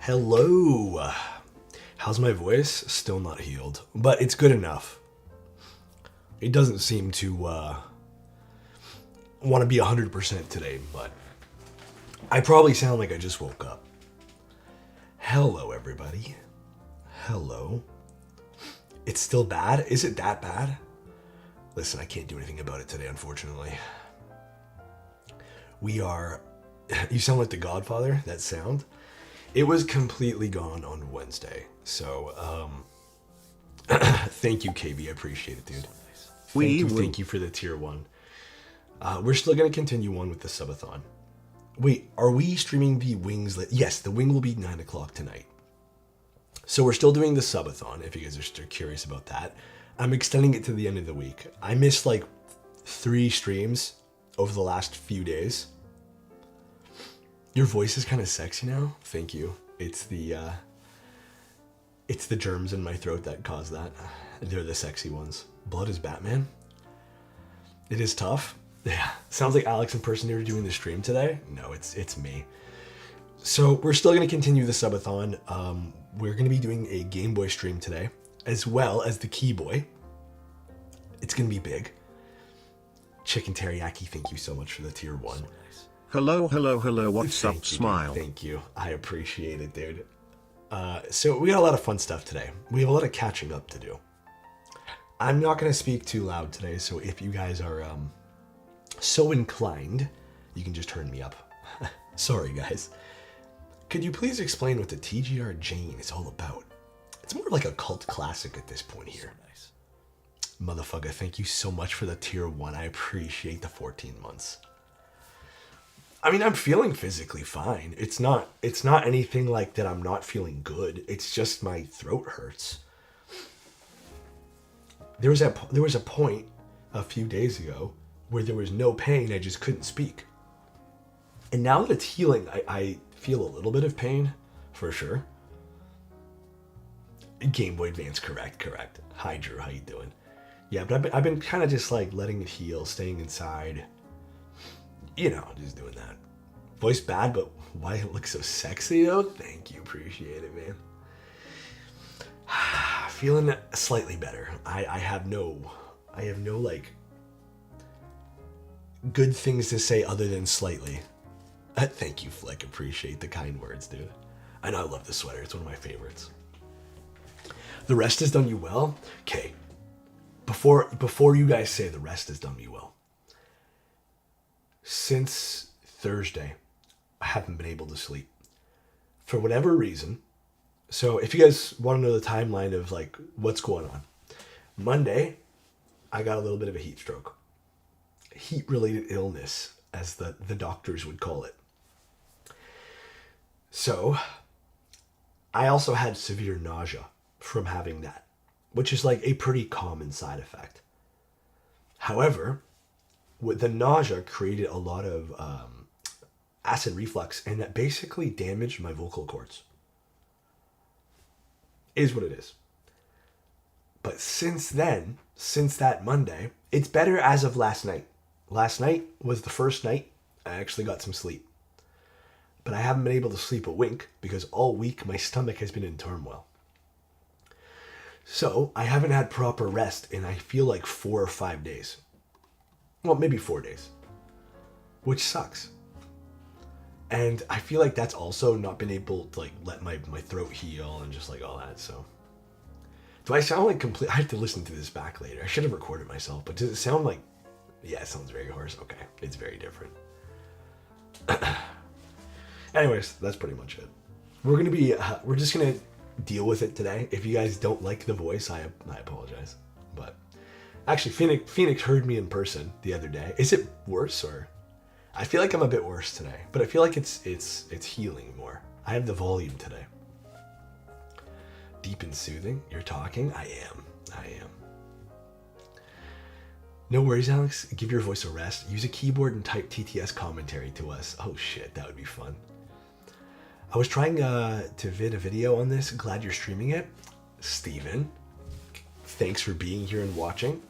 Hello. How's my voice? Still not healed, but it's good enough. It doesn't seem to want to be 100% today, but I probably sound like I just woke up. Hello, everybody. Hello. It's still bad? Is it that bad? Listen, I can't do anything about it today, unfortunately. We are... You sound like the Godfather, that sound. It was completely gone on Wednesday. So, thank you, KB. I appreciate it, dude. Thank you for the tier 1. We're still going to continue on with the subathon. Wait, are we streaming the wings? Yes, the wing will be 9 o'clock tonight. So we're still doing the subathon, if you guys are still curious about that. I'm extending it to the end of the week. I missed like 3 streams over the last few days. Your voice is kind of sexy now. Thank you. It's the germs in my throat that cause that. They're the sexy ones. Blood is Batman. It is tough. Yeah. Sounds like Alex impersonator doing the stream today. No, it's me. So we're still going to continue the subathon. We're going to be doing a Game Boy stream today, as well as the KEYBOY. It's going to be big. Chicken Teriyaki, thank you so much for the tier 1. Hello, what's up, Smile? Thank you. I appreciate it, dude. So we got a lot of fun stuff today. We have a lot of catching up to do. I'm not going to speak too loud today, so if you guys are so inclined, you can just turn me up. Sorry, guys. Could you please explain what the TGR Jane is all about? It's more like a cult classic at this point here. Nice. Motherfucker, thank you so much for the tier 1. I appreciate the 14 months. I mean, I'm feeling physically fine. It's not anything like that I'm not feeling good. It's just my throat hurts. There was a point a few days ago where there was no pain. I just couldn't speak. And now that it's healing, I feel a little bit of pain, for sure. Game Boy Advance, correct. Hi, Drew, how you doing? Yeah, but I've been kind of just like letting it heal, staying inside. You know, just doing that. Voice bad, but why it looks so sexy though? Thank you, appreciate it, man. Feeling slightly better. I have no like good things to say other than slightly. Thank you, Flick. Appreciate the kind words, dude. I know I love this sweater. It's one of my favorites. The rest has done you well? Okay. Before you guys say the rest has done me well. Since Thursday, I haven't been able to sleep. For whatever reason. So if you guys want to know the timeline of like what's going on. Monday, I got a little bit of a heat stroke. Heat-related illness, as the doctors would call it. So, I also had severe nausea from having that, which is like a pretty common side effect. However, with the nausea created a lot of acid reflux, and that basically damaged my vocal cords. Is what it is. But since then, since that Monday, it's better as of last night. Last night was the first night I actually got some sleep. But I haven't been able to sleep a wink because all week my stomach has been in turmoil. So I haven't had proper rest in I feel like 4 or 5 days. Well, maybe 4 days. Which sucks. And I feel like that's also not been able to like let my throat heal and just like all that, so. Do I sound like complete? I have to listen to this back later. I should have recorded myself, but does it sound like... Yeah, it sounds very hoarse. Okay, it's very different. Anyways, that's pretty much it. We're just gonna deal with it today. If you guys don't like the voice, I apologize. But actually, Phoenix heard me in person the other day. Is it worse or? I feel like I'm a bit worse today, but I feel like it's healing more. I have the volume today. Deep and soothing. You're talking. I am. No worries, Alex. Give your voice a rest. Use a keyboard and type TTS commentary to us. Oh shit, that would be fun. I was trying to vid a video on this. Glad you're streaming it. Steven, thanks for being here and watching.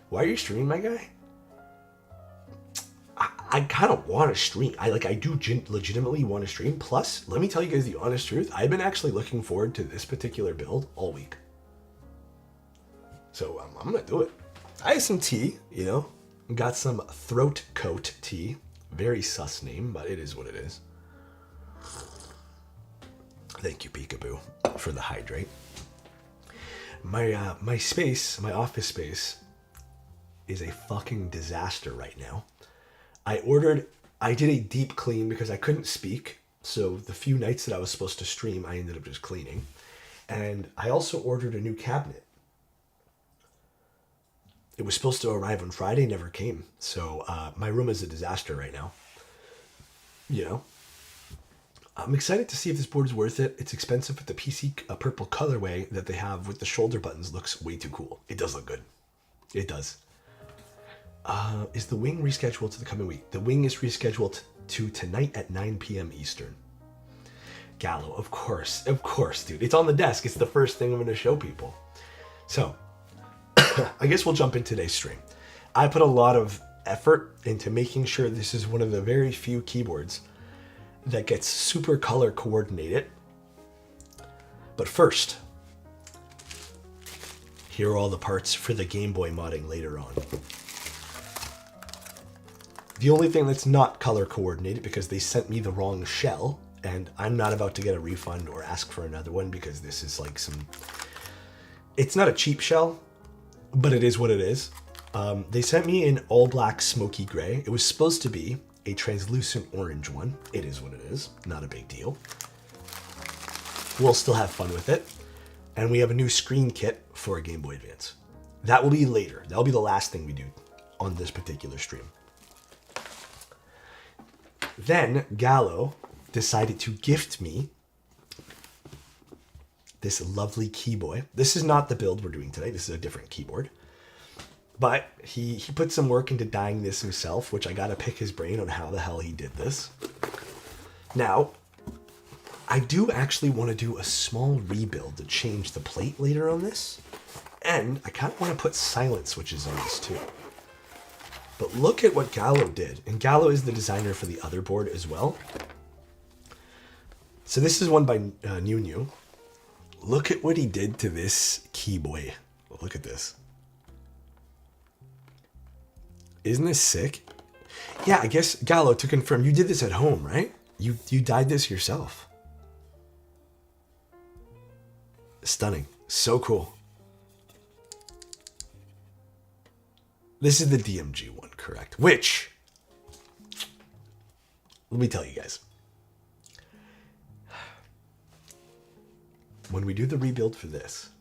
Why are you streaming, my guy? I kind of want to stream. I do legitimately want to stream. Plus, let me tell you guys the honest truth. I've been actually looking forward to this particular build all week. So I'm going to do it. I have some tea, you know. Got some throat coat tea. Very sus name, but it is what it is. Thank you, Peekaboo, for the hydrate. My space, my office space, is a fucking disaster right now. I did a deep clean because I couldn't speak. So the few nights that I was supposed to stream, I ended up just cleaning. And I also ordered a new cabinet. It was supposed to arrive on Friday, never came. So my room is a disaster right now. You know? I'm excited to see if this board is worth it. It's expensive, but the PC purple colorway that they have with the shoulder buttons looks way too cool. It does look good. It does. Is the wing rescheduled to the coming week? The wing is rescheduled to tonight at 9 p.m. Eastern. Gallo, of course, dude. It's on the desk. It's the first thing I'm going to show people. So, I guess we'll jump into today's stream. I put a lot of effort into making sure this is one of the very few keyboards that gets super color coordinated. But first, here are all the parts for the Game Boy modding later on. The only thing that's not color coordinated because they sent me the wrong shell, and I'm not about to get a refund or ask for another one because this is like some... It's not a cheap shell, but it is what it is. They sent me an all black smoky gray. It was supposed to be a translucent orange one. It is what it is. Not a big deal. We'll still have fun with it. And we have a new screen kit for a Game Boy Advance. That will be later. That'll be the last thing we do on this particular stream. Then Gallo decided to gift me this lovely KEYBOY. This is not the build we're doing today. This is a different keyboard. But he put some work into dyeing this himself, which I gotta pick his brain on how the hell he did this. Now, I do actually want to do a small rebuild to change the plate later on this. And I kind of want to put silent switches on this too. But look at what Gallo did. And Gallo is the designer for the other board as well. So this is one by New. Look at what he did to this KEYBOY. Look at this. Isn't this sick? Yeah, I guess, Gallo, to confirm, you did this at home, right? You dyed this yourself. Stunning. So cool. This is the DMG one, correct? Which, let me tell you guys. When we do the rebuild for this,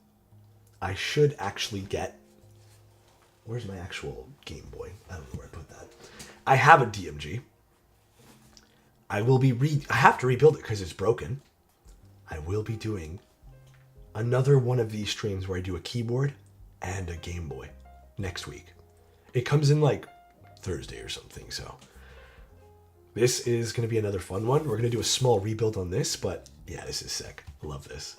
I should actually get... Where's my actual Game Boy? I don't know where I put that. I have a DMG. I have to rebuild it because it's broken. I will be doing another one of these streams where I do a keyboard and a Game Boy next week. It comes in like Thursday or something, so this is going to be another fun one. We're going to do a small rebuild on this, but yeah, this is sick. I love this.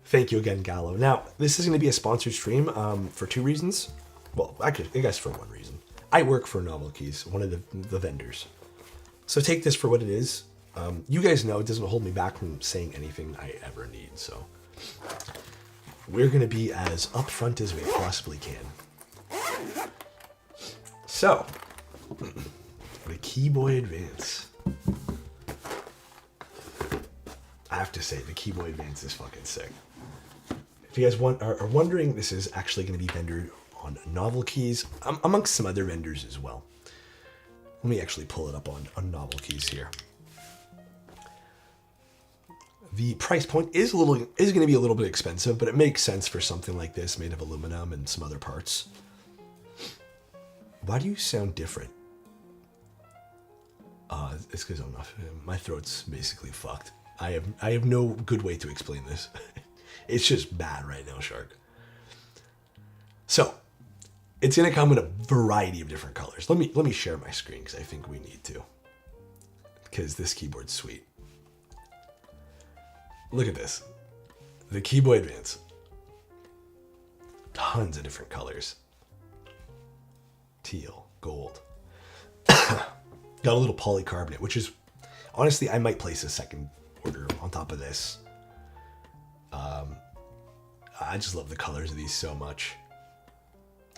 Thank you again, Gallo. Now, this is going to be a sponsored stream for two reasons. Well, I guess for one reason. I work for Novel Keys, one of the vendors. So take this for what it is. You guys know it doesn't hold me back from saying anything I ever need, so we're going to be as upfront as we possibly can. So, the KEYBOY Advance. I have to say, the KEYBOY Advance is fucking sick. If you guys are wondering, this is actually going to be vendored on Novel Keys, amongst some other vendors as well. Let me actually pull it up on Novel Keys here. The price point is going to be a little bit expensive, but it makes sense for something like this made of aluminum and some other parts. Why do you sound different? It's because my throat's basically fucked. I have no good way to explain this. It's just bad right now, Shark. So, it's going to come in a variety of different colors. Let me share my screen because I think we need to. Because this keyboard's sweet. Look at this. The KEYBOY Advance. Tons of different colors. Teal, gold. Got a little polycarbonate, which is, honestly, I might place a second order on top of this. I just love the colors of these so much.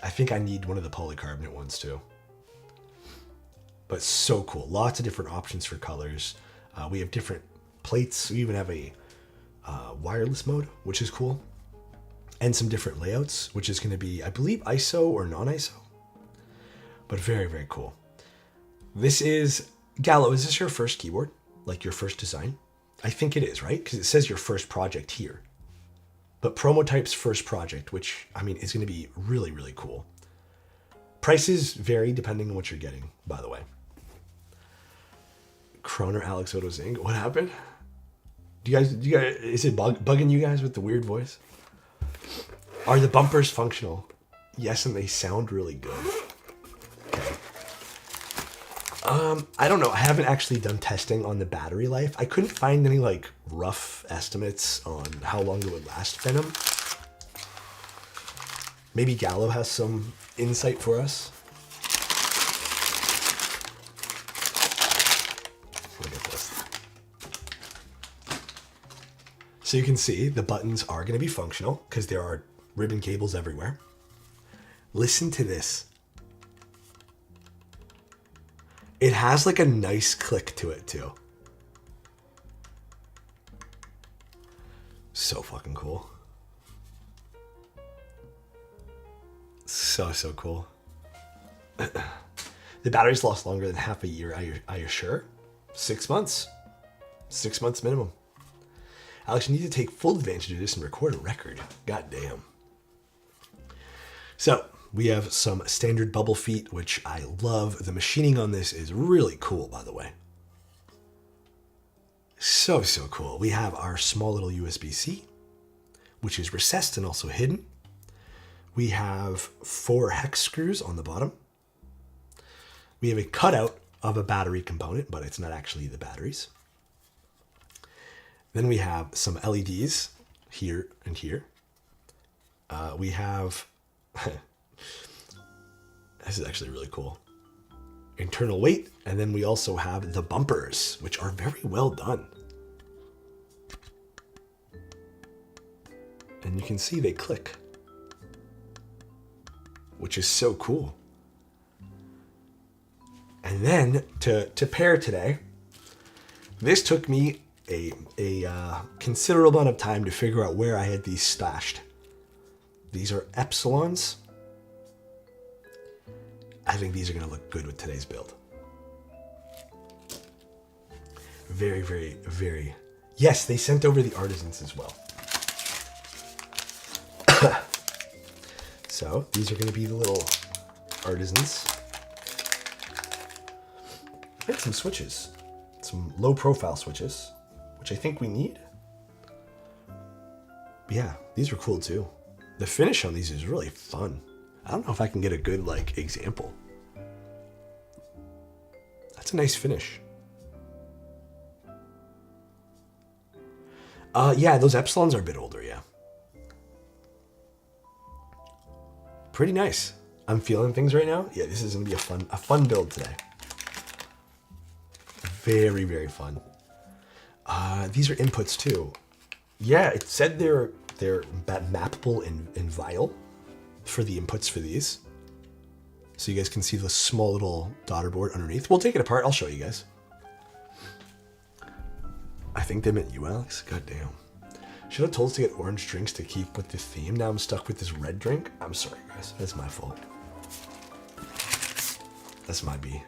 I think I need one of the polycarbonate ones too. But so cool. Lots of different options for colors. We have different plates. We even have a wireless mode, which is cool. And some different layouts, which is going to be, I believe, ISO or non-ISO. But very, very cool. This is, Gallo, is this your first keyboard? Like your first design? I think it is, right? Because it says your first project here. But Promotype's first project, which, I mean, is going to be really, really cool. Prices vary depending on what you're getting, by the way. Kroner alexotos Zing. What happened? Do you guys, is it bugging you guys with the weird voice? Are the bumpers functional? Yes, and they sound really good. Okay. I don't know. I haven't actually done testing on the battery life. I couldn't find any like rough estimates on how long it would last Venom. Maybe Gallo has some insight for us. Look at this. So you can see the buttons are going to be functional because there are ribbon cables everywhere. Listen to this. It has like a nice click to it too. So fucking cool. So cool. The batteries last longer than half a year, I assure. 6 months. 6 months minimum. Alex, you need to take full advantage of this and record a record. God damn. So, we have some standard bubble feet, which I love. The machining on this is really cool, by the way. So cool. We have our small little USB-C, which is recessed and also hidden. We have 4 hex screws on the bottom. We have a cutout of a battery component, but it's not actually the batteries. Then we have some LEDs here and here. We have... This is actually really cool. Internal weight, and then we also have the bumpers, which are very well done. And you can see they click, which is so cool. And then to pair today, this took me a considerable amount of time to figure out where I had these stashed. These are Epsilons. I think these are going to look good with today's build. Very, very, very... Yes, they sent over the artisans as well. So, these are going to be the little artisans. And some switches. Some low-profile switches, which I think we need. But yeah, these are cool too. The finish on these is really fun. I don't know if I can get a good, like, example. That's a nice finish. Yeah, those Epsilons are a bit older, yeah. Pretty nice. I'm feeling things right now. Yeah, this is gonna be a fun build today. Very, very fun. These are inputs too. Yeah, it said they're mappable in vial for the inputs for these. So you guys can see the small little daughter board underneath. We'll take it apart. I'll show you guys. I think they meant you, Alex. God damn. Should have told us to get orange drinks to keep with the theme. Now I'm stuck with this red drink. I'm sorry, guys. That's my fault. That's my B.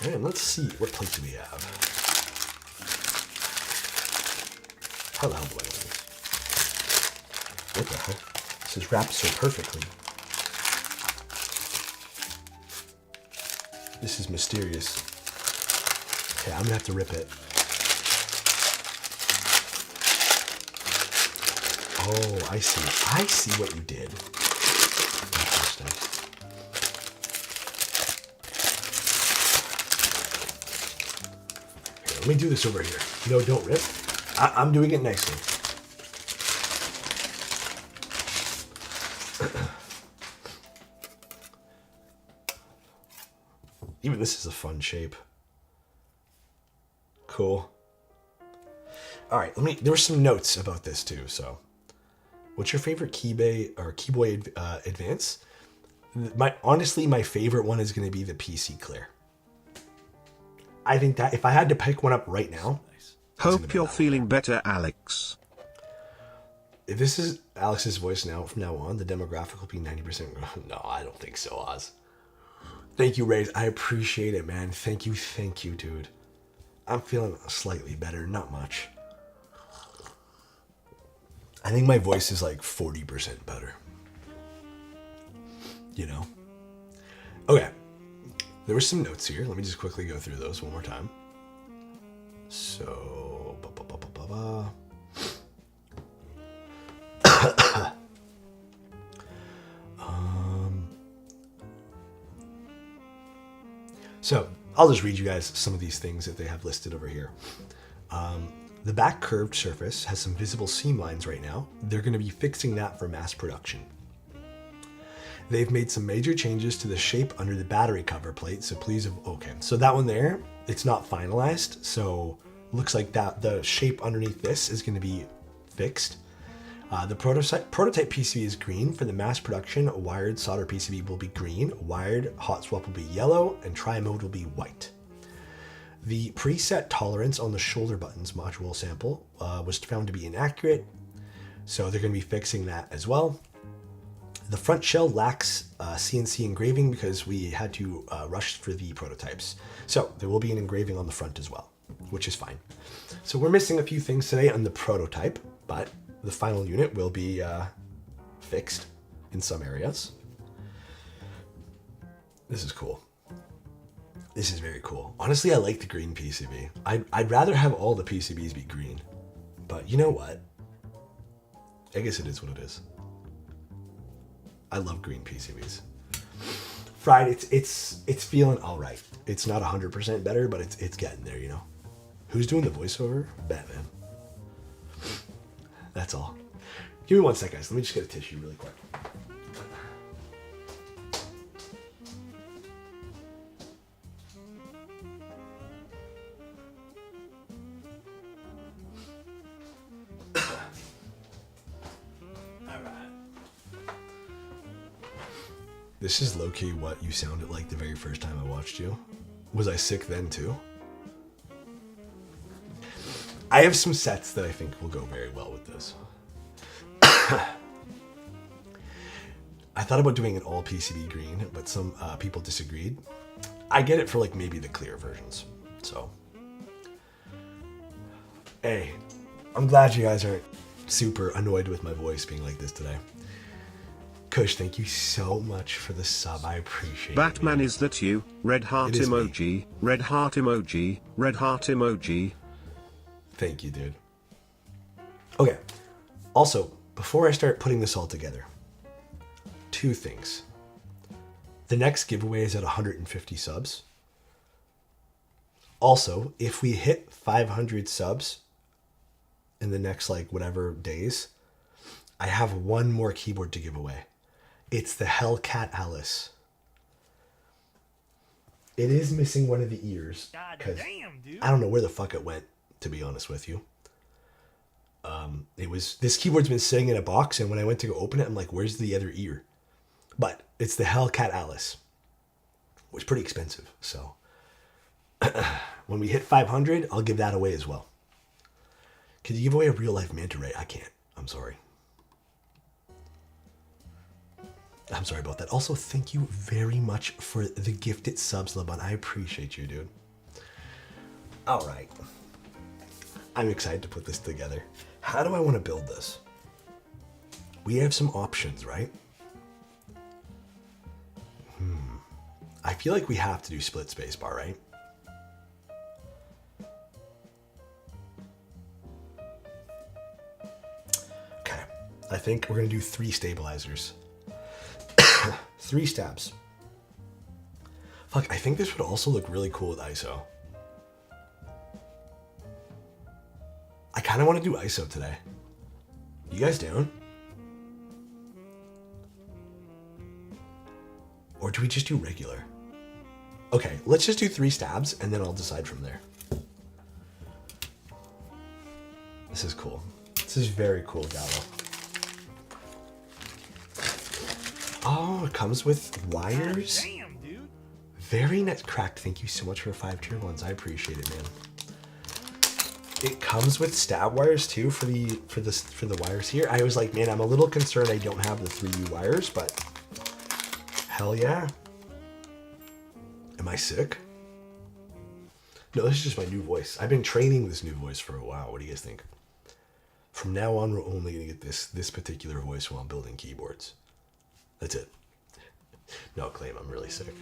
And let's see. What plate do we have? How the hell do I do this? What the hell? This is wrapped so perfectly. This is mysterious. Okay, I'm gonna have to rip it. Oh, I see. I see what you did. Interesting. Here, let me do this over here. No, don't rip. I'm doing it nicely. Even this is a fun shape. Cool. All right, there were some notes about this too. So, what's your favorite KEYBOY Advance? Honestly, my favorite one is going to be the PC Clear. I think that if I had to pick one up right now, hope you're feeling better, Alex. If this is Alex's voice now, from now on, the demographic will be 90%. No, I don't think so, Oz. Thank you, Raze. I appreciate it, man. Thank you, dude. I'm feeling slightly better, not much. I think my voice is like 40% better. You know? Okay. There were some notes here. Let me just quickly go through those one more time. So... So, I'll just read you guys some of these things that they have listed over here. The back curved surface has some visible seam lines right now. They're going to be fixing that for mass production. They've made some major changes to the shape under the battery cover plate, so please... Okay, so that one there, it's not finalized, so looks like that the shape underneath this is going to be fixed. The prototype PCB is green. For the mass production, a wired solder PCB will be green, wired hot swap will be yellow, and tri-mode will be white. The preset tolerance on the shoulder buttons module sample was found to be inaccurate, so they're going to be fixing that as well. The front shell lacks CNC engraving because we had to rush for the prototypes. So there will be an engraving on the front as well, which is fine. So we're missing a few things today on the prototype, but the final unit will be fixed in some areas. This is cool. This is very cool. Honestly, I like the green PCB. I'd rather have all the PCBs be green, but you know what? I guess it is what it is. I love green PCBs. Fried, it's feeling all right. It's not 100% better, but it's getting there, you know. Who's doing the voiceover? Batman. That's all. Give me 1 sec, guys. Let me just get a tissue really quick. This is low-key what you sounded like the very first time I watched you. Was I sick then too? I have some sets that I think will go very well with this. I thought about doing an all PCB green, but some people disagreed. I get it for like maybe the clear versions. So, hey, I'm glad you guys aren't super annoyed with my voice being like this today. Kush, thank you so much for the sub. I appreciate it. Batman, is that you? Red heart emoji, red heart emoji, red heart emoji. Thank you, dude. Okay. Also, before I start putting this all together, 2 things. The next giveaway is at 150 subs. Also, if we hit 500 subs in the next, like, whatever days, I have one more keyboard to give away. It's the Hellcat Alice. It is missing one of the ears. God damn, dude. I don't know where the fuck it went, to be honest with you. This keyboard's been sitting in a box, and when I went to go open it, I'm like, where's the other ear? But it's the Hellcat Alice, which is pretty expensive. So when we hit 500, I'll give that away as well. Can you give away a real life manta ray? I can't. I'm sorry. I'm sorry about that. Also, thank you very much for the gifted subs, Laban. I appreciate you, dude. All right. I'm excited to put this together. How do I want to build this? We have some options, right? I feel like we have to do split spacebar, right? Okay. I think we're going to do 3 stabilizers. 3 stabs. Fuck, I think this would also look really cool with ISO. I kind of want to do ISO today. You guys down? Or do we just do regular? Okay, let's just do 3 stabs and then I'll decide from there. This is cool. This is very cool, Gallo. Oh, it comes with wires. Damn, dude. Very nice. Cracked, thank you so much for 5 tier 1s. I appreciate it, man. It comes with stab wires too for the wires here. I was like, man, I'm a little concerned I don't have the 3U wires, but hell yeah. Am I sick? No, this is just my new voice. I've been training this new voice for a while. What do you guys think? From now on, we're only gonna get this particular voice while I'm building keyboards. That's it. No, Claim, I'm really sick.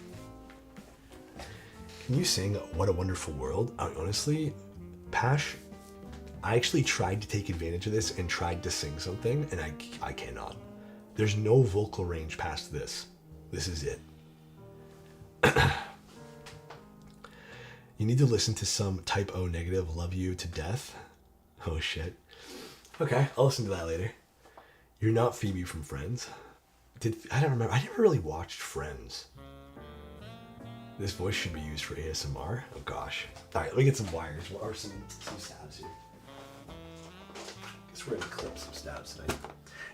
Can you sing What a Wonderful World? Honestly, Pash, I actually tried to take advantage of this and tried to sing something, and I cannot. There's no vocal range past this. This is it. You need to listen to some Type O negative Love You to Death. Oh shit. Okay, I'll listen to that later. You're not Phoebe from Friends. I don't remember. I never really watched Friends. This voice should be used for ASMR. Oh gosh. All right, let me get some wires or some stabs here. Guess we're gonna clip some stabs tonight.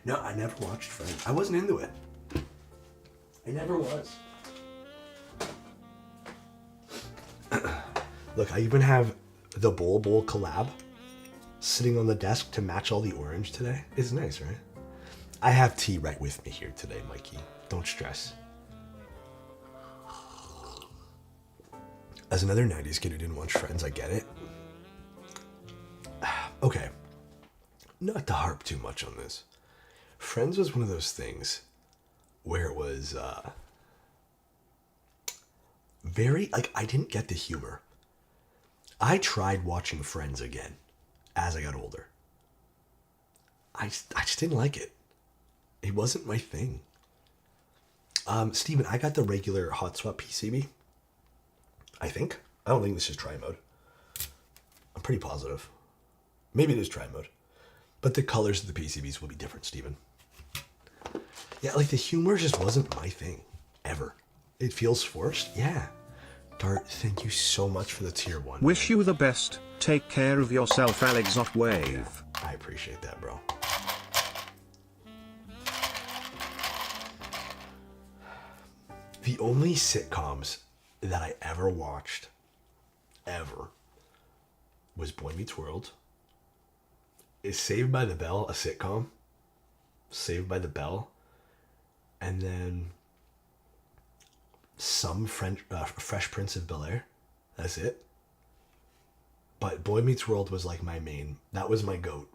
No, I never watched Friends. I wasn't into it. I never was. Look, I even have the Bowl collab sitting on the desk to match all the orange today. It's nice, right? I have tea right with me here today, Mikey. Don't stress. As another 90s kid who didn't watch Friends, I get it. Okay. Not to harp too much on this. Friends was one of those things where it was very, like, I didn't get the humor. I tried watching Friends again as I got older. I just didn't like it. It wasn't my thing. Steven, I got the regular hot swap PCB. I think. I don't think this is try mode. I'm pretty positive. Maybe it is try mode. But the colors of the PCBs will be different, Steven. Yeah, like the humor just wasn't my thing. Ever. It feels forced. Yeah. Dart, thank you so much for the tier 1. Wish you the best. Take care of yourself, alexotos wave. I appreciate that, bro. The only sitcoms that I ever watched, ever, was Boy Meets World. Is Saved by the Bell a sitcom? Saved by the Bell. And then some Fresh Prince of Bel-Air. That's it. But Boy Meets World was like my main. That was my goat.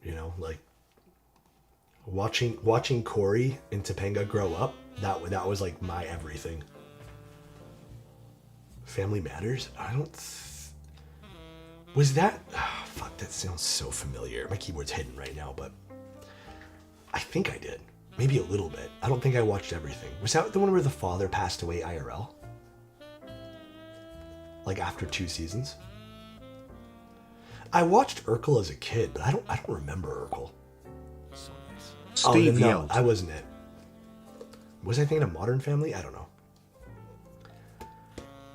You know, like watching Corey and Topanga grow up. That was like my everything. Family Matters? Was that... Oh, fuck, that sounds so familiar. My keyboard's hidden right now, but... I think I did. Maybe a little bit. I don't think I watched everything. Was that the one where the father passed away IRL? Like after 2 seasons? I watched Urkel as a kid, but I don't remember Urkel. So nice. Steve no, yelled. I wasn't it. Was I thinking of Modern Family? I don't know.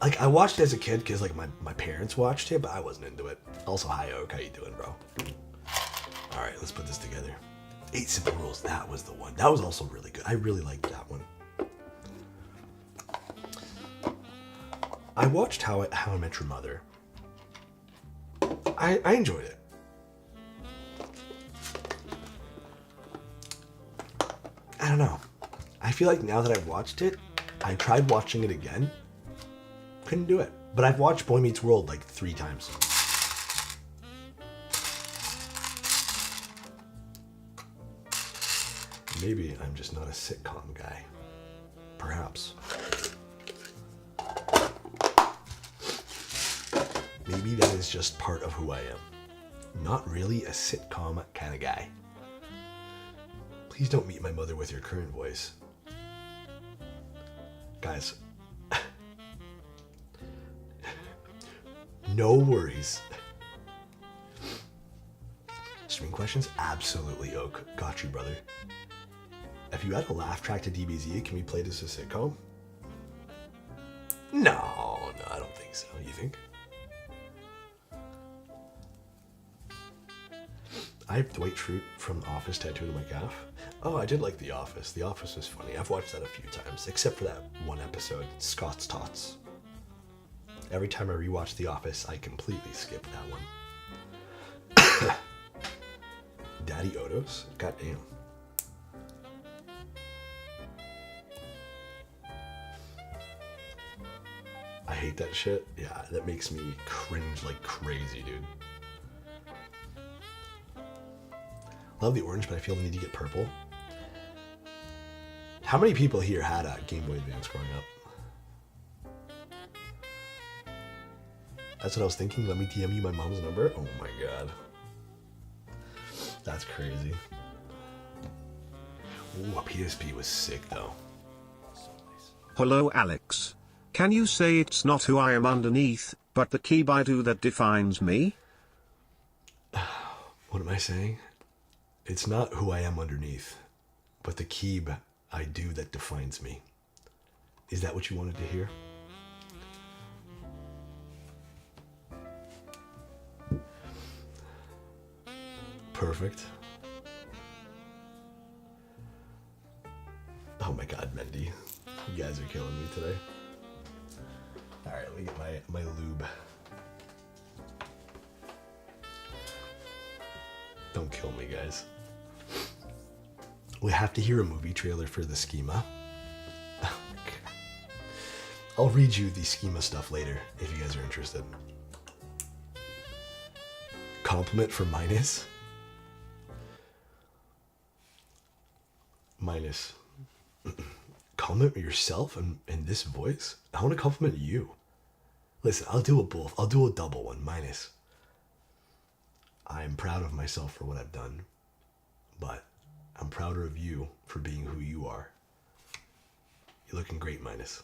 Like, I watched it as a kid because, like, my parents watched it, but I wasn't into it. Also, hi, Oak. How you doing, bro? All right, let's put this together. 8 Simple Rules. That was the one. That was also really good. I really liked that one. I watched How I Met Your Mother. I enjoyed it. I don't know. I feel like now that I've watched it, I tried watching it again. Couldn't do it. But I've watched Boy Meets World like 3 times. Maybe I'm just not a sitcom guy. Perhaps. Maybe that is just part of who I am. Not really a sitcom kind of guy. Please don't meet my mother with your current voice. Guys. No worries. Stream questions? Absolutely, Oak. Got you, brother. If you had a laugh track to DBZ, can we play this as a sitcom? No, I don't think so. You think? I have Dwight Schrute from The Office tattooed on my calf. Oh, I did like The Office. The Office was funny. I've watched that a few times, except for that one episode, Scott's Tots. Every time I rewatch The Office, I completely skip that one. Daddy Otos? Goddamn. I hate that shit. Yeah, that makes me cringe like crazy, dude. Love the orange, but I feel the need to get purple. How many people here had a Game Boy Advance growing up? That's what I was thinking. Let me DM you my mom's number. Oh my god. That's crazy. Ooh, a PSP was sick though. Hello Alex. Can you say it's not who I am underneath, but the KEYBOY that defines me? What am I saying? It's not who I am underneath, but the Keeb I do that defines me. Is that what you wanted to hear? Perfect. Oh my god, Mendy. You guys are killing me today. Alright, let me get my lube. Don't kill me, guys. We have to hear a movie trailer for the schema. I'll read you the schema stuff later if you guys are interested. Compliment for Minus. Minus. Compliment yourself in this voice? I want to compliment you. Listen, I'll do a both. I'll do a double one. Minus. I'm proud of myself for what I've done, but I'm prouder of you for being who you are. You're looking great, Minus.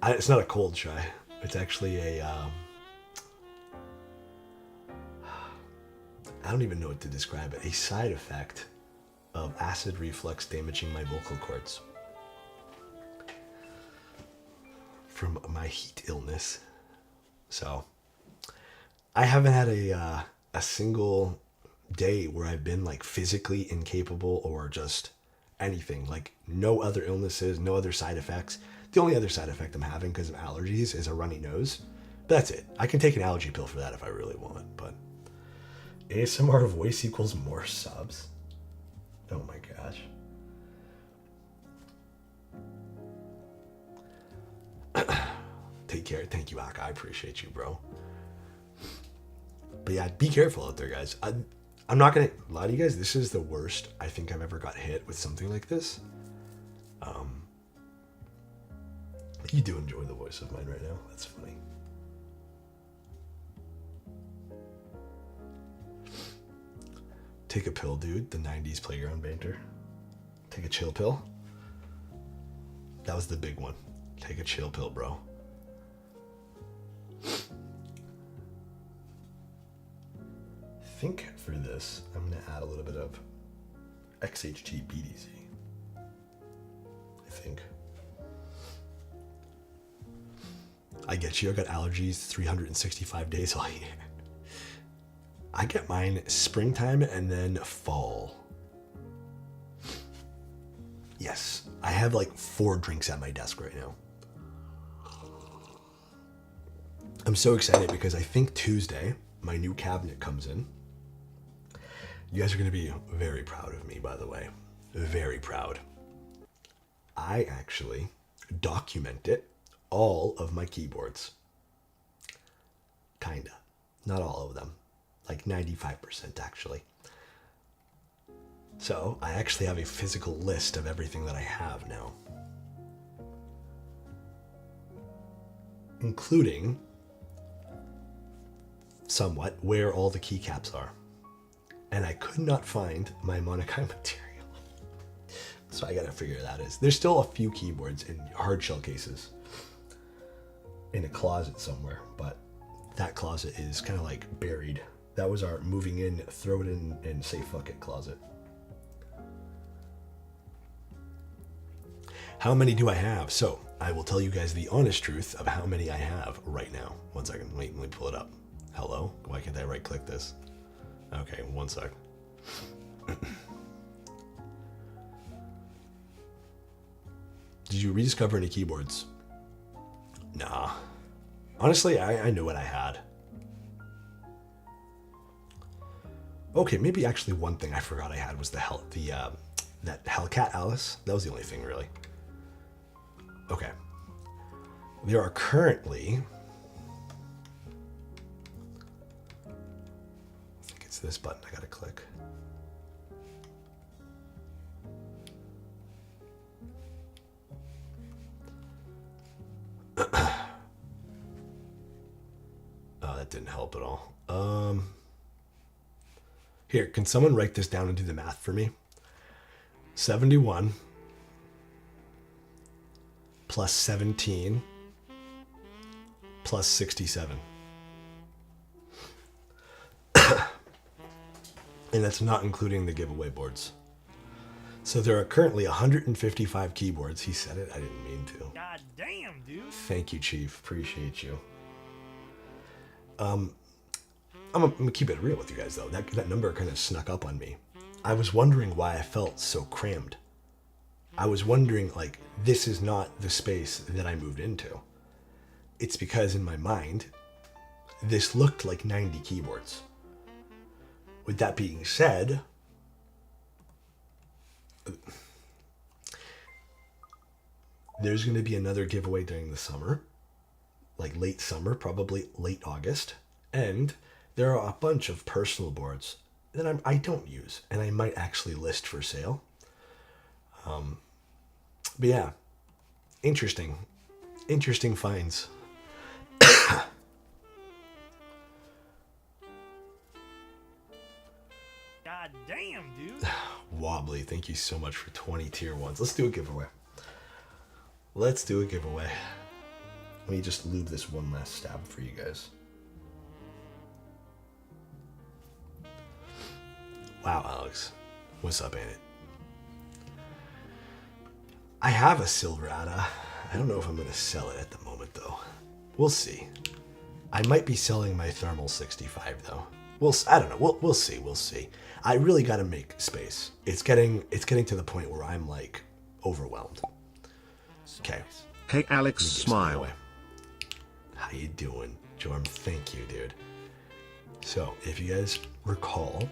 It's not a cold shy. It's actually a, I don't even know what to describe it. A side effect of acid reflux damaging my vocal cords from my heat illness. So I haven't had a single day where I've been like physically incapable or just anything, like no other illnesses, no other side effects. The only other side effect I'm having because of allergies is a runny nose. But that's it. I can take an allergy pill for that if I really want, but ASMR voice equals more subs. Oh my gosh. Take care. Thank you, Ak. I appreciate you, bro. But yeah, be careful out there, guys. I'm not gonna lie to you guys. This is the worst I think I've ever got hit with something like this. You do enjoy the voice of mine right now. That's funny. Take a pill, dude. The 90s playground banter. Take a chill pill. That was the big one. Take a chill pill, bro. I think for this, I'm going to add a little bit of XHT BDZ. I think. I get you. I got allergies 365 days all year. I get mine springtime and then fall. Yes, I have like 4 drinks at my desk right now. I'm so excited because I think Tuesday, my new cabinet comes in. You guys are going to be very proud of me, by the way. Very proud. I actually documented all of my keyboards. Kinda. Not all of them. Like 95% actually. So I actually have a physical list of everything that I have now. Including somewhat where all the keycaps are. And I could not find my Monokai material. So I gotta figure that out. There's still a few keyboards in hard shell cases in a closet somewhere, but that closet is kind of like buried. That was our moving in, throw it in and say fuck it closet. How many do I have? So I will tell you guys the honest truth of how many I have right now. 1 second. Wait, let me pull it up. Hello? Why can't I right click this? Okay, 1 sec. Did you rediscover any keyboards? Nah. Honestly, I knew what I had. Okay, maybe actually one thing I forgot I had was that Hellcat Alice. That was the only thing, really. Okay. There are currently... I think it's this button I gotta click. Oh, that didn't help at all. Here, can someone write this down and do the math for me? 71 plus 17 plus 67. And that's not including the giveaway boards. So there are currently 155 keyboards. He said it, I didn't mean to. God damn, dude. Thank you, Chief. Appreciate you. I'm gonna keep it real with you guys, though. That number kind of snuck up on me. I was wondering why I felt so crammed. I was wondering, like, this is not the space that I moved into. It's because in my mind, this looked like 90 keyboards. With that being said, there's going to be another giveaway during the summer, like late summer, probably late August. And there are a bunch of personal boards that I don't use and I might actually list for sale. But yeah, interesting finds. God damn, dude. Wobbly, thank you so much for 20 tier 1s. Let's do a giveaway. Let me just lube this one last stab for you guys. Wow, Alex. What's up, Annette? I have a Silverada. I don't know if I'm going to sell it at the moment, though. We'll see. I might be selling my Thermal 65, though. I don't know. We'll see. I really got to make space. It's getting to the point where I'm, like, overwhelmed. Okay. Hey, Alex, smile. How you doing, Jorm? Thank you, dude. So, if you guys recall,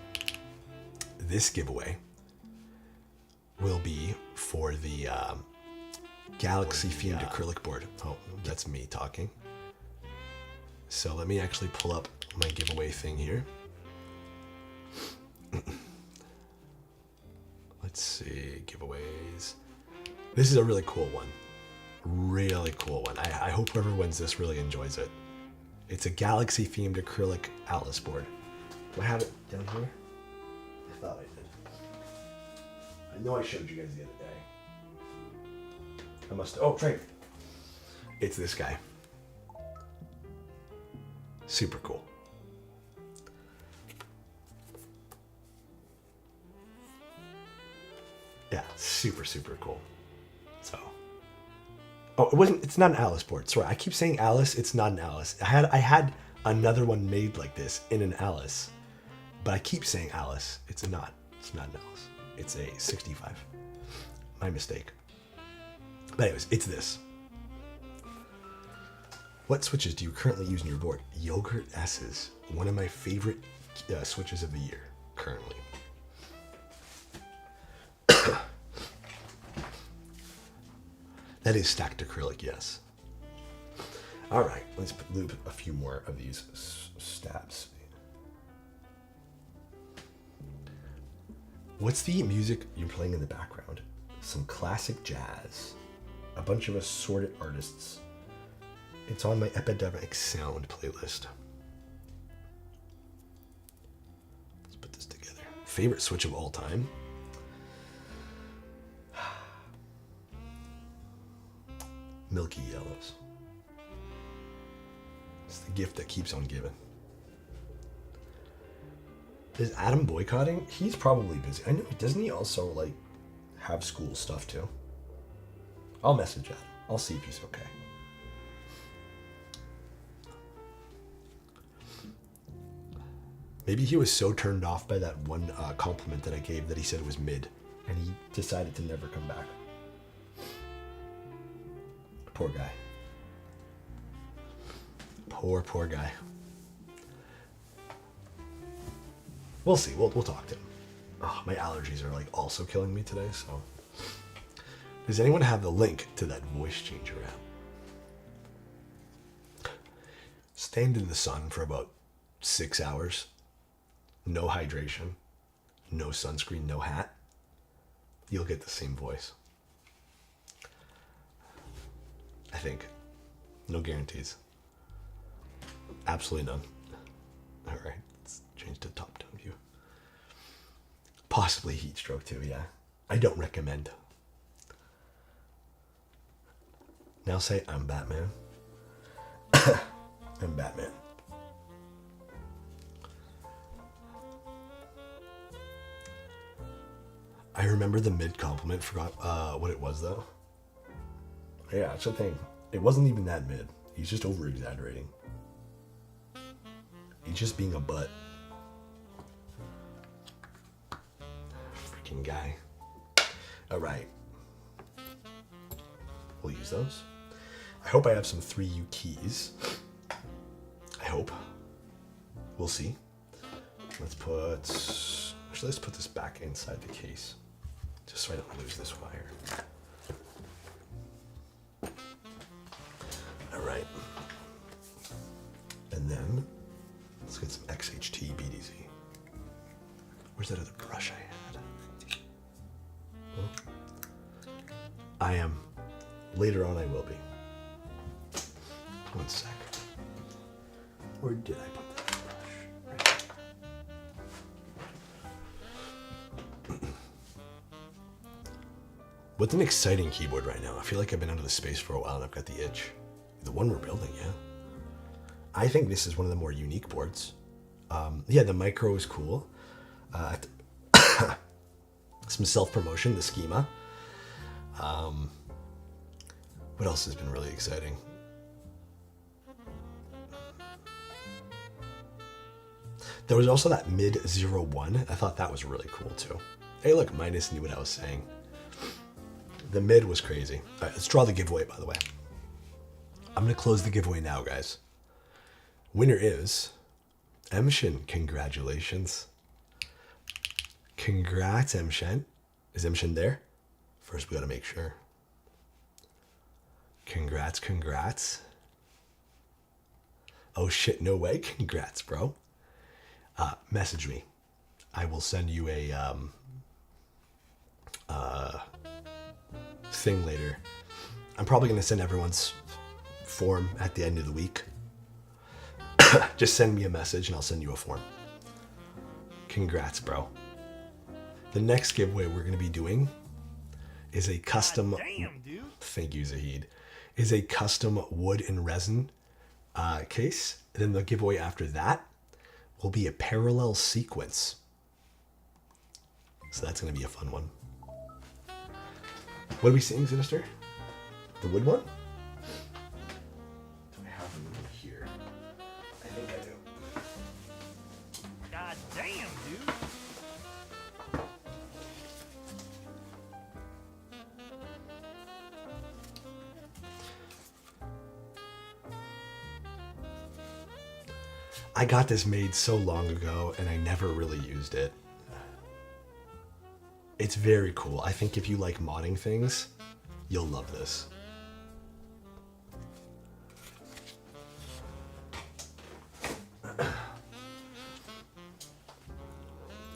this giveaway will be for the Galaxy-themed acrylic board. Oh, that's me talking. So let me actually pull up my giveaway thing here. Let's see, giveaways. This is a really cool one. Really cool one. I hope whoever wins this really enjoys it. It's a Galaxy-themed acrylic Atlas board. Do I have it down here? I thought I did. I know I showed you guys the other day. I must. Oh, right. It's this guy. Super cool. Yeah, super cool. So. Oh, it's not an Alice board. Sorry, I keep saying Alice. It's not an Alice. I had another one made like this in an Alice, but I keep saying Alice. It's not an Alice. It's a 65. My mistake. But anyways, it's this. What switches do you currently use in your board? Yogurt S's. One of my favorite switches of the year, currently. That is stacked acrylic, yes. All right, let's loop a few more of these stabs. What's the music you're playing in the background? Some classic jazz. A bunch of assorted artists. It's on my Epidemic Sound playlist. Let's put this together. Favorite switch of all time? Milky Yellows. It's the gift that keeps on giving. Is Adam boycotting? He's probably busy. I know. Doesn't he also, like, have school stuff too? I'll message Adam. I'll see if he's okay. Maybe he was so turned off by that one compliment that I gave that he said it was mid, and he decided to never come back. Poor guy. Poor guy. We'll see. We'll talk to him. Oh, my allergies are like also killing me today, so. Does anyone have the link to that voice changer app? Stand in the sun for about 6 hours. No hydration. No sunscreen, no hat. You'll get the same voice. I think. No guarantees. Absolutely none. All right, let's change to top-down view. Possibly heat stroke too, yeah. I don't recommend. Now say, I'm Batman. I'm Batman. I remember the mid compliment, forgot what it was though. Yeah, that's the thing. It wasn't even that mid. He's just over exaggerating. He's just being a butt. Freaking guy. Alright. We'll use those. I hope I have some 3U keys. I hope. We'll see. Let's put this back inside the case. Just so I don't lose this wire. Alright. And then let's get some XHT BDZ. Where's that other brush I had? Oh. I am. Later on I will be. One sec. Where did I put that brush? Right. What's an exciting keyboard right now? I feel like I've been out of the space for a while and I've got the itch. The one we're building, yeah. I think this is one of the more unique boards. Yeah, the micro is cool. Some self-promotion, the schema. What else has been really exciting? There was also that mid 01. I thought that was really cool too. Hey, look, Minus knew what I was saying. The mid was crazy. All right, let's draw the giveaway, by the way. I'm going to close the giveaway now, guys. Winner is Emshin. Congratulations. Congrats, Emshin. Is Emshin there? First, we got to make sure. Congrats. Oh shit, no way. Congrats, bro. Message me. I will send you a thing later. I'm probably going to send everyone's form at the end of the week. Just send me a message and I'll send you a form. Congrats, bro. The next giveaway we're going to be doing is a custom... Damn, dude. Thank you, Zahid. Is a custom wood and resin case. And then the giveaway after that will be a parallel sequence. So that's going to be a fun one. What are we seeing, Sinister? The wood one? Do I have them here? I think I do. God damn, dude. I got this made so long ago and I never really used it. It's very cool. I think if you like modding things, you'll love this.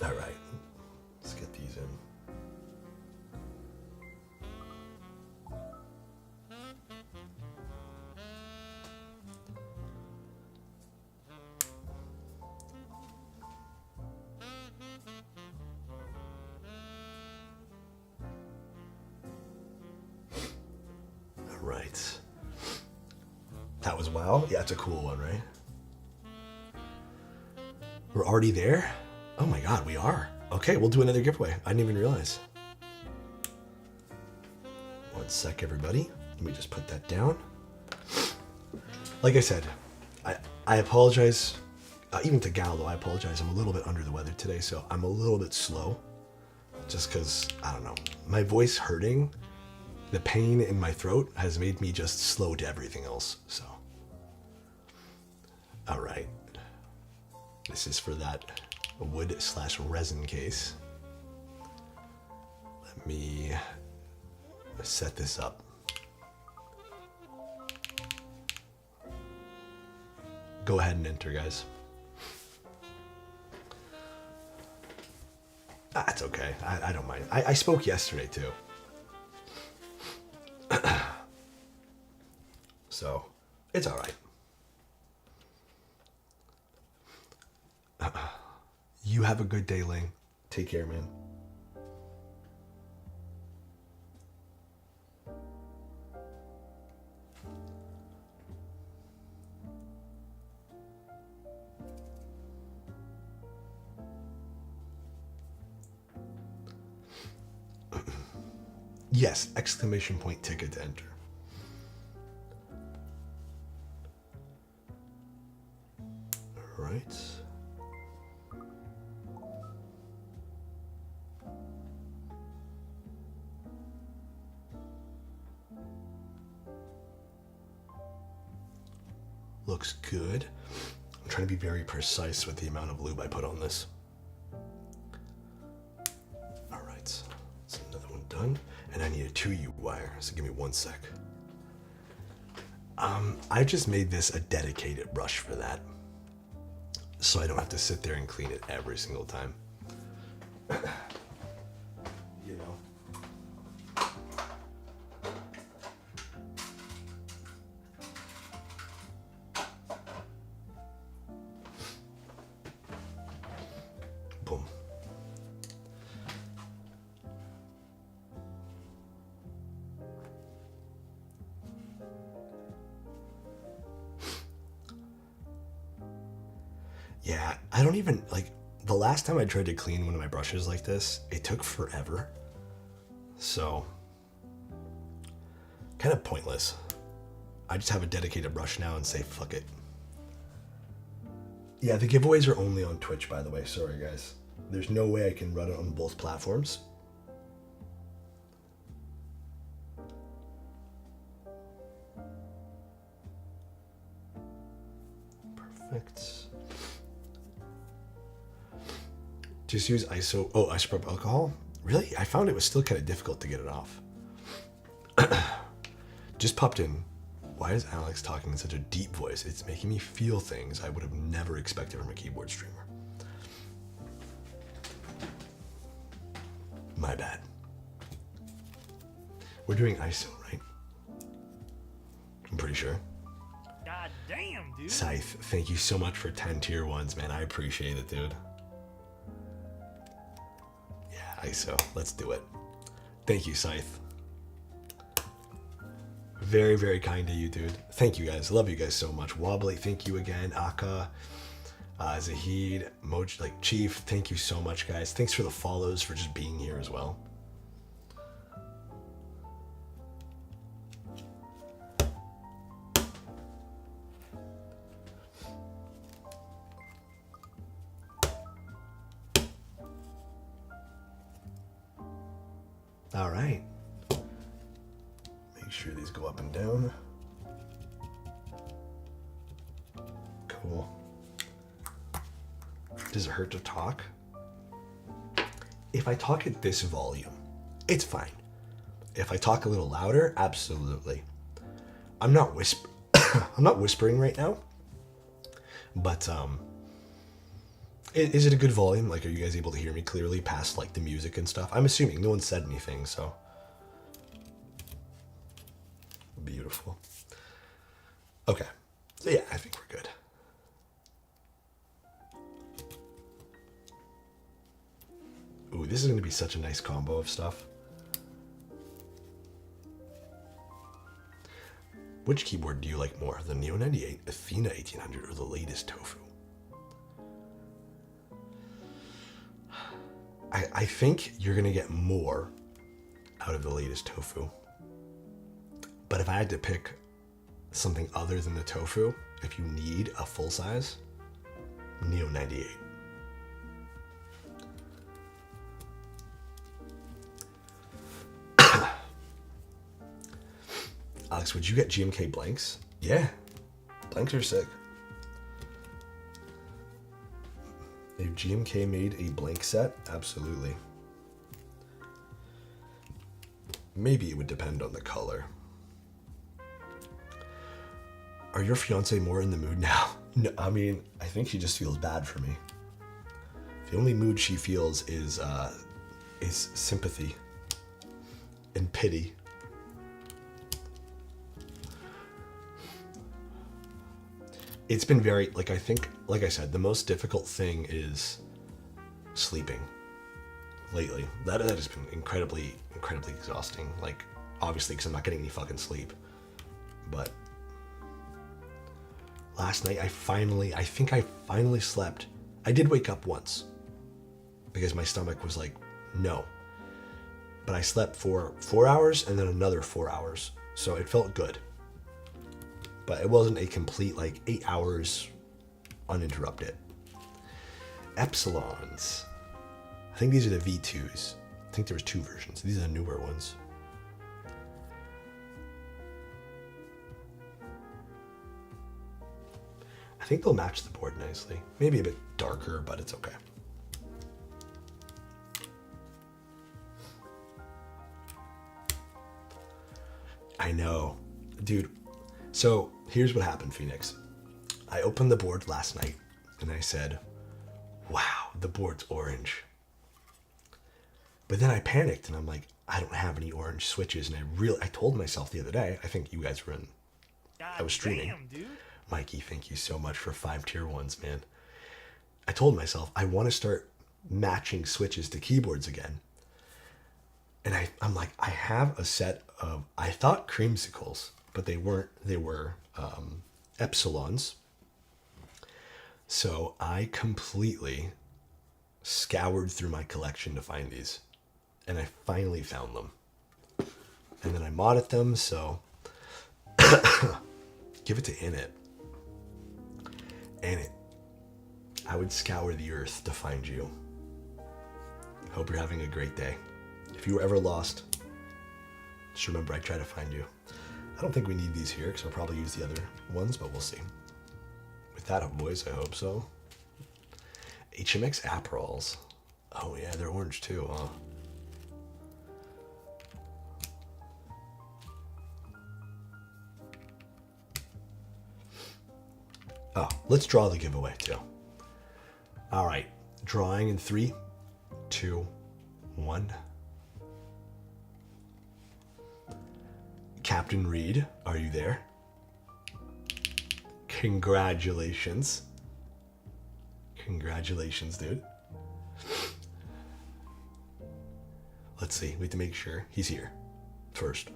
All right, let's get these in. Right. That was wow. Yeah, it's a cool one, right? We're already there? Oh my god, we are. Okay, we'll do another giveaway. I didn't even realize. 1, One sec, everybody. Let me just put that down. Like I said, I apologize. Even to Gallo, I apologize. I'm a little bit under the weather today, so I'm a little bit slow. Just because, I don't know, my voice hurting, the pain in my throat has made me just slow to everything else, so. All right. This is for that wood/resin case. Let me set this up. Go ahead and enter, guys. That's okay. I don't mind. I spoke yesterday, too. So, it's all right. You have a good day, Ling. Take care, man. Yes, exclamation point ticket to enter. All right. Looks good. I'm trying to be very precise with the amount of lube I put on this. All right, that's another one done. And I need a 2U wire, so give me 1 sec. I just made this a dedicated brush for that, so I don't have to sit there and clean it every single time. You know. Boom. Yeah, I don't even, like, the last time I tried to clean one of my brushes like this, it took forever. So, kind of pointless. I just have a dedicated brush now and say, fuck it. Yeah, the giveaways are only on Twitch, by the way. Sorry, guys. There's no way I can run it on both platforms. Perfect. Just use isopropyl alcohol? Really? I found it was still kind of difficult to get it off. Just popped in. Why is Alex talking in such a deep voice? It's making me feel things I would have never expected from a keyboard streamer. My bad. We're doing ISO, right? I'm pretty sure. God damn, dude. Scythe, thank you so much for 10 tier 1s, man. I appreciate it, dude. Yeah, ISO. Let's do it. Thank you, Scythe. Very, very kind to you, dude. Thank you, guys. Love you guys so much. Wobbly, thank you again. Aka, Zahid, Moj, like Chief, thank you so much, guys. Thanks for the follows, for just being here as well. All right. Make sure these go up and down. Cool. Does it hurt to talk? If I talk at this volume, it's fine. If I talk a little louder, absolutely. I'm not I'm not whispering right now, but is it a good volume? Like, are you guys able to hear me clearly past like the music and stuff? I'm assuming no one said anything, so beautiful. Okay, so yeah, I think we're good. Ooh, this is going to be such a nice combo of stuff. Which keyboard do you like more, the Neo 98, Athena 1800, or the latest Tofu? I think you're going to get more out of the latest Tofu. But if I had to pick something other than the tofu, if you need a full size, Neo 98. Alex, would you get GMK blanks? Yeah, blanks are sick. If GMK made a blank set, absolutely. Maybe it would depend on the color. Are your fiance more in the mood now? No, I mean, I think she just feels bad for me. The only mood she feels is sympathy and pity. It's been very, like, I think, like I said, the most difficult thing is sleeping lately. That has been incredibly exhausting. Like, obviously, because I'm not getting any fucking sleep. But last night, I think I finally slept. I did wake up once because my stomach was like, no. But I slept for 4 hours and then another 4 hours. So it felt good. But it wasn't a complete, like, 8 hours uninterrupted. Epsilons. I think these are the V2s. I think there was 2 versions. These are the newer ones. I think they'll match the board nicely. Maybe a bit darker, but it's okay. I know. Dude. So here's what happened, Phoenix. I opened the board last night and I said, wow, the board's orange. But then I panicked and I'm like, I don't have any orange switches. And I told myself the other day, I think you guys were in, I was streaming. Damn, dude. Mikey, thank you so much for 5 tier 1s, man. I told myself I want to start matching switches to keyboards again. And I'm like, I have a set of, I thought creamsicles, but they weren't. They were epsilons. So I completely scoured through my collection to find these. And I finally found them. And then I modded them, so give it to Init. Init. I would scour the earth to find you. Hope you're having a great day. If you were ever lost, just remember I try to find you. I don't think we need these here because I'll probably use the other ones, but we'll see. With that, boys, I hope so. HMX Aperols. Oh yeah, they're orange too, huh? Oh, let's draw the giveaway too. All right, drawing in 3, 2, 1. Captain Reed, are you there? Congratulations. Congratulations, dude. Let's see, we have to make sure he's here first.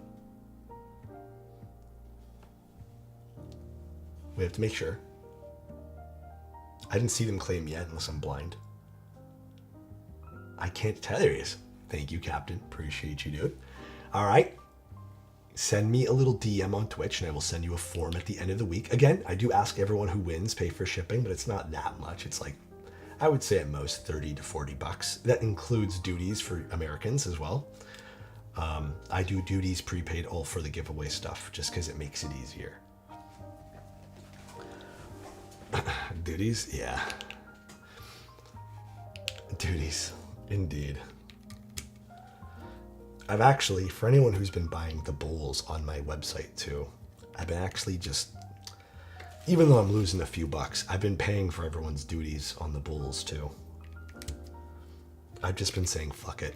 We have to make sure. I didn't see them claim yet unless I'm blind. I can't tell. There he is. Thank you, Captain. Appreciate you, dude. All right. Send me a little DM on Twitch and I will send you a form at the end of the week. Again, I do ask everyone who wins pay for shipping, but it's not that much. It's like, I would say at most 30 to 40 bucks. That includes duties for Americans as well. I do duties prepaid all for the giveaway stuff just because it makes it easier. Duties? Yeah. Duties. Indeed. I've actually, for anyone who's been buying the bowls on my website too, I've been actually just, even though I'm losing a few bucks, I've been paying for everyone's duties on the bowls too. I've just been saying, fuck it.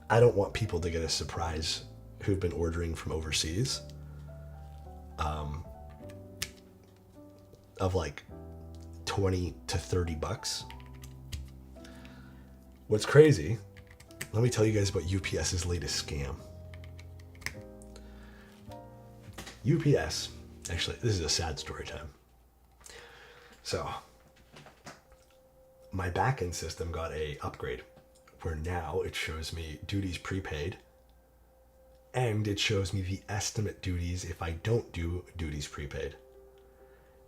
I don't want people to get a surprise who've been ordering from overseas. Of like 20 to 30 bucks. What's crazy, let me tell you guys about UPS's latest scam. UPS, actually, this is a sad story time. So, my backend system got a upgrade where now it shows me duties prepaid And it shows me the estimate duties if I don't do duties prepaid.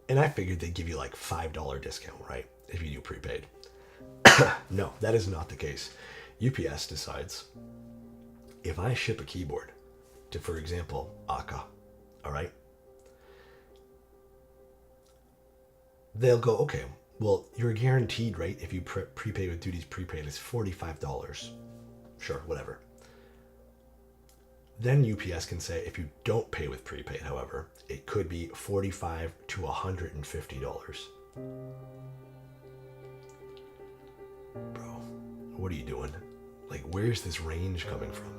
And I figured they'd give you like $5 discount, right? If you do prepaid. No, that is not the case. UPS decides if I ship a keyboard to, for example, Aka, all right? They'll go, okay, well, you're guaranteed, right? If you prepay with duties prepaid, it's $45. Sure, whatever. Then UPS can say if you don't pay with prepaid, however, it could be $45 to $150. Bro, what are you doing? Like, where's this range coming from?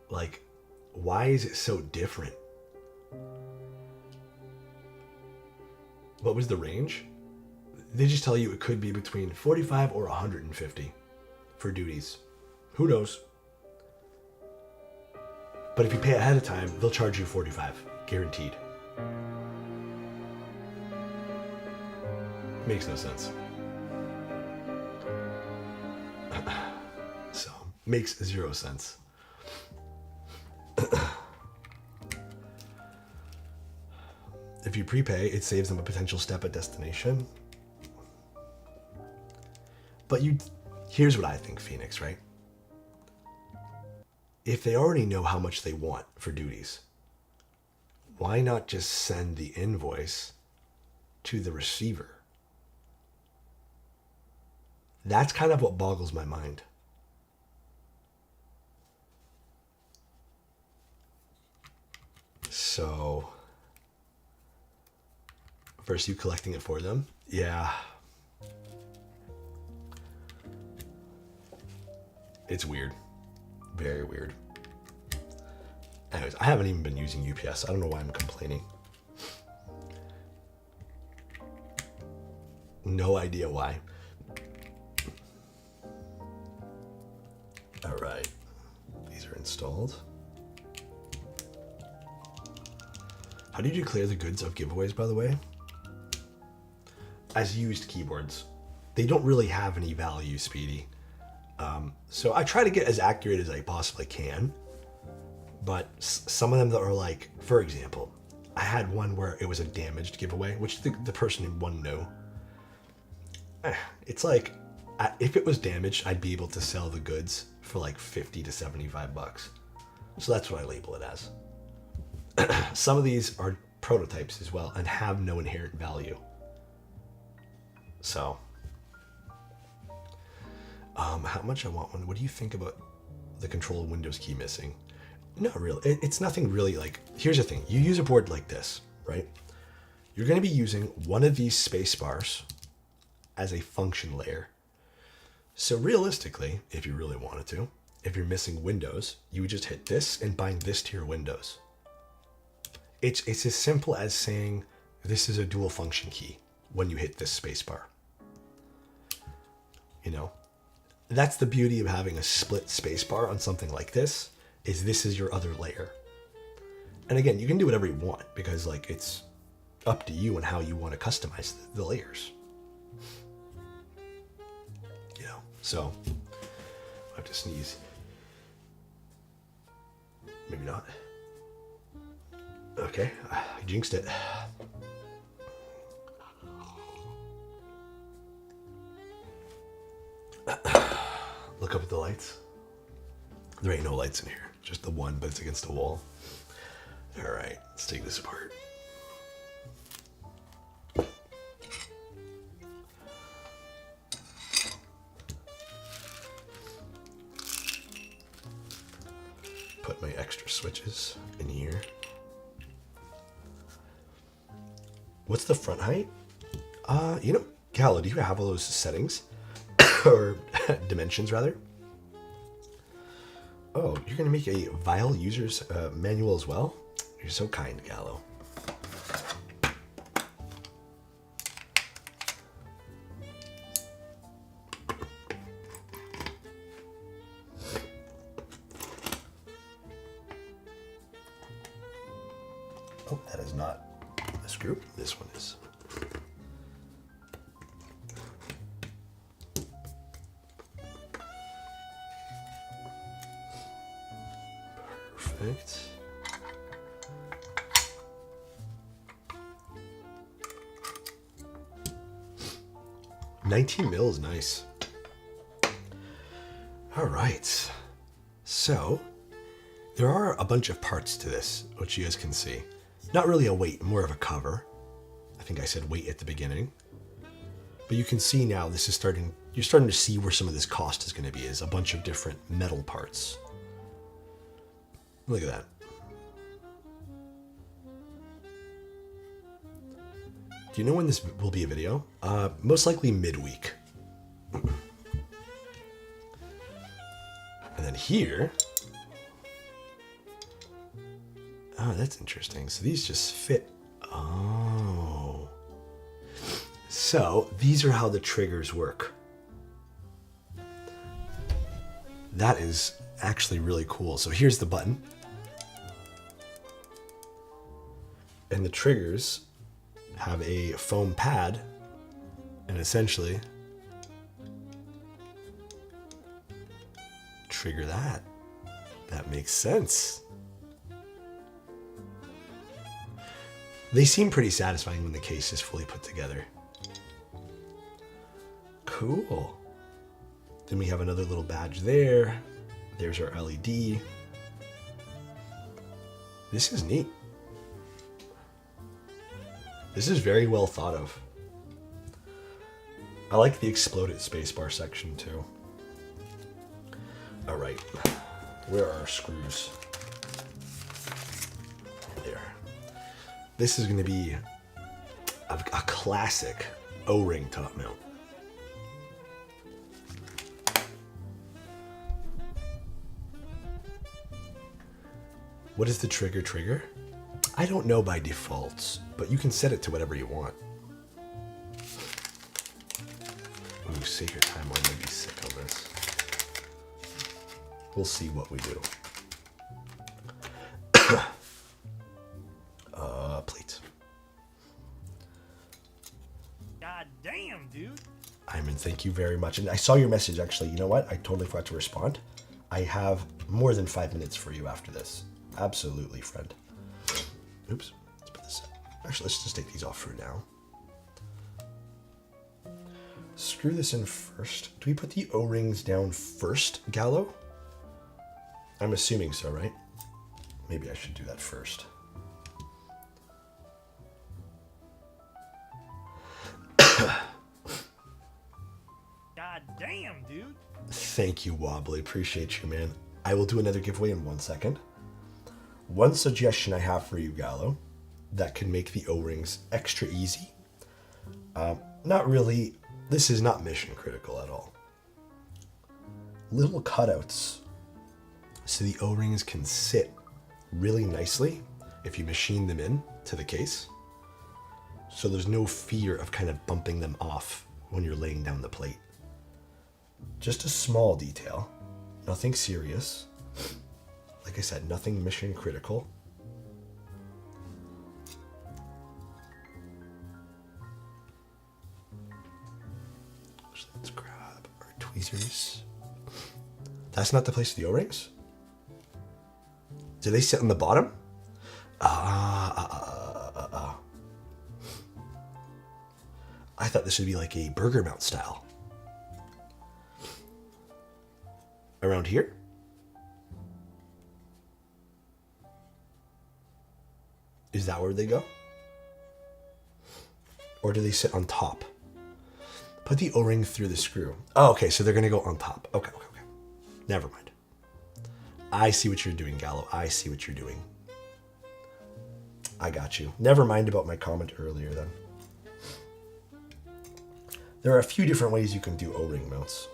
Like, why is it so different? What was the range? They just tell you it could be between 45 or 150 for duties. Who knows? But if you pay ahead of time, they'll charge you 45, guaranteed. Makes no sense. So, makes 0 sense. If you prepay, it saves them a potential step at destination. But here's what I think, Phoenix, right? If they already know how much they want for duties, why not just send the invoice to the receiver? That's kind of what boggles my mind. So, first you collecting it for them? Yeah. It's weird. Very weird. Anyways, I haven't even been using UPS. I don't know why I'm complaining. No idea why. All right. These are installed. How do you declare the goods of giveaways, by the way? As used keyboards. They don't really have any value, Speedy. So I try to get as accurate as I possibly can. But some of them that are like, for example, I had one where it was a damaged giveaway, which the person who won knew. It's like, if it was damaged, I'd be able to sell the goods for like 50 to 75 bucks. So that's what I label it as. Some of these are prototypes as well and have no inherent value. So, how much I want one? What do you think about the control Windows key missing? Not really. It's nothing really like, here's the thing. You use a board like this, right? You're going to be using one of these space bars as a function layer. So realistically, if you really wanted to, if you're missing Windows, you would just hit this and bind this to your Windows. It's as simple as saying this is a dual function key when you hit this space bar. You know, that's the beauty of having a split space bar on something like this, is this is your other layer. And again, you can do whatever you want because like it's up to you and how you want to customize the layers. You know, so I have to sneeze. Maybe not. Okay, I jinxed it. Look up at the lights. There ain't no lights in here, just the one, but it's against the wall. All right, let's take this apart. Put my extra switches in here. What's the front height? You know, Gallo, do you have all those settings? Or dimensions, rather? Oh, you're going to make a Vile user's manual as well? You're so kind, Gallo. Oh, that is not the screw. This one is. Perfect. $19 mil is nice. All right. So there are a bunch of parts to this, which you guys can see. Not really a weight, more of a cover. I think I said weight at the beginning. But you can see now this is starting, you're starting to see where some of this cost is going to be, is a bunch of different metal parts. Look at that. Do you know when this will be a video? Most likely midweek. And then here. Oh, that's interesting. So these just fit. Oh. So these are how the triggers work. That is actually really cool. So here's the button. And the triggers have a foam pad, and essentially trigger that. That makes sense. They seem pretty satisfying when the case is fully put together. Cool. Then we have another little badge there. There's our LED. This is neat. This is very well thought of. I like the exploded spacebar section too. All right, where are our screws? There. This is going to be a classic O-ring top mount. What is the trigger? I don't know by default, but you can set it to whatever you want. Ooh, Sacred Timeline might be sick on this. We'll see what we do. Plate. God damn, dude. Iman, thank you very much. And I saw your message, actually. You know what? I totally forgot to respond. I have more than 5 minutes for you after this. Absolutely, friend. Oops. Let's put this. Actually, let's just take these off for now. Screw this in first. Do we put the O-rings down first, Gallo? I'm assuming so, right? Maybe I should do that first. God damn, dude. Thank you, Wobbly. Appreciate you, man. I will do another giveaway in 1 second. One suggestion I have for you, Gallo, that can make the O-rings extra easy. Not really. This is not mission critical at all. Little cutouts so the O-rings can sit really nicely if you machine them in to the case. So there's no fear of kind of bumping them off when you're laying down the plate. Just a small detail, nothing serious. Like I said, nothing mission critical. So let's grab our tweezers. That's not the place for the O-rings? Do they sit on the bottom? I thought this would be like a burger mount style. Around here? Is that where they go? Or do they sit on top? Put the O-ring through the screw. Oh, okay, so they're gonna go on top. Okay. Never mind. I see what you're doing, Gallo. I see what you're doing. I got you. Never mind about my comment earlier then. There are a few different ways you can do O-ring mounts.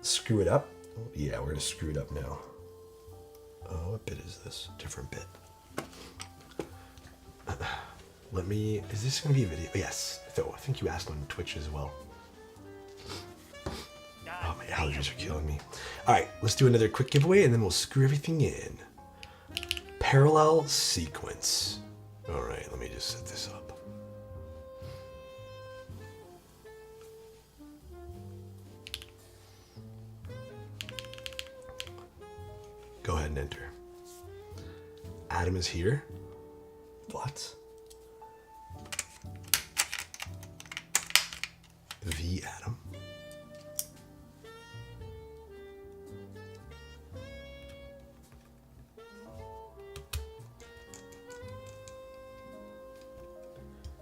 Screw it up. Yeah, we're gonna screw it up now. Oh, what bit is this? Different bit. Let me, is this gonna be a video? Yes, I think you asked on Twitch as well. Oh, my allergies are killing me. All right, let's do another quick giveaway and then we'll screw everything in. Parallel sequence. All right, let me just set this up. Go ahead and enter. Adam is here. What? V Adam.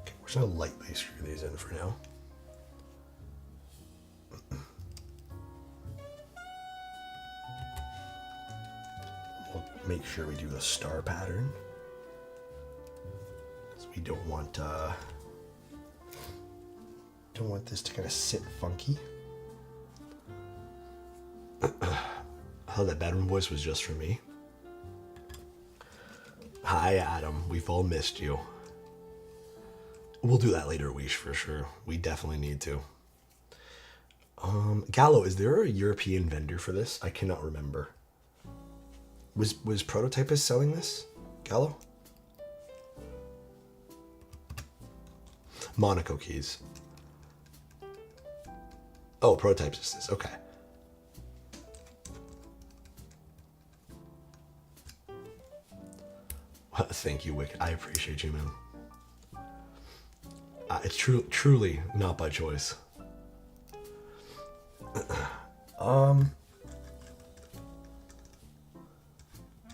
Okay, we're just gonna lightly screw these in for now. We'll make sure we do the star pattern, because we don't want this to kind of sit funky. Oh, that bedroom voice was just for me. Hi, Adam. We've all missed you. We'll do that later, Weesh, for sure. We definitely need to. Gallo, is there a European vendor for this? I cannot remember. Was Prototypist selling this? Gallo? Monaco keys. Oh, Prototypist is okay. Thank you, Wicked. I appreciate you, man. It's truly not by choice.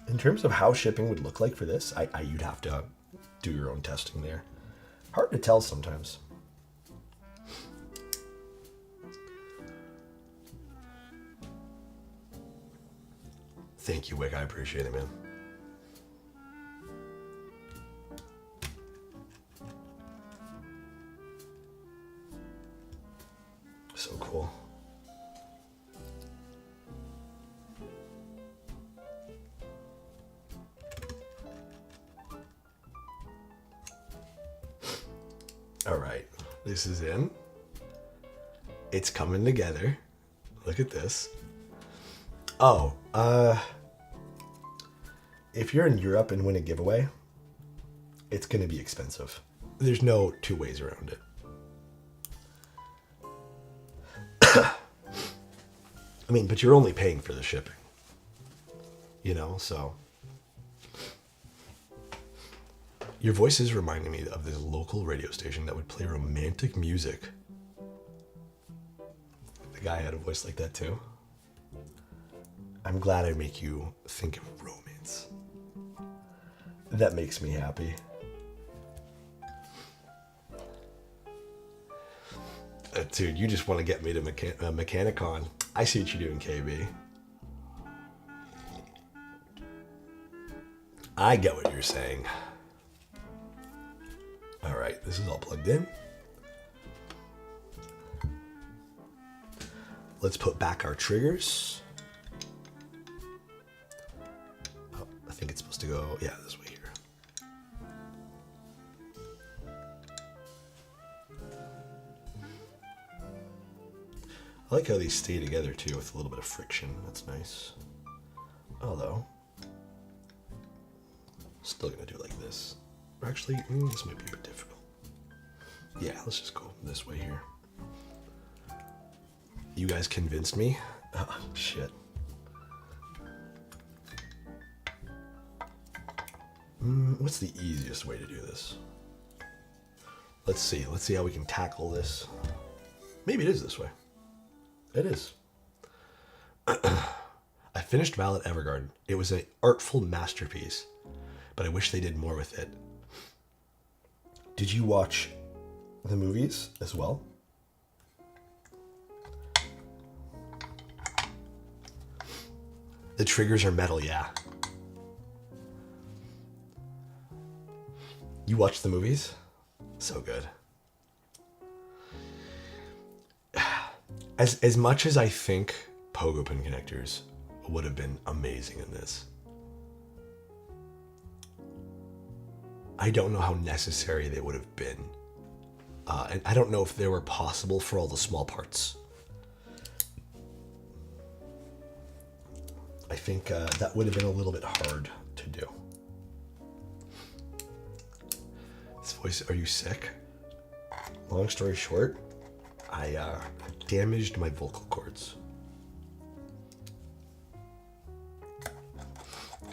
In terms of how shipping would look like for this, you'd have to do your own testing there. Hard to tell sometimes. Thank you, Wick. I appreciate it, man. So cool. All right, this is in. It's coming together. Look at this. Oh, if you're in Europe and win a giveaway, it's going to be expensive. There's no two ways around it. I mean, but you're only paying for the shipping. You know, so. Your voice is reminding me of this local radio station that would play romantic music. The guy had a voice like that too. I'm glad I make you think of romance. That makes me happy. Dude, you just want to get me to Mechanicon. I see what you're doing, KB. I get what you're saying. All right, this is all plugged in. Let's put back our triggers. Oh, I think it's supposed to go, yeah, this way here. I like how these stay together too with a little bit of friction. That's nice. Although, still gonna do like this. Or actually, this might be a bit difficult. Yeah, let's just go this way here. You guys convinced me. Oh, shit. What's the easiest way to do this? Let's see. Let's see how we can tackle this. Maybe it is this way. It is. I finished Violet Evergarden. It was an artful masterpiece, but I wish they did more with it. Did you watch the movies as well? The triggers are metal, yeah. You watched the movies? So good. As much as I think pogo pin connectors would have been amazing in this, I don't know how necessary they would have been. And I don't know if they were possible for all the small parts. I think that would have been a little bit hard to do. This voice, are you sick? Long story short, I damaged my vocal cords.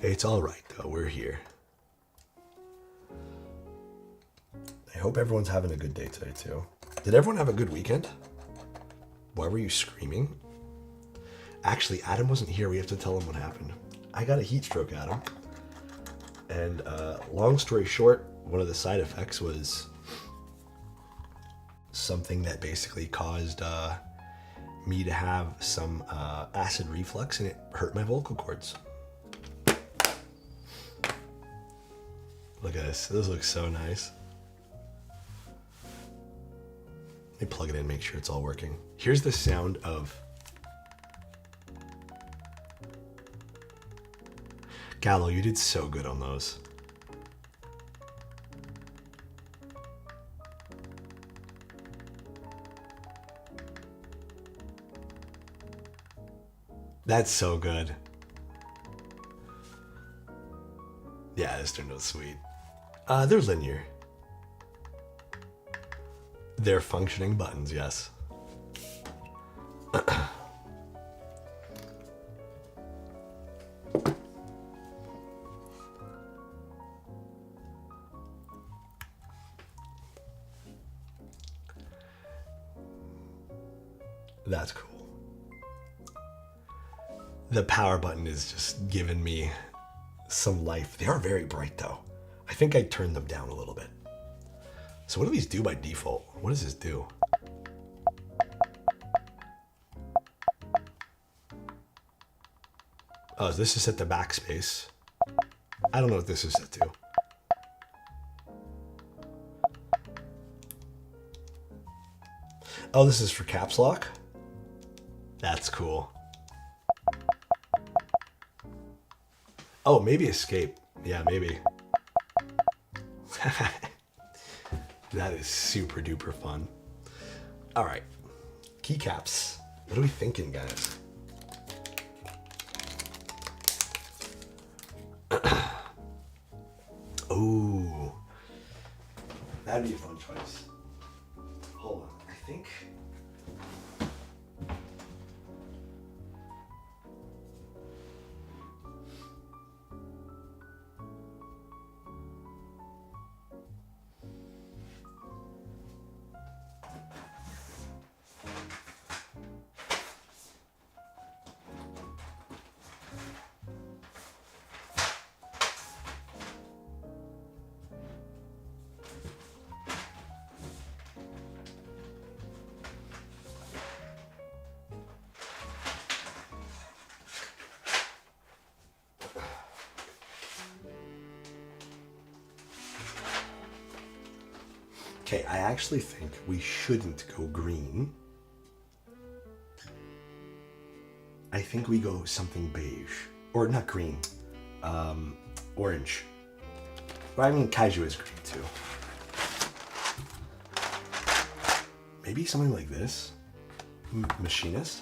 It's all right, though. We're here. I hope everyone's having a good day today, too. Did everyone have a good weekend? Why were you screaming? Actually, Adam wasn't here. We have to tell him what happened. I got a heat stroke, Adam. And long story short, one of the side effects was something that basically caused me to have some acid reflux, and it hurt my vocal cords. Look at this. This looks so nice. Let me plug it in, make sure it's all working. Here's the sound of... Gallo, you did so good on those. That's so good. Yeah, this turned out sweet. They're linear. They're functioning buttons, yes. That's cool. The power button is just giving me some life. They are very bright though. I think I turned them down a little bit. So what do these do by default? What does this do? Oh, this is set to backspace. I don't know what this is set to. Oh, this is for caps lock? That's cool. Oh, maybe escape. Yeah, maybe. That is super duper fun. All right. Keycaps. What are we thinking, guys? Oh, that'd be a fun choice. Hold on. I think... Okay, I actually think we shouldn't go green. I think we go something beige. Or not green. Orange. Well, I mean, kaiju is green too. Maybe something like this? Machinist?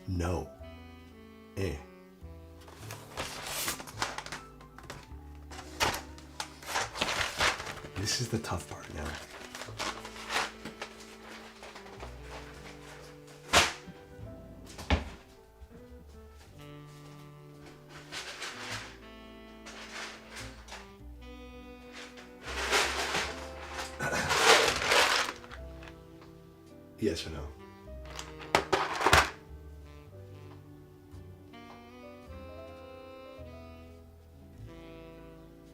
No. Eh. This is the tough part now. Yes or no?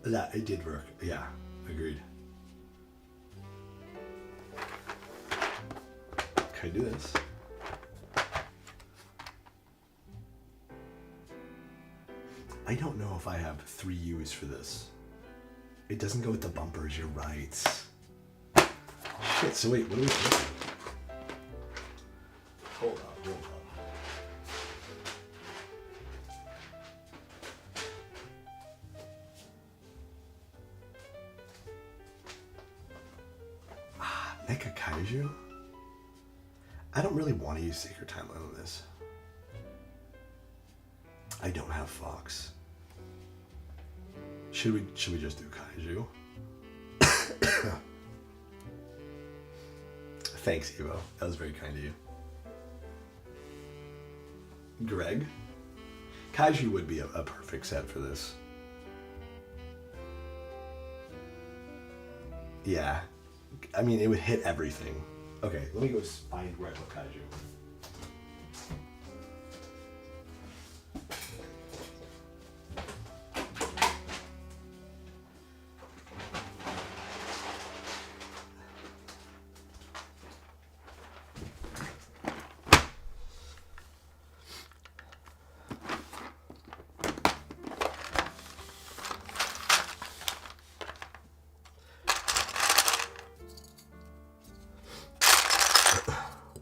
That, it did work. Yeah, agreed. Can I do this? I don't know if I have 3 U's for this. It doesn't go with the bumpers, you're right. Shit, so wait, what are we thinking? Hold up, hold up. Mecha Kaiju? I don't really want to use Sacred Timeline on this. I don't have Fox. Should we just do Kaiju? Thanks, Evo. That was very kind of you. Greg? Kaiju would be a perfect set for this. Yeah. I mean, it would hit everything. Okay, let me go find Red Hook Kaiju.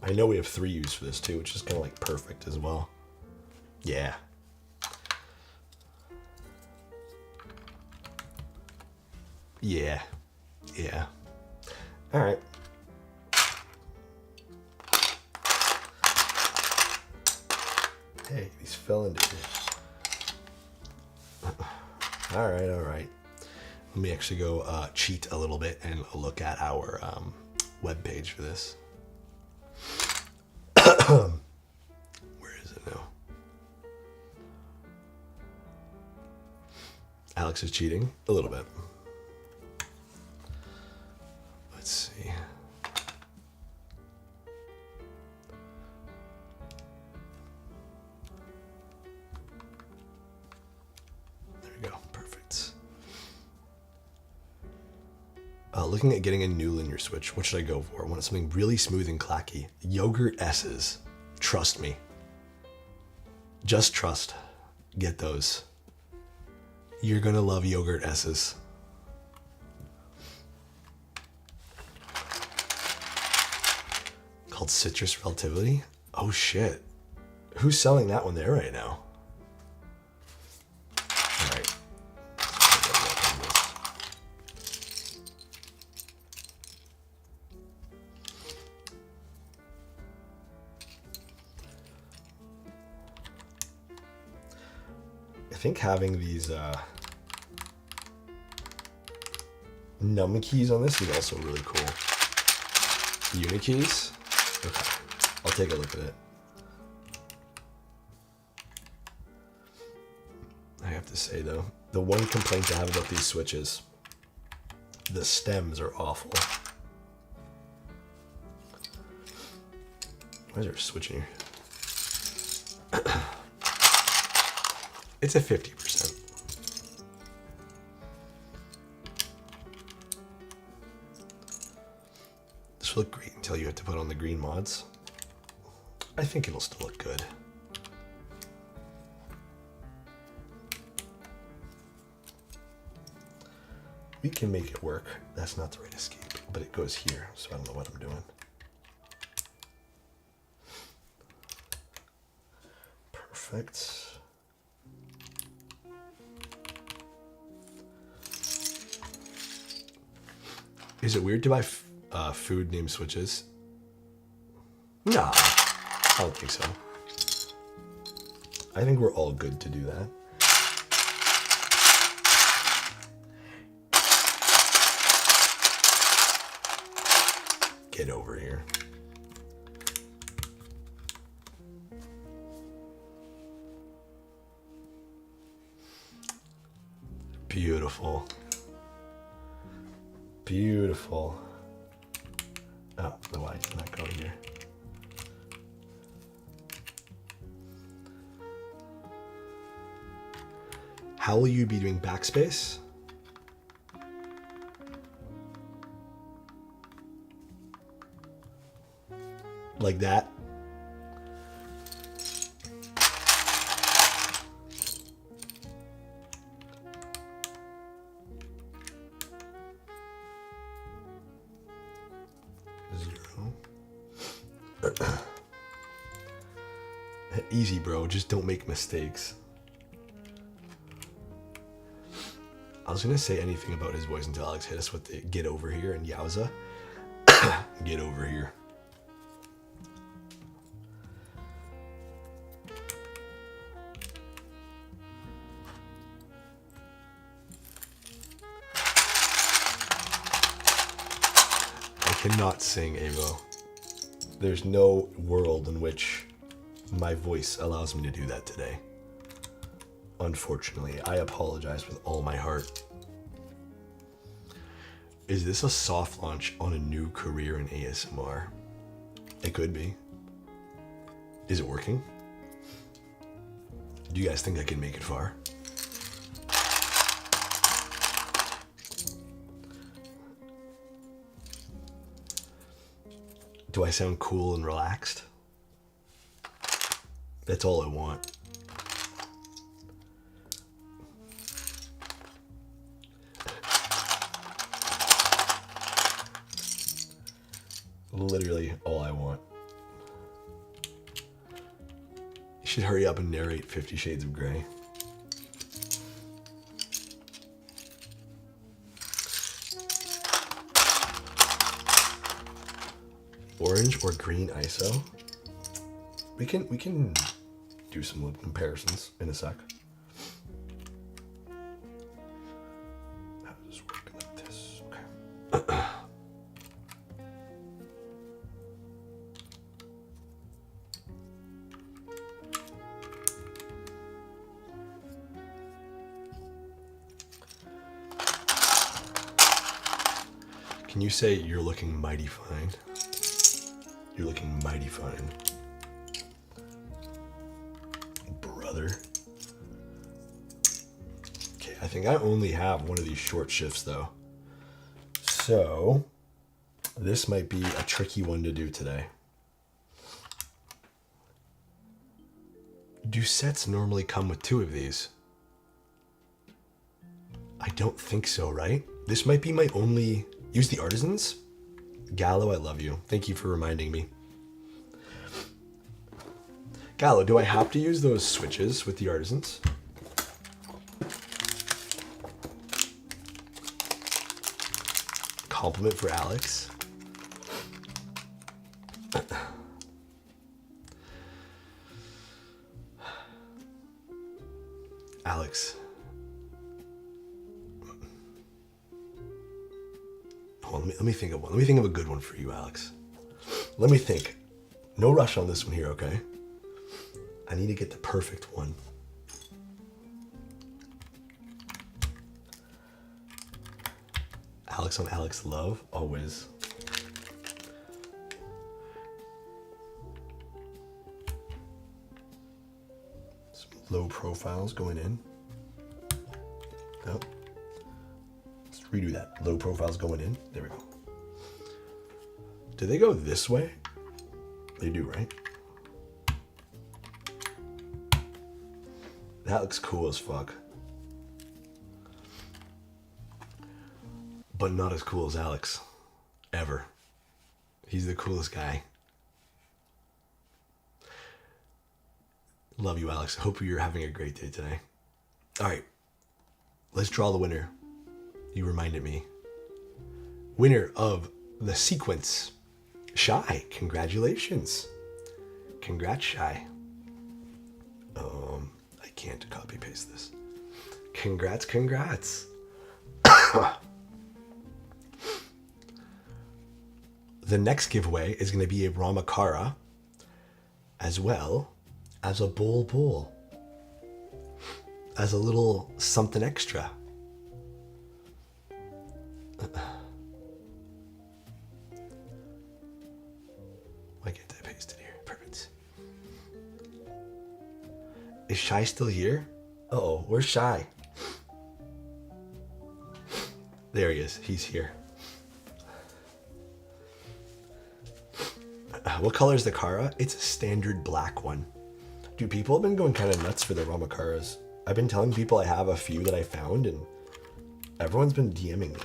I know we have 3 U's for this too, which is kind of like perfect as well. Yeah. Yeah. Yeah. All right. Hey, these fell into here. All right, all right. Let me actually go cheat a little bit and look at our web page for this. Where is it now? Alex is cheating a little bit. Let's see. There we go. Perfect. Looking at getting a new linear switch. What should I go for? I want something really smooth and clacky. Yogurt S's. Trust me. Just trust. Get those. You're gonna love Yogurt S's. Called Citrus Relativity? Oh shit. Who's selling that one there right now? Alright. I think having these num keys on this is also really cool. Unikeys? Okay, I'll take a look at it. I have to say though, the one complaint I have about these switches, the stems are awful. Why is there a switch in here? It's a 50%. This will look great until you have to put on the green mods. I think it'll still look good. We can make it work. That's not the right escape, but it goes here, so I don't know what I'm doing. Perfect. Is it weird to buy food name switches? Nah, I don't think so. I think we're all good to do that. Get over here. Beautiful. Beautiful. Oh, the Y did not go here. How will you be doing backspace? Like that? Easy, bro. Just don't make mistakes. I was gonna say anything about his voice until Alex hit us with the get over here and yowza. Get over here. I cannot sing, Avo. There's no world in which My voice allows me to do that today. Unfortunately, I apologize with all my heart. Is this a soft launch on a new career in ASMR? It could be. Is it working? Do you guys think I can make it far? Do I sound cool and relaxed? That's all I want. Literally all I want. You should hurry up and narrate 50 Shades of Grey. Orange or green ISO? We can do some comparisons in a sec. How does this work like this? Okay. Can you say you're looking mighty fine? You're looking mighty fine. Brother. Okay, I think I only have one of these short shifts though. So, this might be a tricky one to do today. Do sets normally come with 2 of these? I don't think so, right? This might be my only... Use the artisans? Gallo, I love you. Thank you for reminding me. Gallo, do I have to use those switches with the artisans? Compliment for Alex. Alex. Hold on, let me think of one. Let me think of a good one for you, Alex. Let me think. No rush on this one here, okay? I need to get the perfect one. Alex on Alex love, always. Some low profiles going in. Oh. Let's redo that. Low profiles going in. There we go. Do they go this way? They do, right? That looks cool as fuck. But not as cool as Alex. Ever. He's the coolest guy. Love you, Alex. Hope you're having a great day today. Alright. Let's draw the winner. You reminded me. Winner of the sequence. Shy. Congratulations. Congrats, Shy. I can't copy paste this. Congrats. The next giveaway is going to be a Ramakara as well as a bowl. As a little something extra. Why can't I paste it here? Perfect. Is Shy still here? Uh-oh, where's Shy? There he is. He's here. What color is the Kara? It's a standard black one. Dude, people have been going kind of nuts for the Ramakaras. I've been telling people I have a few that I found, and everyone's been DMing me.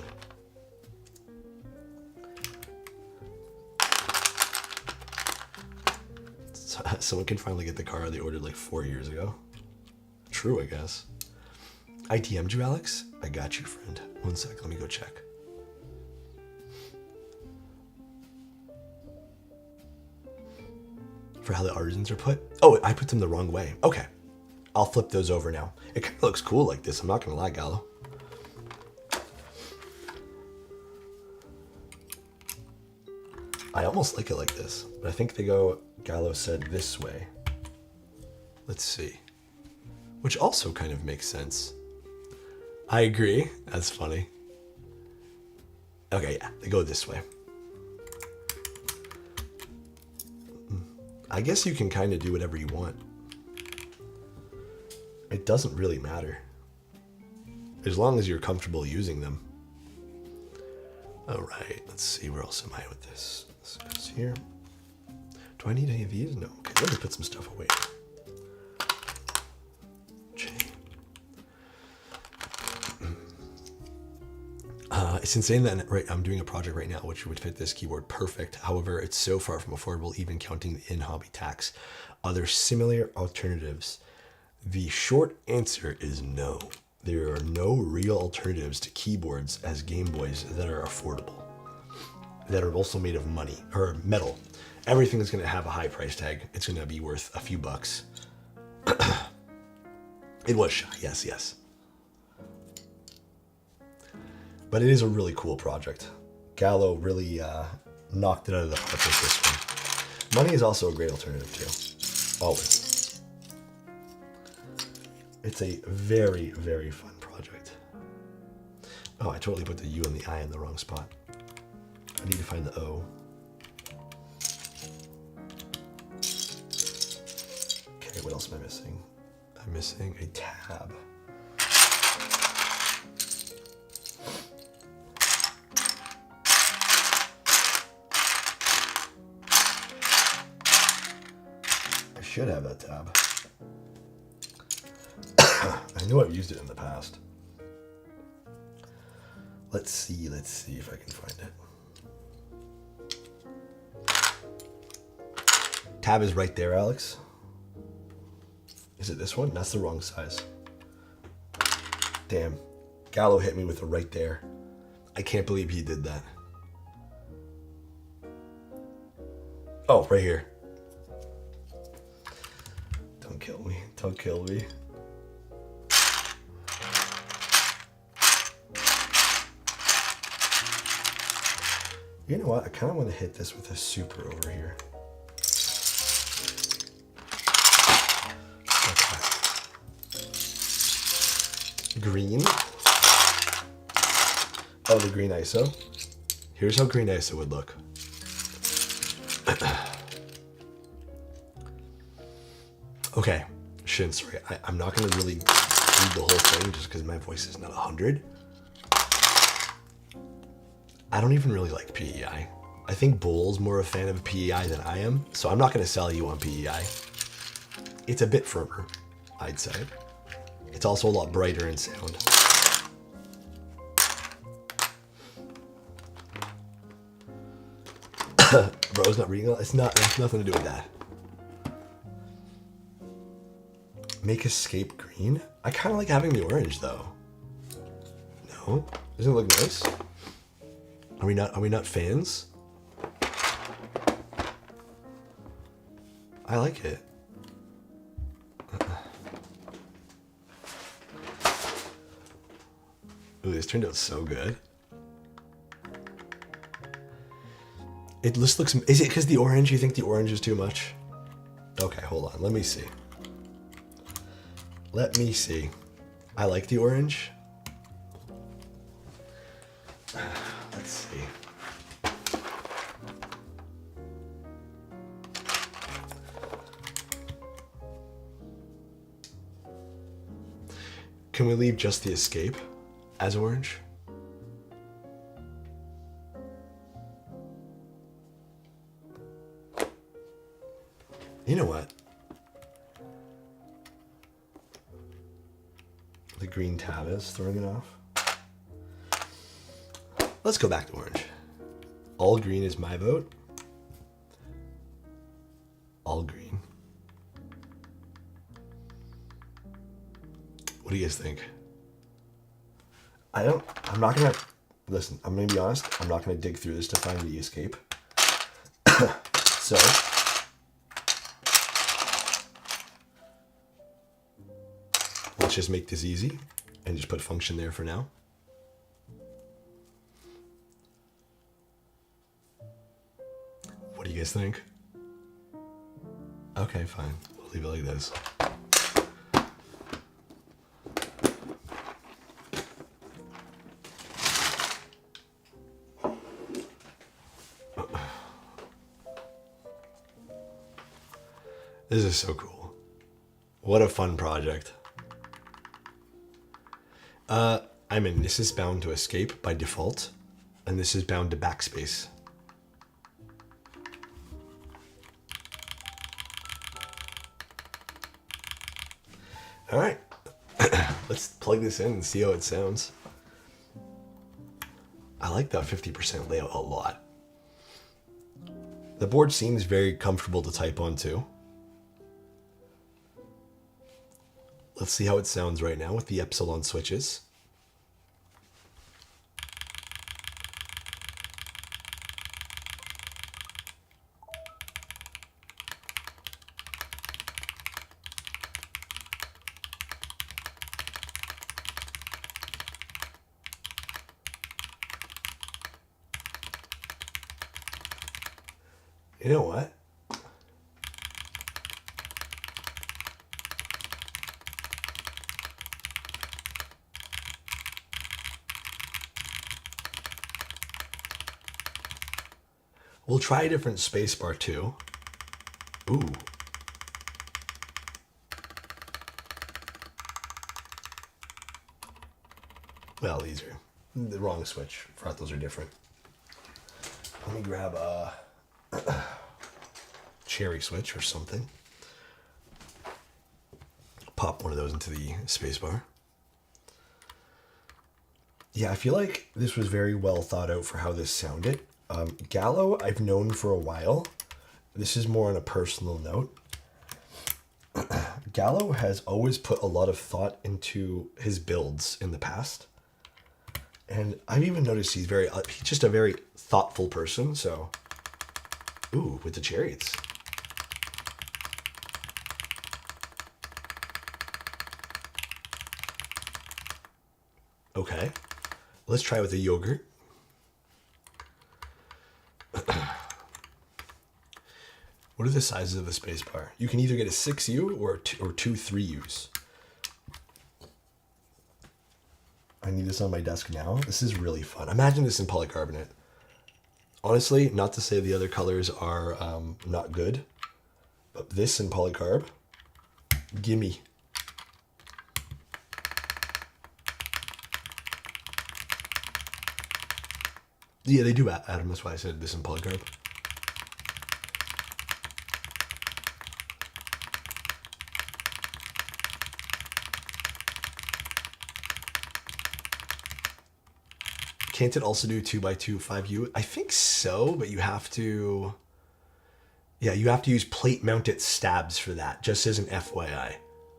Someone can finally get the Kara they ordered like 4 years ago. True, I guess. I DM'd you, Alex? I got you, friend. One sec, let me go check. For how the artisans are put? Oh, I put them the wrong way. Okay. I'll flip those over now. It kind of looks cool like this. I'm not going to lie, Gallo. I almost like it like this, but I think they go, Gallo said, this way. Let's see. Which also kind of makes sense. I agree. That's funny. Okay, yeah, they go this way. I guess you can kind of do whatever you want. It doesn't really matter. As long as you're comfortable using them. Alright, let's see, where else am I with this? This goes here. Do I need any of these? No. Okay, let me put some stuff away. It's insane that I'm doing a project right now which would fit this keyboard perfect. However, it's so far from affordable, even counting the in-hobby tax. Are there similar alternatives? The short answer is no. There are no real alternatives to keyboards as Game Boys that are affordable, that are also made of money or metal. Everything is going to have a high price tag. It's going to be worth a few bucks. It was shy, yes. But it is a really cool project. Gallo really knocked it out of the park with this one. Money is also a great alternative too. Always. It's a very, very fun project. Oh, I totally put the U and the I in the wrong spot. I need to find the O. Okay, what else am I missing? I'm missing a tab. Should have that tab. I know I've used it in the past. Let's see if I can find it. Tab is right there, Alex. Is it this one? That's the wrong size. Damn. Gallo hit me with a right there. I can't believe he did that. Oh, right here. Don't kill me. Don't kill me. You know what? I kind of want to hit this with a super over here. Okay. Green. Oh, the green ISO. Here's how green ISO would look. Okay, Shin, sorry, I'm not going to really read the whole thing just because my voice is not 100. I don't even really like PEI. I think Bull's more a fan of PEI than I am, so I'm not going to sell you on PEI. It's a bit firmer, I'd say. It's also a lot brighter in sound. Bro's not reading it. It's nothing to do with that. Make escape green? I kind of like having the orange though. No? Doesn't it look nice? Are we not fans? I like it. Ooh, this turned out so good. It just looks... Is it because the orange? You think the orange is too much? Okay, hold on. Let me see. Let me see. I like the orange. Let's see. Can we leave just the escape as orange? You know what? The green tab is throwing it off. Let's go back to orange. All green is my vote. All green. What do you guys think? I'm not gonna, listen, I'm gonna be honest, I'm not gonna dig through this to find the escape. So, let's just make this easy and just put function there for now. What do you guys think? Okay, fine. We'll leave it like this. This is so cool. What a fun project. I'm in this is bound to escape by default, and this is bound to backspace. All right, let's plug this in and see how it sounds. I like that 50% layout a lot. The board seems very comfortable to type on too. Let's see how it sounds right now with the epsilon switches. You know what? We'll try a different spacebar too. Ooh. Well, these are the wrong switch. I thought those are different. Let me grab a cherry switch or something. Pop one of those into the spacebar. Yeah, I feel like this was very well thought out for how this sounded. Gallo, I've known for a while. This is more on a personal note. Gallo has always put a lot of thought into his builds in the past. And I've even noticed he's just a very thoughtful person, so... Ooh, with the chariots. Okay. Let's try with the yogurt. What are the sizes of the spacebar? You can either get a 6U or two 3Us. I need this on my desk now. This is really fun. Imagine this in polycarbonate. Honestly, not to say the other colors are not good, but this in polycarb, gimme. Yeah, they do, Adam. That's why I said this in polycarb. Can't it also do 2x2 5U? I think so, but you have to... Yeah, you have to use plate mounted stabs for that, just as an FYI.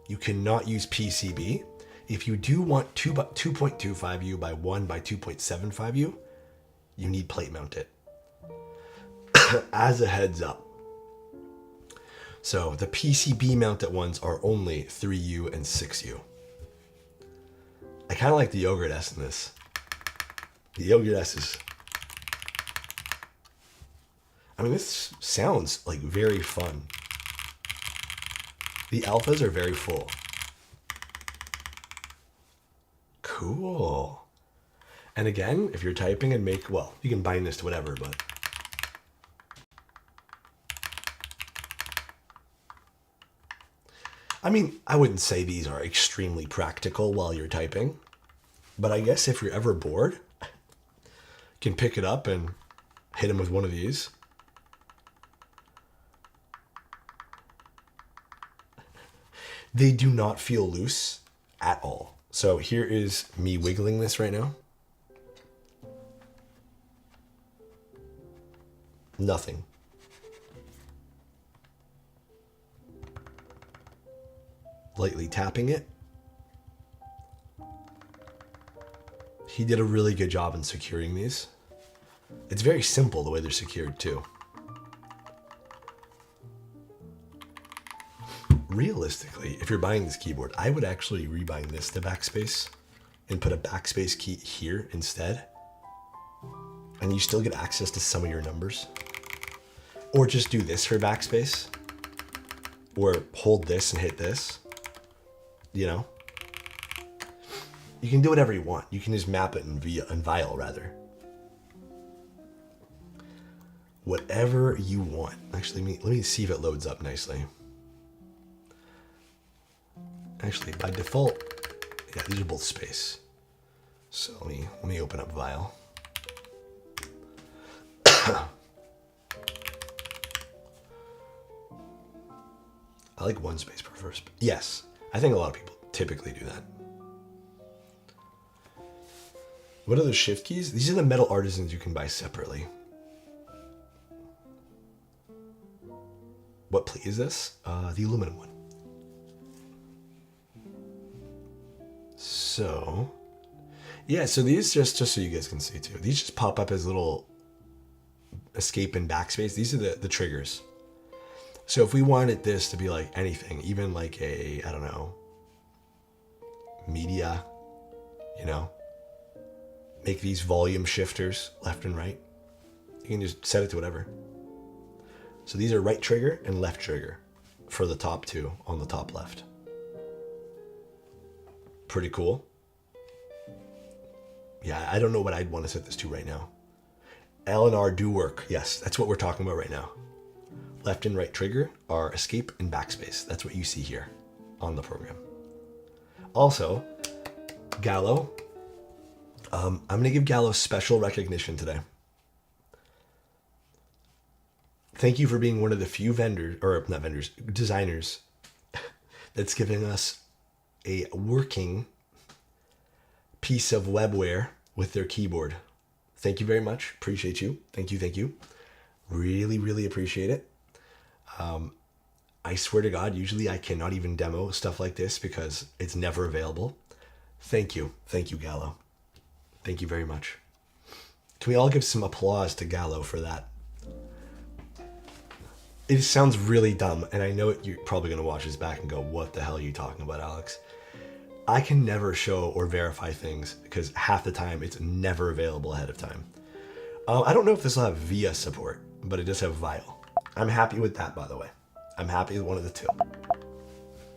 You cannot use PCB. If you do want 2.25U by 1 by 2.75U, you need plate mounted. As a heads up. So the PCB mounted ones are only 3U and 6U. I kind of like the Yogurt S in this. The Yogurt S is... I mean, this sounds like very fun. The alphas are very full. Cool. And again, if you're typing and make... Well, you can bind this to whatever, but... I mean, I wouldn't say these are extremely practical while you're typing. But I guess if you're ever bored... You can pick it up and hit him with one of these. They do not feel loose at all. So here is me wiggling this right now. Nothing. Lightly tapping it. He did a really good job in securing these. It's very simple the way they're secured too. Realistically, if you're buying this keyboard, I would actually rebind this to backspace and put a backspace key here instead. And you still get access to some of your numbers. Or just do this for backspace. Or hold this and hit this. You know? You can do whatever you want. You can just map it in Vial, rather. Whatever you want. Actually, let me see if it loads up nicely. Actually, by default, yeah, these are both space. So let me open up Vial. I like one space per first. Yes, I think a lot of people typically do that. What are those shift keys? These are the metal artisans you can buy separately. What plate is this? The aluminum one. So, yeah, so these just so you guys can see too. These just pop up as little escape and backspace. These are the triggers. So if we wanted this to be like anything, even like a, I don't know, media, you know, make these volume shifters left and right. You can just set it to whatever. So these are right trigger and left trigger for the top two on the top left. Pretty cool. Yeah, I don't know what I'd want to set this to right now. L and R do work. Yes, that's what we're talking about right now. Left and right trigger are escape and backspace. That's what you see here on the program. Also, Gallo. I'm going to give Gallo special recognition today. Thank you for being one of the few vendors, or not vendors, designers that's giving us a working piece of webware with their keyboard. Thank you very much. Appreciate you. Thank you. Thank you. Really, really appreciate it. I swear to God, usually I cannot even demo stuff like this because it's never available. Thank you. Thank you, Gallo. Thank you very much. Can we all give some applause to Gallo for that? It sounds really dumb, and I know you're probably going to watch this back and go, what the hell are you talking about, Alex? I can never show or verify things because half the time it's never available ahead of time. I don't know if this will have VIA support, but it does have Vial. I'm happy with that, by the way. I'm happy with one of the two.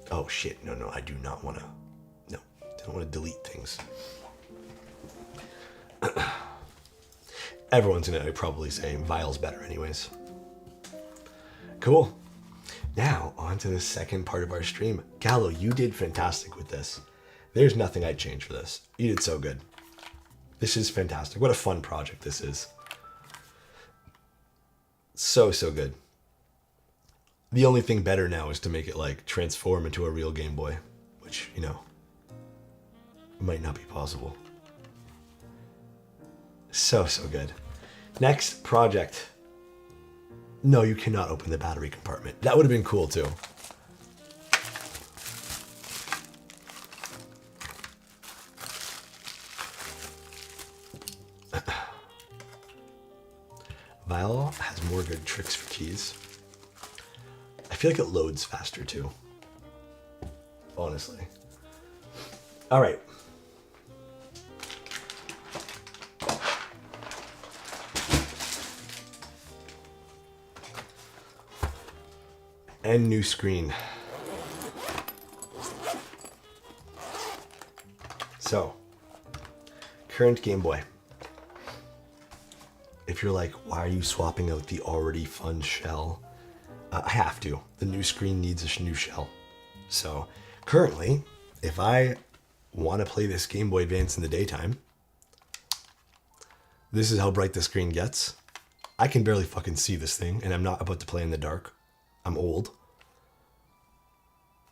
Oh, shit. No, I do not want to. No, I don't want to delete things. Everyone's going to probably say Vial's better anyways. Cool. Now, on to the second part of our stream. Gallo, you did fantastic with this. There's nothing I'd change for this. You did so good. This is fantastic. What a fun project this is. So good. The only thing better now is to make it like transform into a real Game Boy, which, you know, might not be possible. So good. Next project. No, you cannot open the battery compartment. That would have been cool too. Vial has more good tricks for keys. I feel like it loads faster too. Honestly. All right. And new screen. So, current Game Boy. If you're like, why are you swapping out the already fun shell? I have to. The new screen needs a new shell. So, currently, if I want to play this Game Boy Advance in the daytime, this is how bright the screen gets. I can barely fucking see this thing, and I'm not about to play in the dark. I'm old.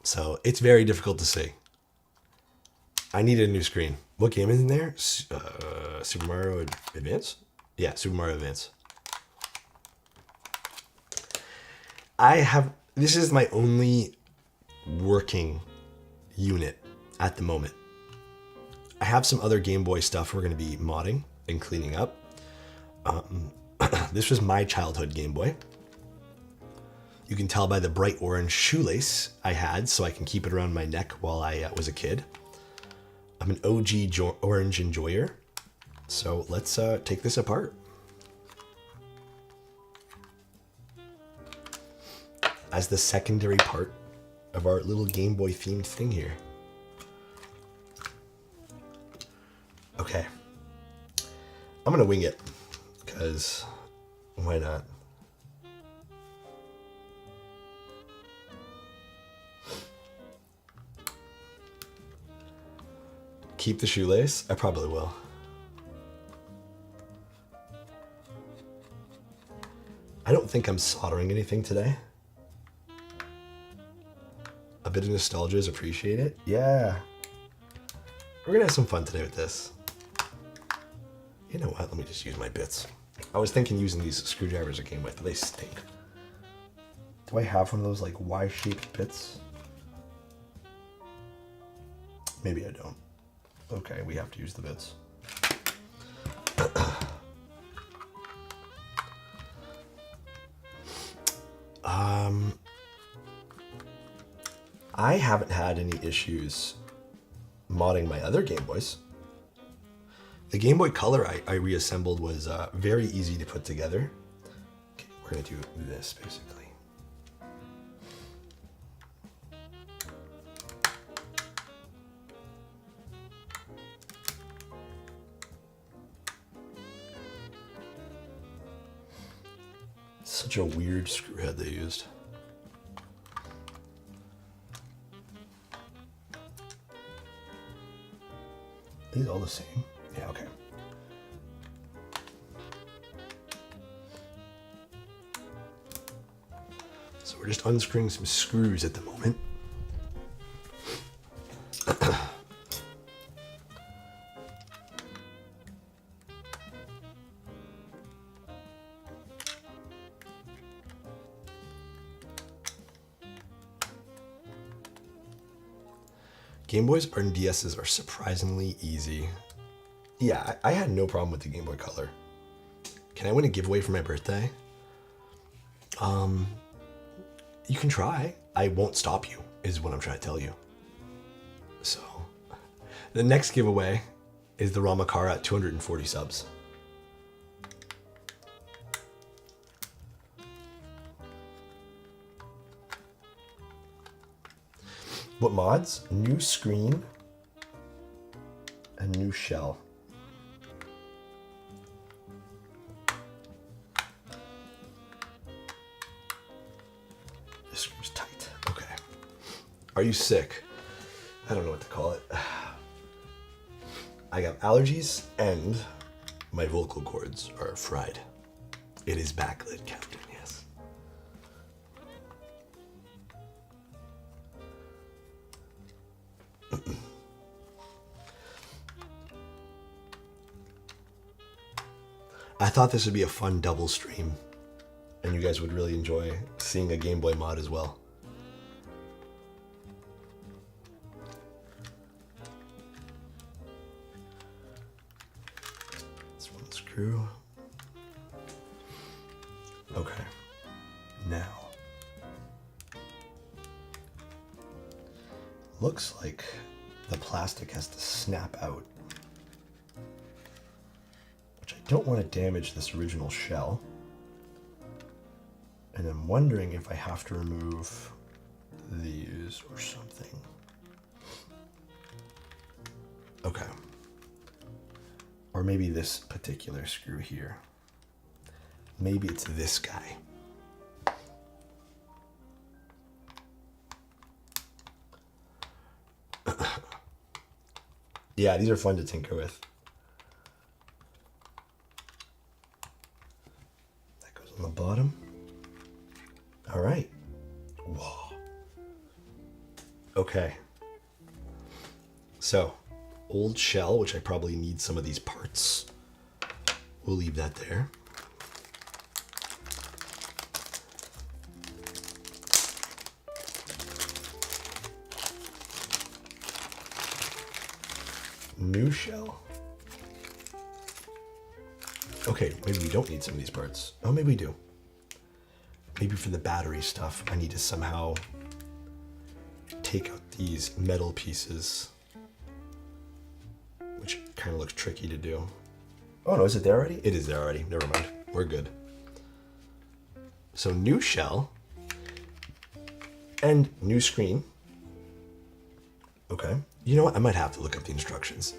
So it's very difficult to see. I need a new screen. What game is in there? Super Mario Advance? Yeah, Super Mario Advance. This is my only working unit at the moment. I have some other Game Boy stuff we're going to be modding and cleaning up. This was my childhood Game Boy. You can tell by the bright orange shoelace I had, so I can keep it around my neck while I was a kid. I'm an OG orange enjoyer. So let's take this apart. As the secondary part of our little Game Boy themed thing here. Okay. I'm gonna wing it, because why not? keep the shoelace? I probably will. I don't think I'm soldering anything today. A bit of nostalgia is appreciated. Yeah. We're gonna have some fun today with this. You know what? Let me just use my bits. I was thinking using these screwdrivers I came with, but they stink. Do I have one of those like Y-shaped bits? Maybe I don't. Okay, we have to use the bits. I haven't had any issues modding my other Game Boys. The Game Boy Color I reassembled was very easy to put together. Okay, we're gonna do this basically. Such a weird screw head they used. Are these all the same? Yeah, okay. So we're just unscrewing some screws at the moment. Game Boys and DSs are surprisingly easy. Yeah, I had no problem with the Game Boy Color. Can I win a giveaway for my birthday? You can try. I won't stop you, is what I'm trying to tell you. So, the next giveaway is the Ramakara at 240 subs. What mods? New screen and new shell. This screw's tight. Okay. Are you sick? I don't know what to call it. I got allergies and my vocal cords are fried. It is backlit, Captain, yes. I thought this would be a fun double stream, and you guys would really enjoy seeing a Game Boy mod as well. That's one screw. Okay, now. Looks like the plastic has to snap out. I don't want to damage this original shell. And I'm wondering if I have to remove these or something. Okay. Or maybe this particular screw here. Maybe it's this guy. Yeah, these are fun to tinker with. On the bottom. All right. Whoa. Okay. So, old shell, which I probably need some of these parts. We'll leave that there. New shell. Okay, maybe we don't need some of these parts. Oh, maybe we do. Maybe for the battery stuff, I need to somehow take out these metal pieces, which kind of looks tricky to do. Oh no, is it there already? It is there already. Never mind. We're good. So new shell and new screen. Okay. You know what? I might have to look up the instructions.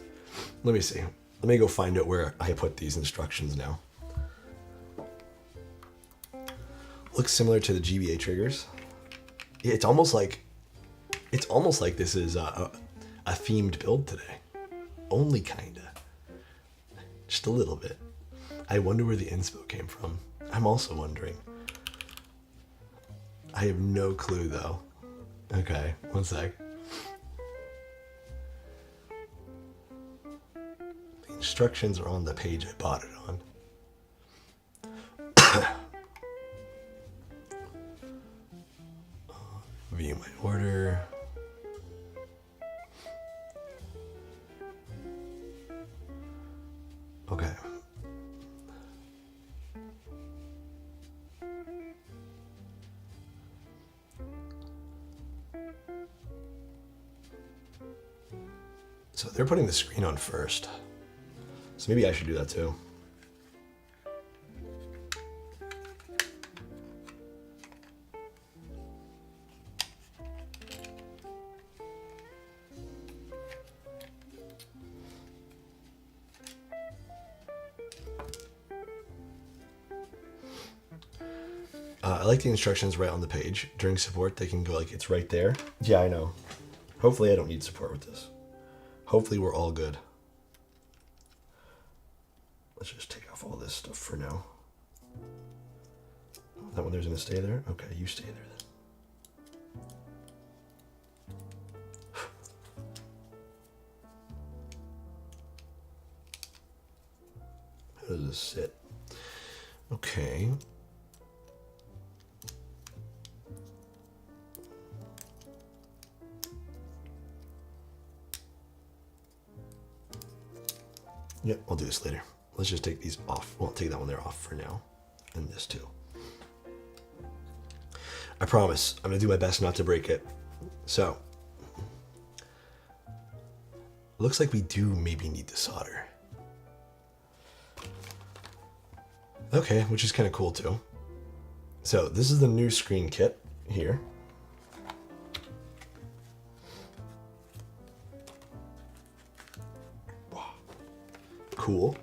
Let me see. Let me go find out where I put these instructions now. Looks similar to the GBA triggers. It's almost like this is a themed build today. Only kinda. Just a little bit. I wonder where the inspo came from. I'm also wondering. I have no clue though. Okay, one sec. The instructions are on the page I bought it on. View my order. Okay. So they're putting the screen on first. So maybe I should do that too. I like the instructions right on the page. During support, they can go like, it's right there. Yeah, I know. Hopefully I don't need support with this. Hopefully we're all good. Let's just take off all this stuff for now. That one there's gonna stay there? Okay, you stay there then. How does this sit? Okay. Yep, I'll do this later. Let's just take these off. Well, take that one there off for now. And this too. I promise, I'm gonna do my best not to break it. So, looks like we do maybe need to solder. Okay, which is kind of cool too. So this is the new screen kit here. Wow. Cool.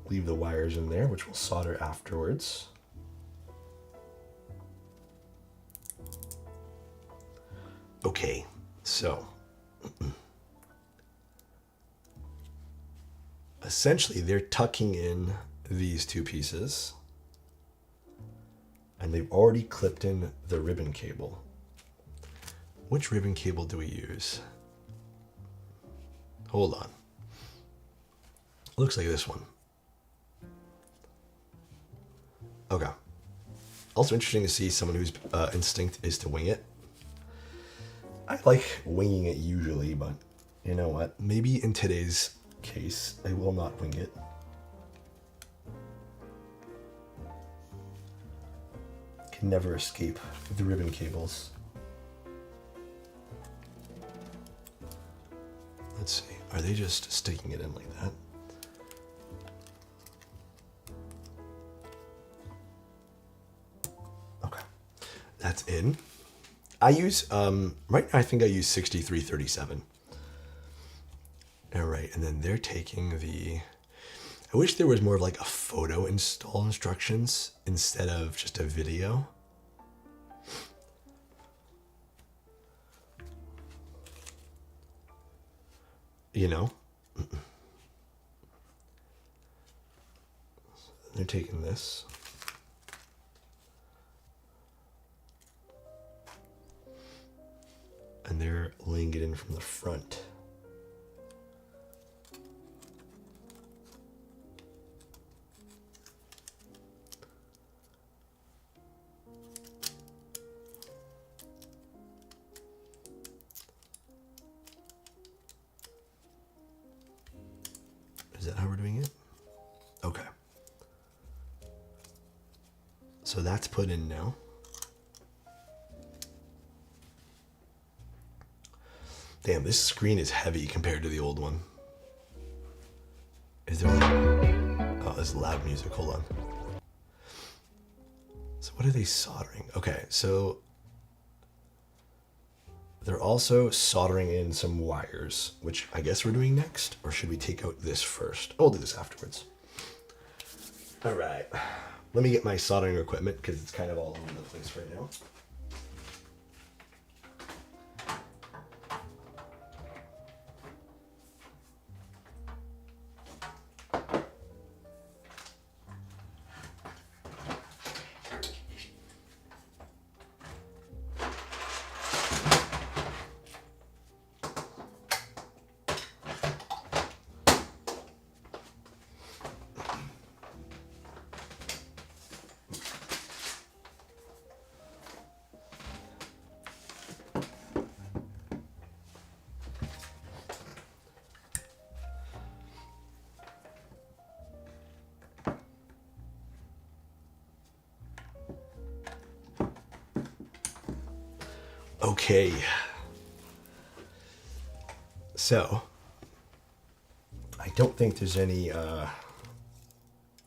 Leave the wires in there, which we'll solder afterwards. Okay, so essentially they're tucking in these two pieces and they've already clipped in the ribbon cable. Which ribbon cable do we use? Hold on. Looks like this one. Okay. Also interesting to see someone whose instinct is to wing it. I like winging it usually, but you know what? Maybe in today's case, I will not wing it. Can never escape the ribbon cables. Let's see. Are they just sticking it in like that? Okay. That's in. I use, right now I think I use 6337. All right, and then they're taking the, I wish there was more of like a photo install instructions instead of just a video. You know? They're taking this. And they're laying it in from the front. Is that how we're doing it? Okay. So that's put in now. Damn, this screen is heavy compared to the old one. Is there like, oh, there's loud music, hold on. So what are they soldering? Okay, so they're also soldering in some wires, which I guess we're doing next, or should we take out this first? Oh, we'll do this afterwards. All right, let me get my soldering equipment because it's kind of all over the place right now. Okay, so I don't think there's any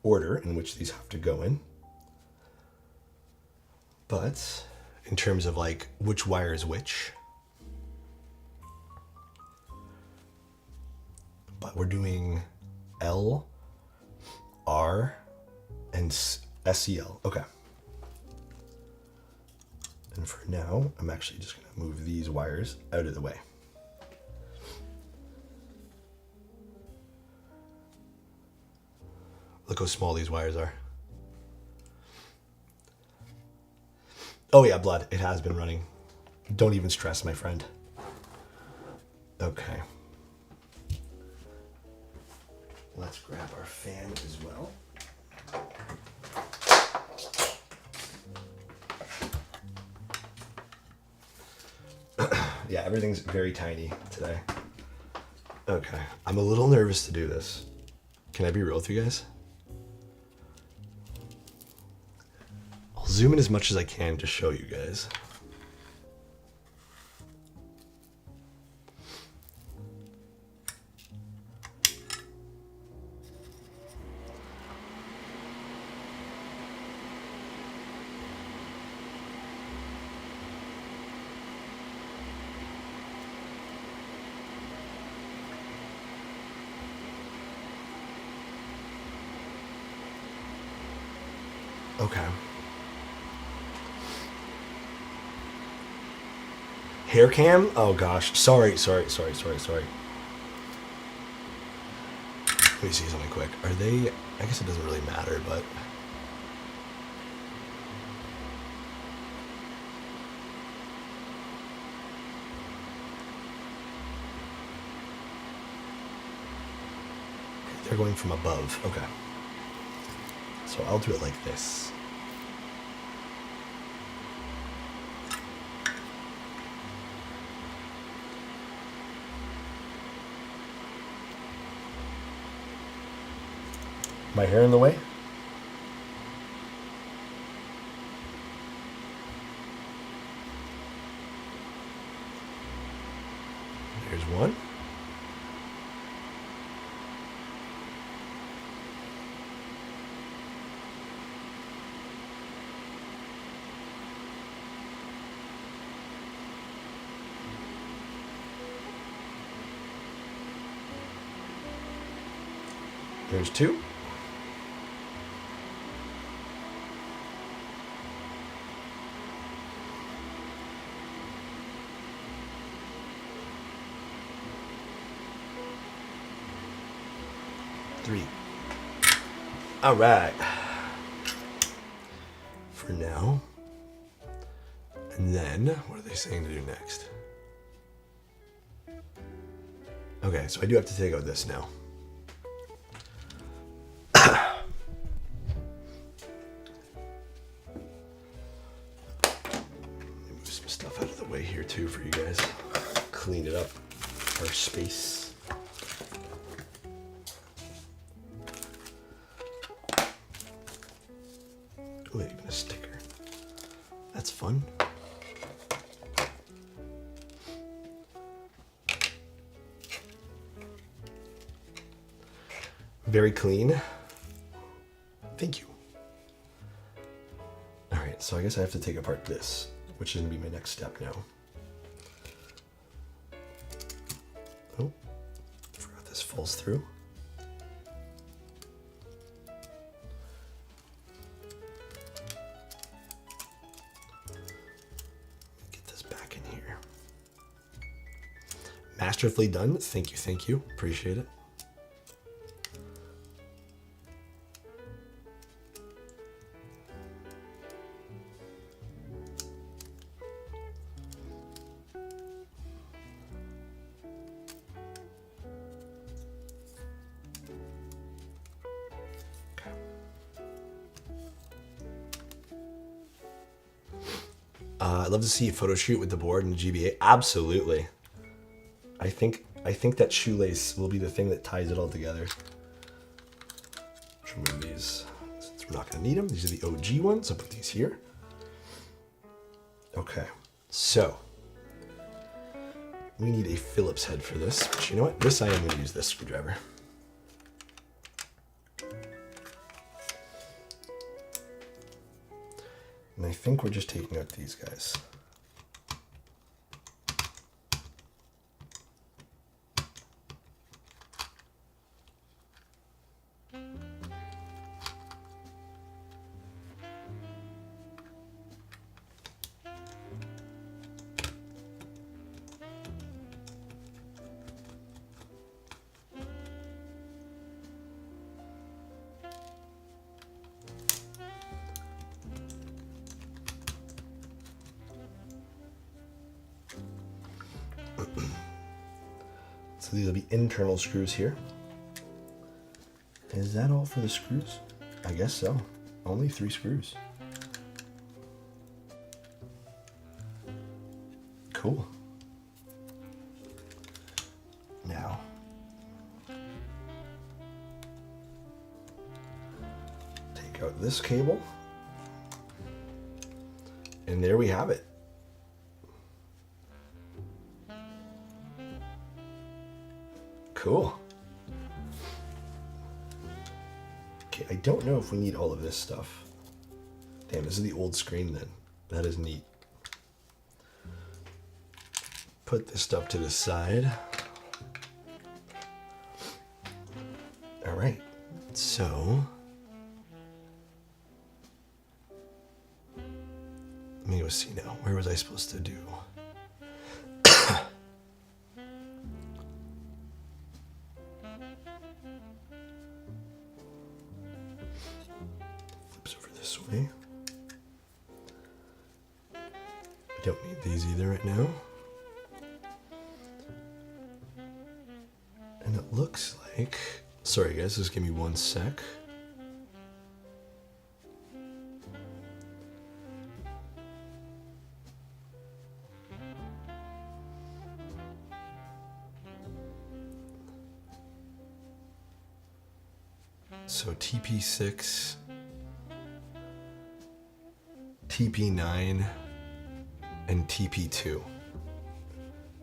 order in which these have to go in, but in terms of like which wire is which, but we're doing L, R, and SEL. Okay. And for now, I'm actually just going to move these wires out of the way. Look how small these wires are. Oh yeah, blood. It has been running. Don't even stress, my friend. Okay. Let's grab our fan as well. Yeah, everything's very tiny today. Okay, I'm a little nervous to do this. Can I be real with you guys? I'll zoom in as much as I can to show you guys. Okay. Hair cam? Oh gosh. Sorry. Let me see something quick. Are they... I guess it doesn't really matter, but... They're going from above. Okay. So I'll do it like this. My hair in the way? There's one. There's two. Three. All right. For now. And then, what are they saying to do next? Okay, so I do have to take out this now. Move some stuff out of the way here too for you guys. Clean it up. Our space. Ooh, even a sticker. That's fun. Very clean. Thank you. All right, so I guess I have to take apart this, which is gonna be my next step now. Oh, forgot this falls through. Get this back in here. Masterfully done. Thank you, thank you. Appreciate it. I'd love to see a photo shoot with the board and the GBA. Absolutely. I think that shoelace will be the thing that ties it all together. Let's remove these since we're not going to need them. These are the OG ones. I'll put these here. Okay, so we need a Phillips head for this. But you know what? This I am going to use this screwdriver. And I think we're just taking out these guys. So these will be internal screws here. Is that all for the screws? I guess so. Only 3 screws. Cool. Now, take out this cable. And there we have it. Cool. Okay, I don't know if we need all of this stuff. Damn, this is the old screen then. That is neat. Put this stuff to the side. All right, so let me go see now. Where was I supposed to do? Flips over this way. I don't need these either right now. And it looks like, sorry guys, just give me 1 sec. So TP6, TP9, and TP2.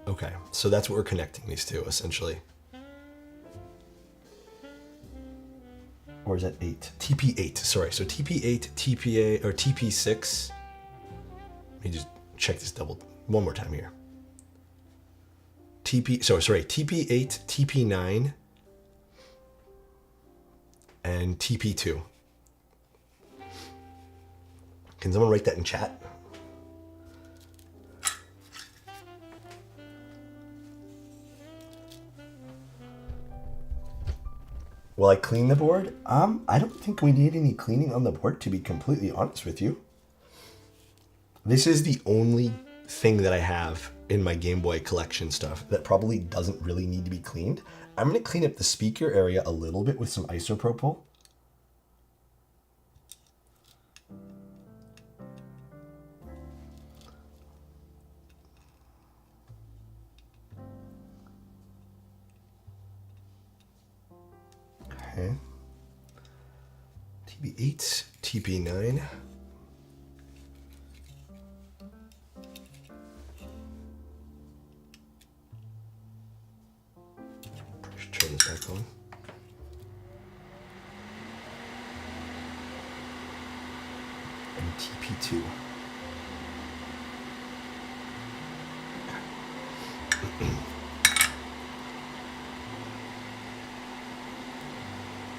Okay, so that's what we're connecting these to, essentially. Or is that 8? TP8, sorry. So TP8, TPA, or TP6. Let me just check this one more time here. TP8, TP9, and TP2. Can someone write that in chat? Will I clean the board? I don't think we need any cleaning on the board, to be completely honest with you. This is the only thing that I have in my Game Boy collection stuff that probably doesn't really need to be cleaned. I'm going to clean up the speaker area a little bit with some isopropyl. Okay. TP8, TP9. Turn this back on. And TP2.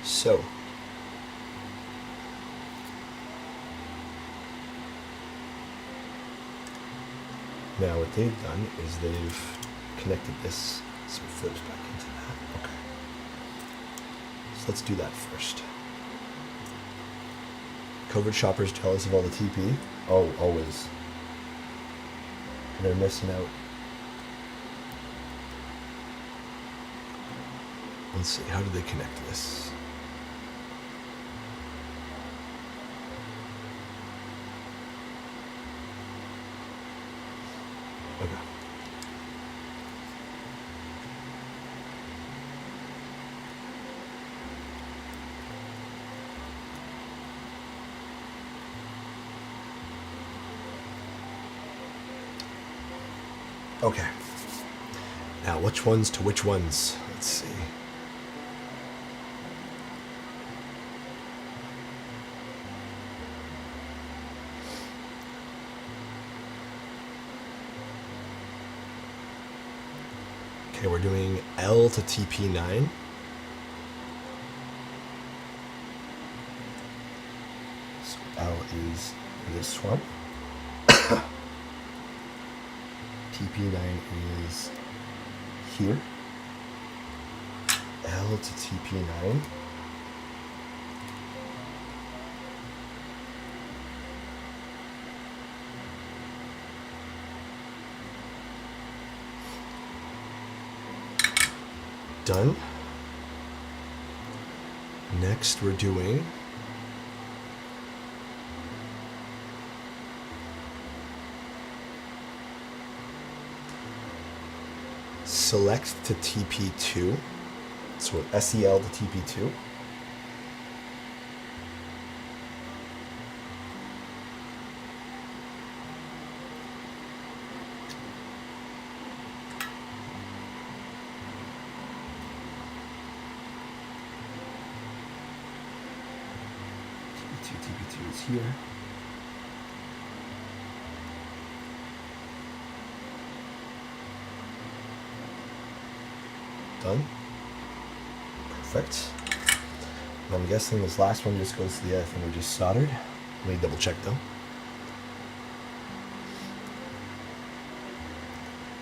So, now what they've done is they've connected this, so it flips back into that. Okay. So let's do that first. Covert shoppers jealous of all the TP? Oh, always. They're missing out. Let's see, how do they connect this? Okay. Okay. Now, which ones to which ones? Let's see. Okay, we're doing L to TP9. So L is this one. TP9 is here. L to TP9. Done. Next we're doing select to TP2. So SEL to TP2. TP2 is here. Done. Perfect. And I'm guessing this last one just goes to the other thing we just soldered. Let me double check though.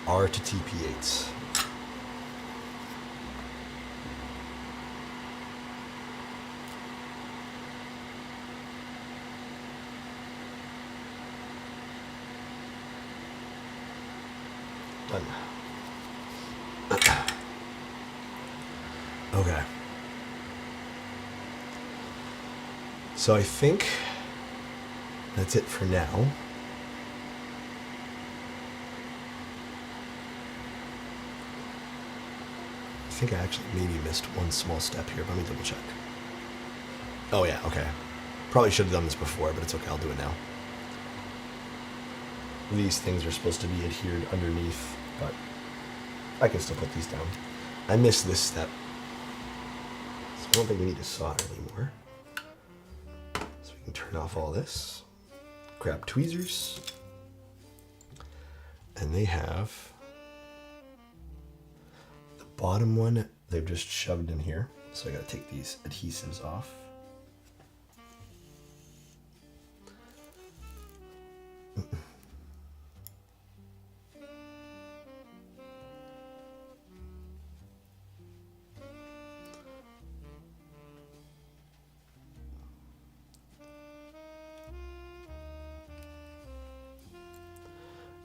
R to TP8. Done. Okay. So I think that's it for now. I think I actually maybe missed one small step here, but let me double check. Oh yeah, okay. Probably should have done this before, but it's okay, I'll do it now. These things are supposed to be adhered underneath, but I can still put these down. I missed this step. So I don't think we need to solder anymore. So we can turn off all this. Grab tweezers. And they have the bottom one, they've just shoved in here. So I gotta take these adhesives off.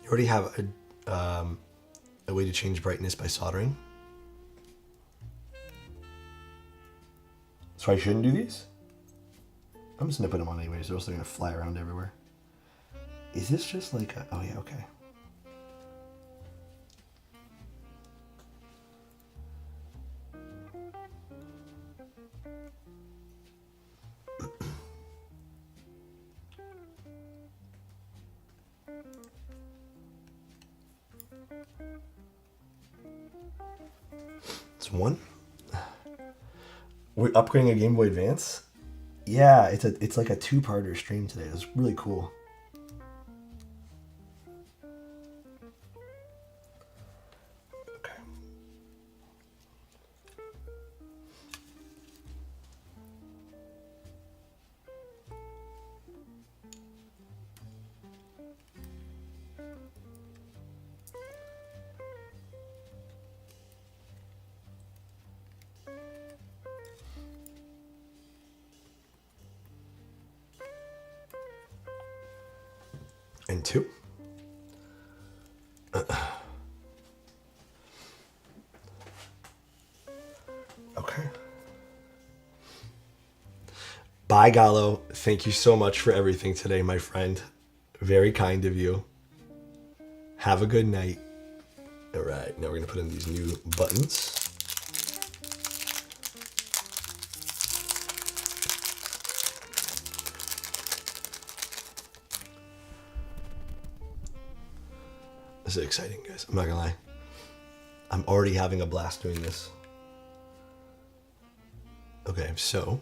You already have a way to change brightness by soldering. So I shouldn't do these? I'm just gonna put them on anyways, or else they're gonna fly around everywhere. Is this just like a, oh yeah, okay. It's one. We're upgrading a Game Boy Advance. Yeah, it's like a two-parter stream today. It's really cool. Okay. and 2. Okay. Bye, Gallo. Thank you so much for everything today, my friend. Very kind of you. Have a good night. All right, now we're going to put in these new buttons. This is exciting, guys. I'm not going to lie. I'm already having a blast doing this. Okay, so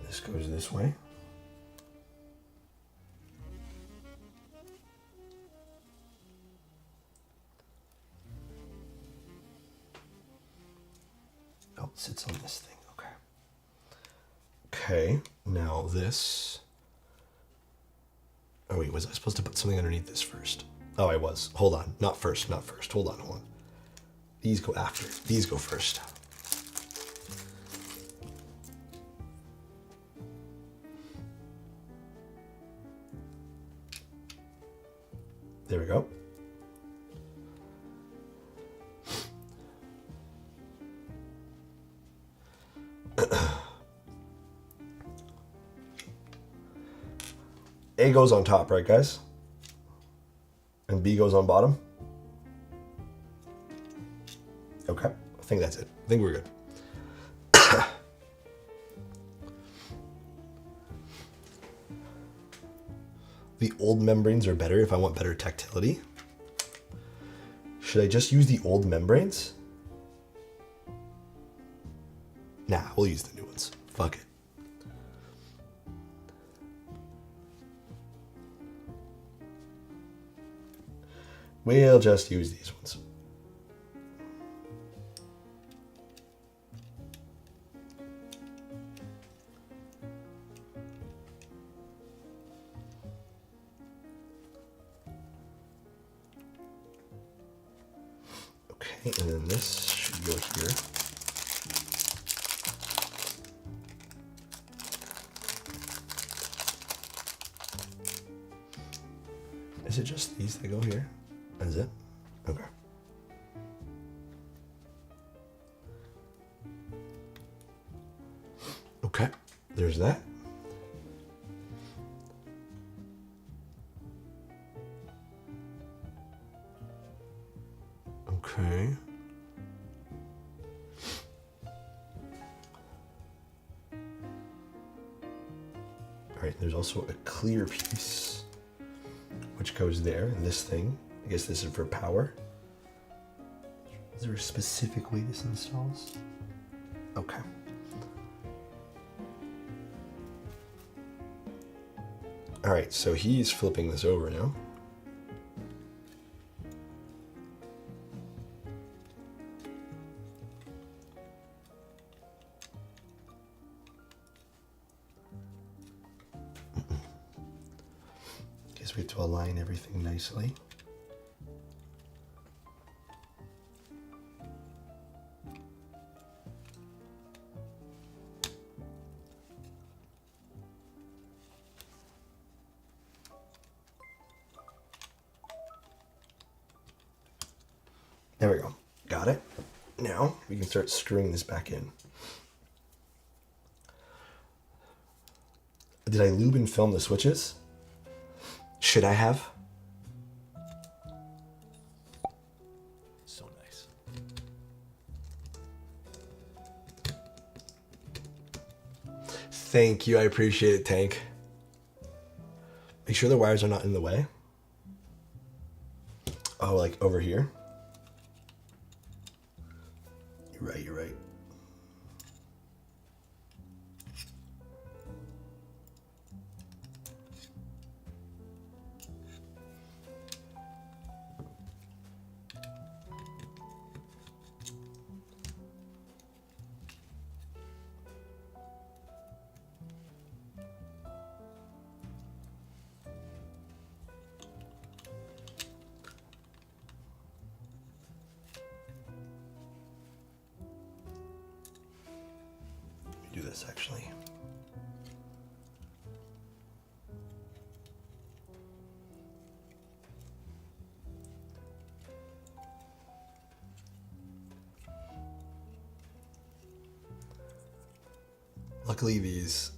this goes this way. Oh, it sits on this thing. Okay. Okay, now this. Oh wait, was I supposed to put something underneath this first? Oh, I was. Hold on. Not first. Hold on. These go after. These go first. There we go. A goes on top, right, guys? And B goes on bottom? Okay, I think that's it. I think we're good. The old membranes are better if I want better tactility. Should I just use the old membranes? Nah, we'll use the new ones. Fuck it. We'll just use these ones. Okay, and then this should go here. Is it just these that go here? Is it? Okay. Okay, there's that. Okay. All right, there's also a clear piece which goes there, and this thing, I guess this is for power. Is there a specific way this installs? Okay. All right, so he's flipping this over now. Guess we have to align everything nicely. There we go. Got it. Now we can start screwing this back in. Did I lube and film the switches? Should I have? So nice. Thank you. I appreciate it, Tank. Make sure the wires are not in the way. Oh, like over here? You're right, you're right. Do this actually. luckily these...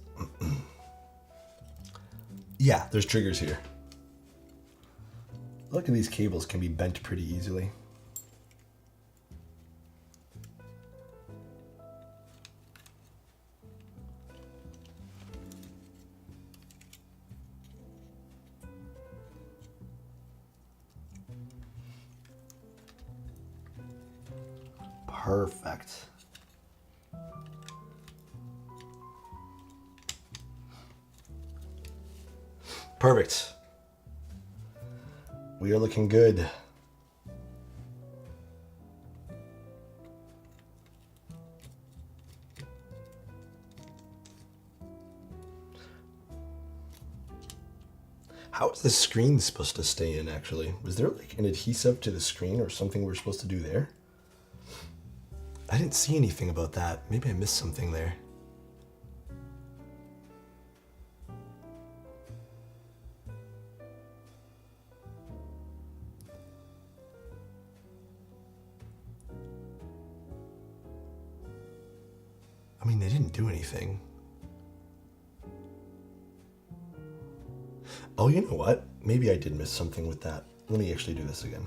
yeah, there's triggers here. Luckily these cables can be bent pretty easily. Perfect. Perfect. We are looking good. How is the screen supposed to stay in, actually? Was there like an adhesive to the screen or something we're supposed to do there? I didn't see anything about that. Maybe I missed something there. I mean, they didn't do anything. Oh, you know what? Maybe I did miss something with that. Let me actually do this again.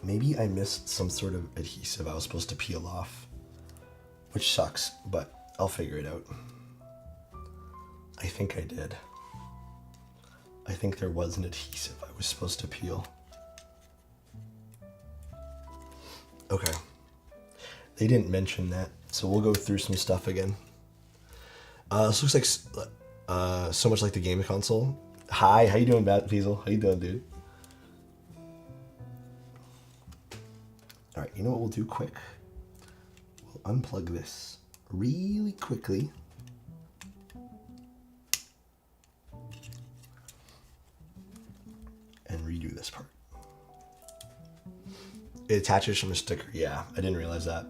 Maybe I missed some sort of adhesive I was supposed to peel off, which sucks, but I'll figure it out. I think I did. I think there was an adhesive I was supposed to peel. Okay. They didn't mention that, so we'll go through some stuff again. This looks like so much like the game console. Hi, how you doing, Bat Fiesel? How you doing, dude? All right, you know what we'll do quick? We'll unplug this really quickly. And redo this part. It attaches from a sticker. Yeah, I didn't realize that.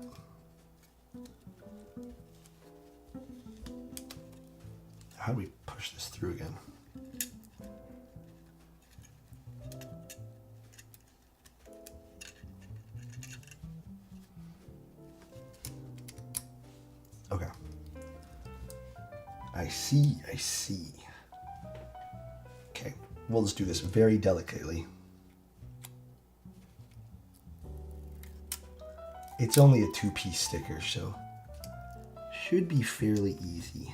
How do we push this through again? Okay. I see. Okay, we'll just do this very delicately. It's only a 2-piece sticker, so should be fairly easy.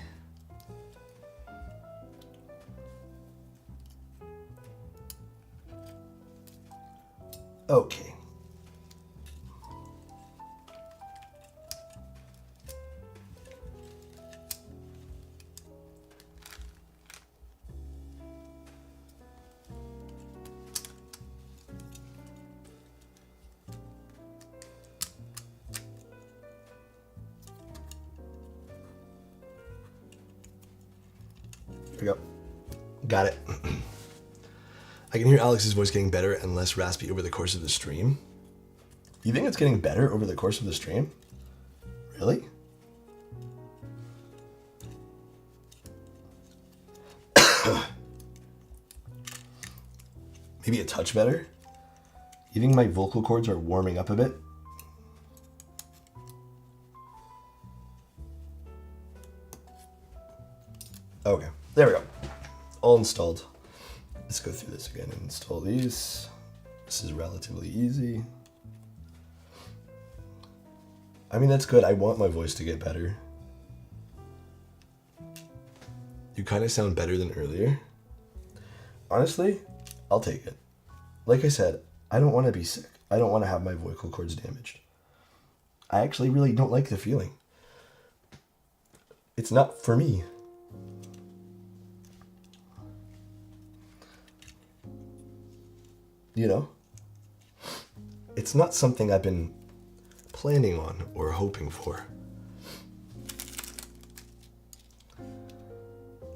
Okay. There we go. Got it. I can hear Alex's voice getting better and less raspy over the course of the stream. You think it's getting better over the course of the stream? Really? Maybe a touch better? You think my vocal cords are warming up a bit? Okay, there we go. All installed. Let's go through this again and install these. This is relatively easy. I mean, that's good. I want my voice to get better. You kind of sound better than earlier. Honestly, I'll take it. Like I said, I don't want to be sick. I don't want to have my vocal cords damaged. I actually really don't like the feeling. It's not for me. You know? It's not something I've been planning on or hoping for.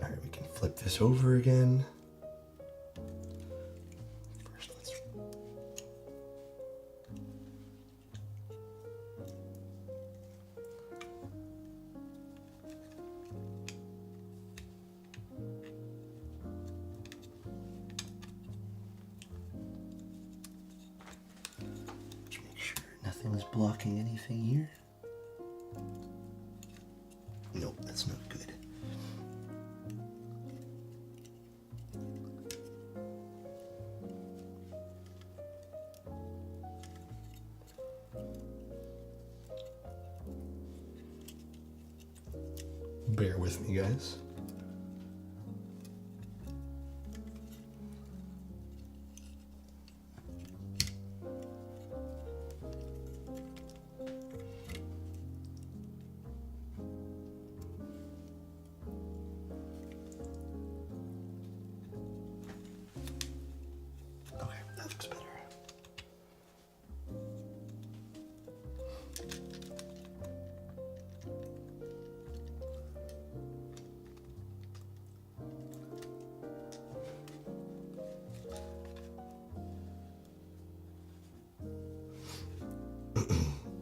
Alright, we can flip this over again. First, let's... Make sure nothing's blocking anything here. Bear with me, guys. Okay, that looks better.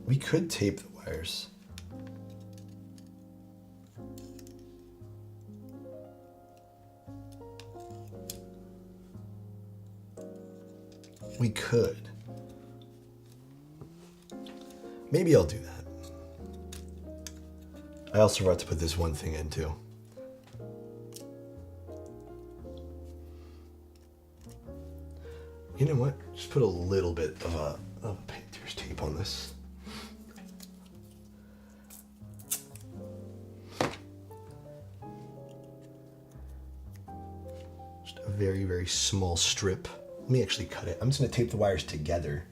We could tape the wires. We could. Maybe I'll do that. I also forgot to put this one thing in too. You know what? Just put a little bit of painter's tape on this. Just a very, very small strip. Let me actually cut it. I'm just gonna tape the wires together.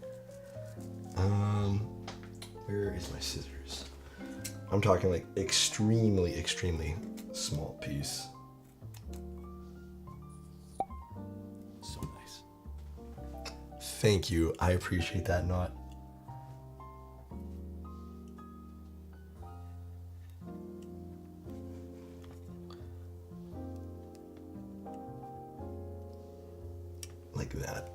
Where is my scissors? I'm talking like extremely, extremely small piece. So nice. Thank you. I appreciate that knot. Like that.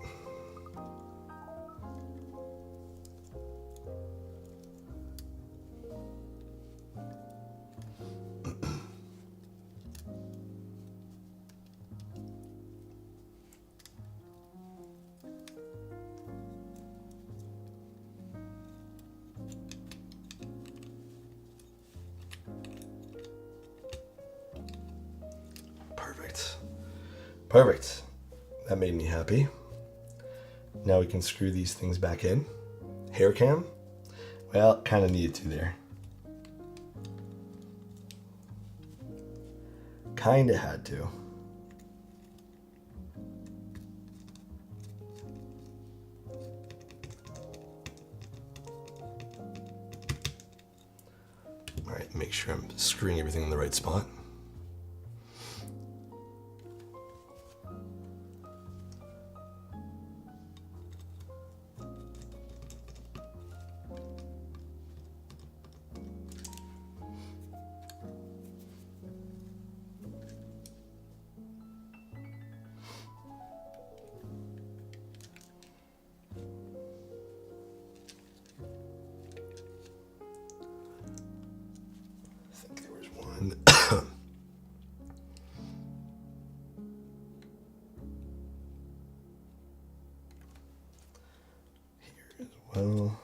Perfect. Perfect. That made me happy. Now we can screw these things back in. Hair cam? Well, kind of needed to there. Kind of had to. All right, make sure I'm screwing everything in the right spot. I think there was one. Here as well.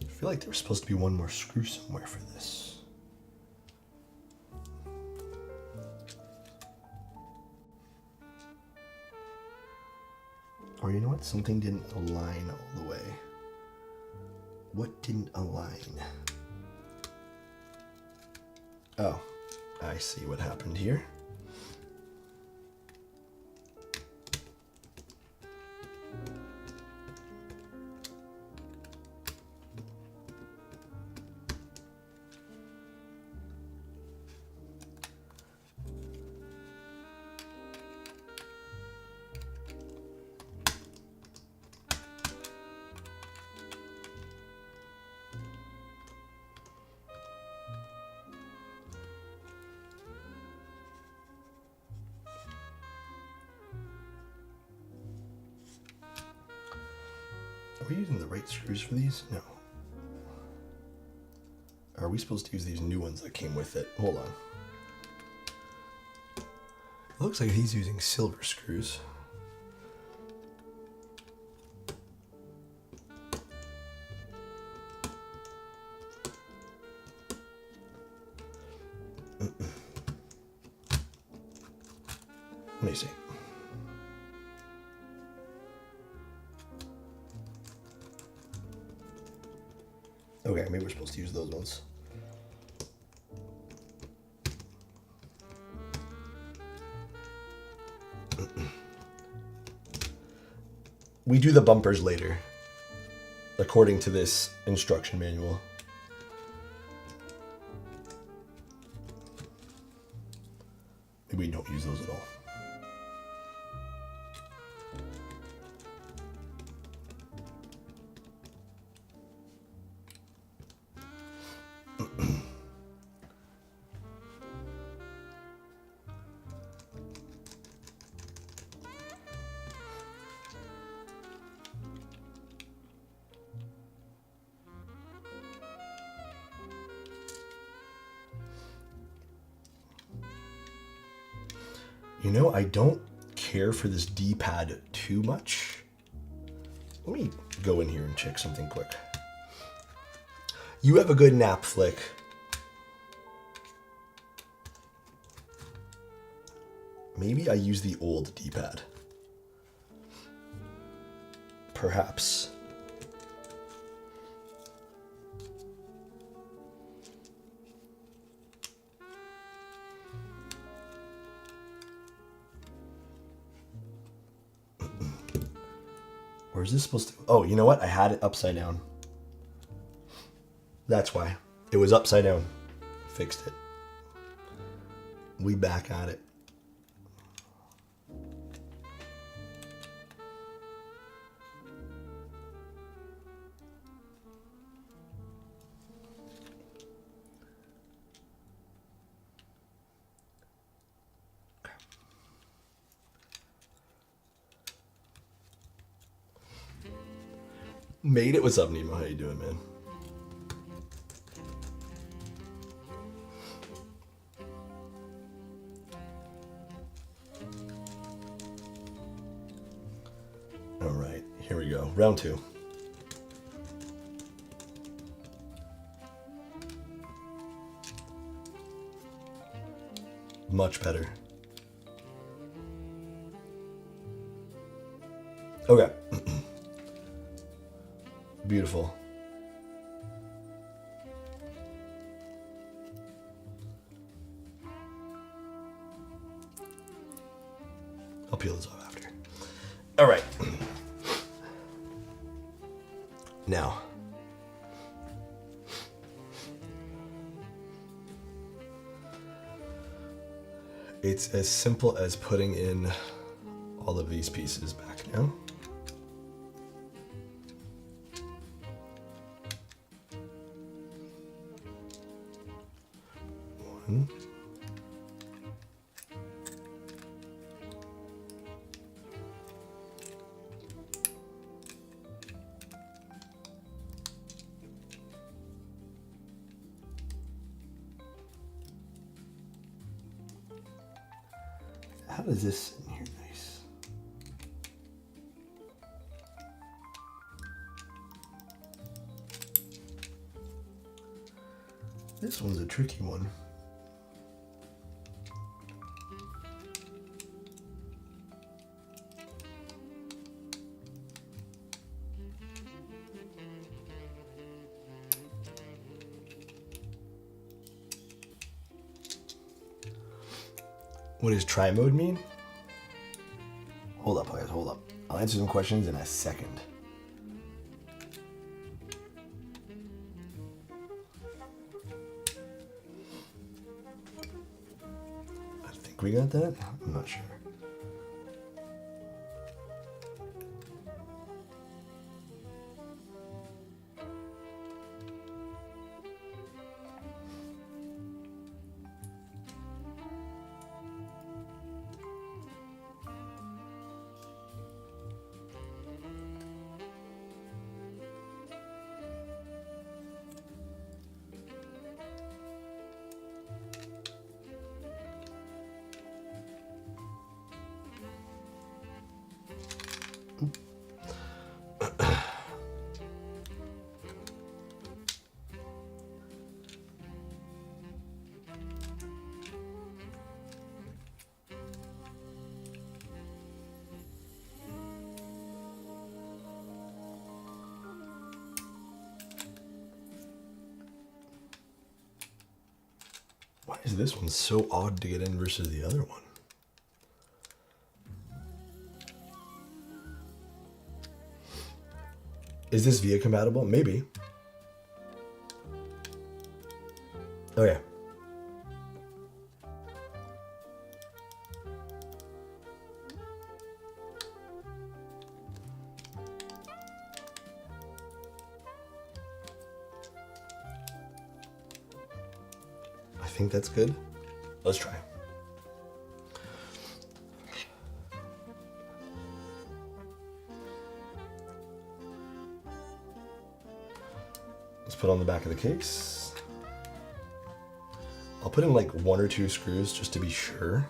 I feel like there was supposed to be one more screw somewhere for this. Or you know what? Something didn't align all the way. What didn't align? Oh, I see what happened here. Are we using the right screws for these? No. Are we supposed to use these new ones that came with it? Hold on. Looks like he's using silver screws. Let me see. Okay, maybe we're supposed to use those ones. We do the bumpers later, according to this instruction manual. Maybe we don't use those at all. You know, I don't care for this D-pad too much. Let me go in here and check something quick. You have a good nap, Flick. Maybe I use the old D-pad. Perhaps. Where's this supposed to... Oh, you know what? I had it upside down. That's why. It was upside down. Fixed it. We back at it. Made it. What's up, Nemo? How you doing, man? All right, here we go. Round two. Much better. Okay. Beautiful. I'll peel this off after. All right. Now. It's as simple as putting in all of these pieces back now. One. How does this sit in here nice? This one's a tricky one. What does try mode mean? Hold up, guys, hold up. I'll answer some questions in a second. I think we got that. I'm not sure. is this one so odd to get in versus the other one? Is this VIA compatible? Maybe. Oh yeah. I think that's good. Let's try. Let's put on the back of the case. I'll put in like 1 or 2 screws just to be sure.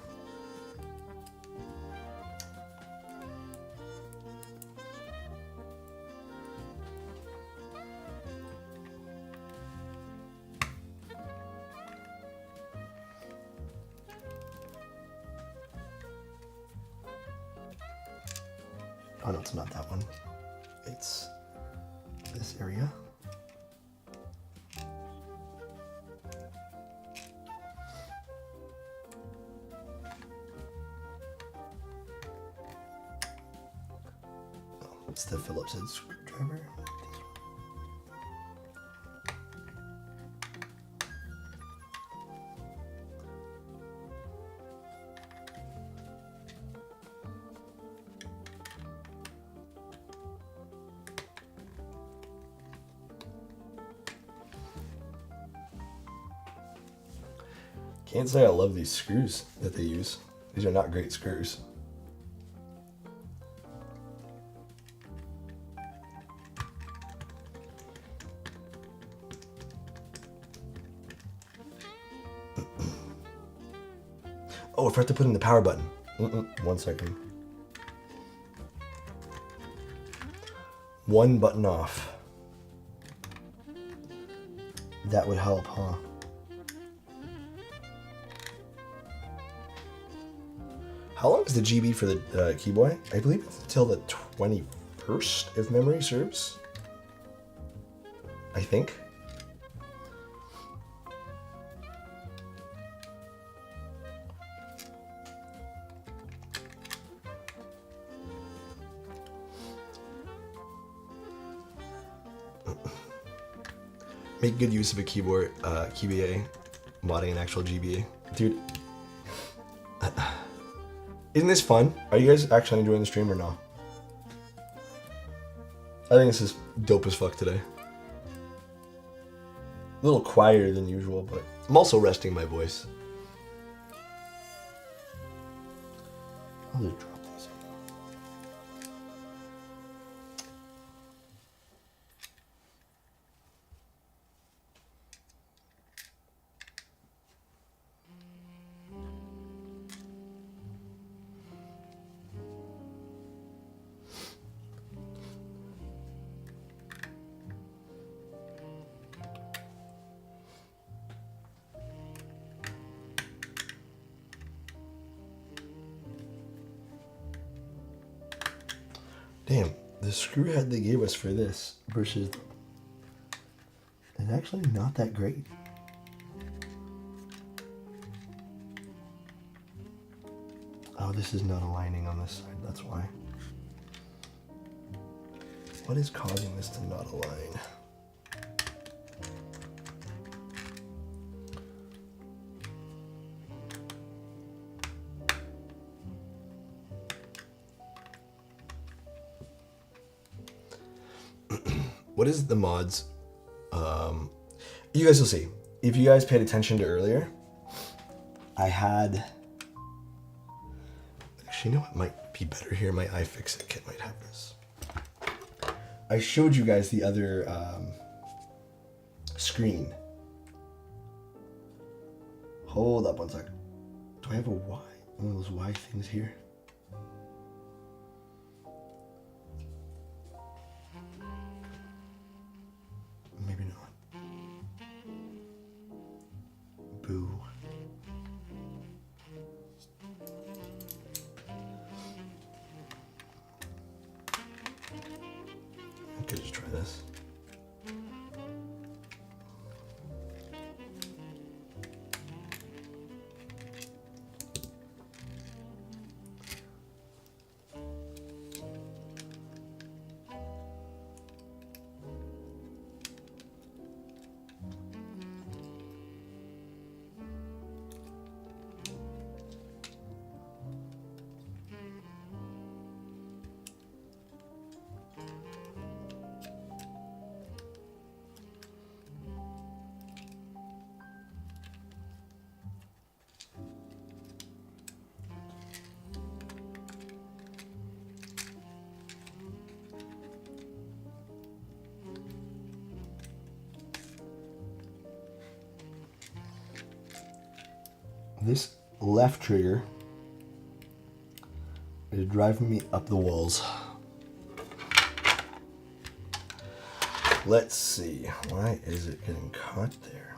Oh no, it's not that one. It's this area. Oh, it's the Phillips head screwdriver. Can't say I love these screws that they use. These are not great screws. Oh, I forgot to put in the power button. 1 second. 1 button off. That would help, huh? How long is the GB for the KEYBOY? I believe it's until the 21st, if memory serves. I think. Make good use of a keyboard, KEYBA, modding an actual GBA. Dude. Isn't this fun? Are you guys actually enjoying the stream or not? I think this is dope as fuck today. A little quieter than usual, but I'm also resting my voice. I'll just drop these. Damn, the screw head they gave us for this versus is actually not that great. Oh, this is not aligning on this side, that's why. What is causing this to not align? What is the mods? You guys will see. If you guys paid attention to earlier, I had... Actually, you know what might be better here? My iFixit kit might have this. I showed you guys the other screen. Hold up 1 sec. Do I have a Y? One of those Y things here? Maybe not. Boo. I could just try this. This left trigger is driving me up the walls. Let's see. Why is it getting caught there?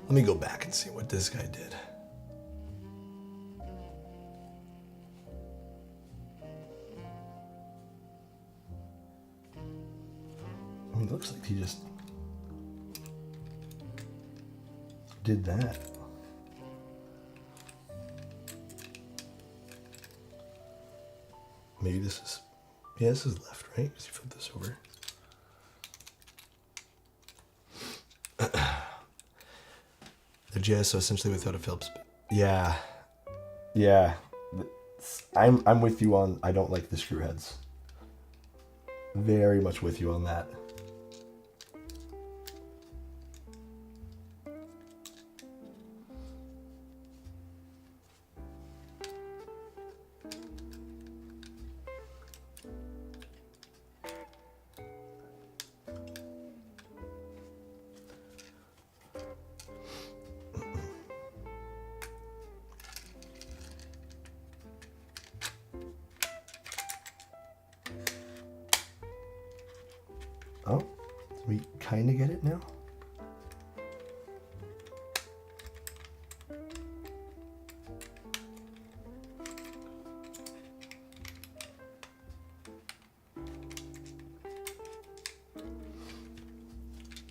Let me go back and see what this guy did. I mean, it looks like he just did that. Maybe this is, yeah, this is left, right? Because you flip this over. The JS, so essentially without a Phillips. Yeah. Yeah. I'm with you on, I don't like the screw heads. Very much with you on that. Oh, we kind of get it now.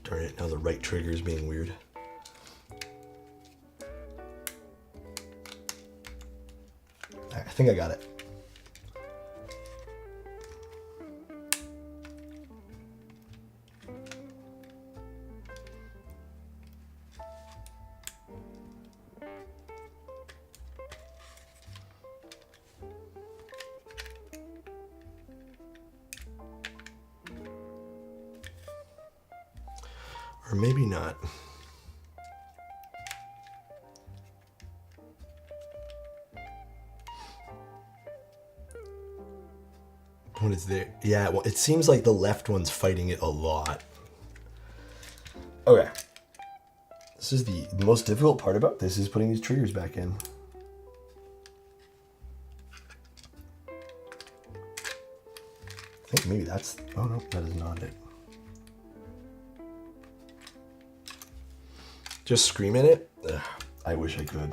Darn it, now the right trigger is being weird. I think I got it. Or maybe not. When it's there. Yeah, well, it seems like the left one's fighting it a lot. Okay. This is the most difficult part about this is putting these triggers back in. I think maybe that's, oh no, that is not it. Just scream in it? Ugh, I wish I could.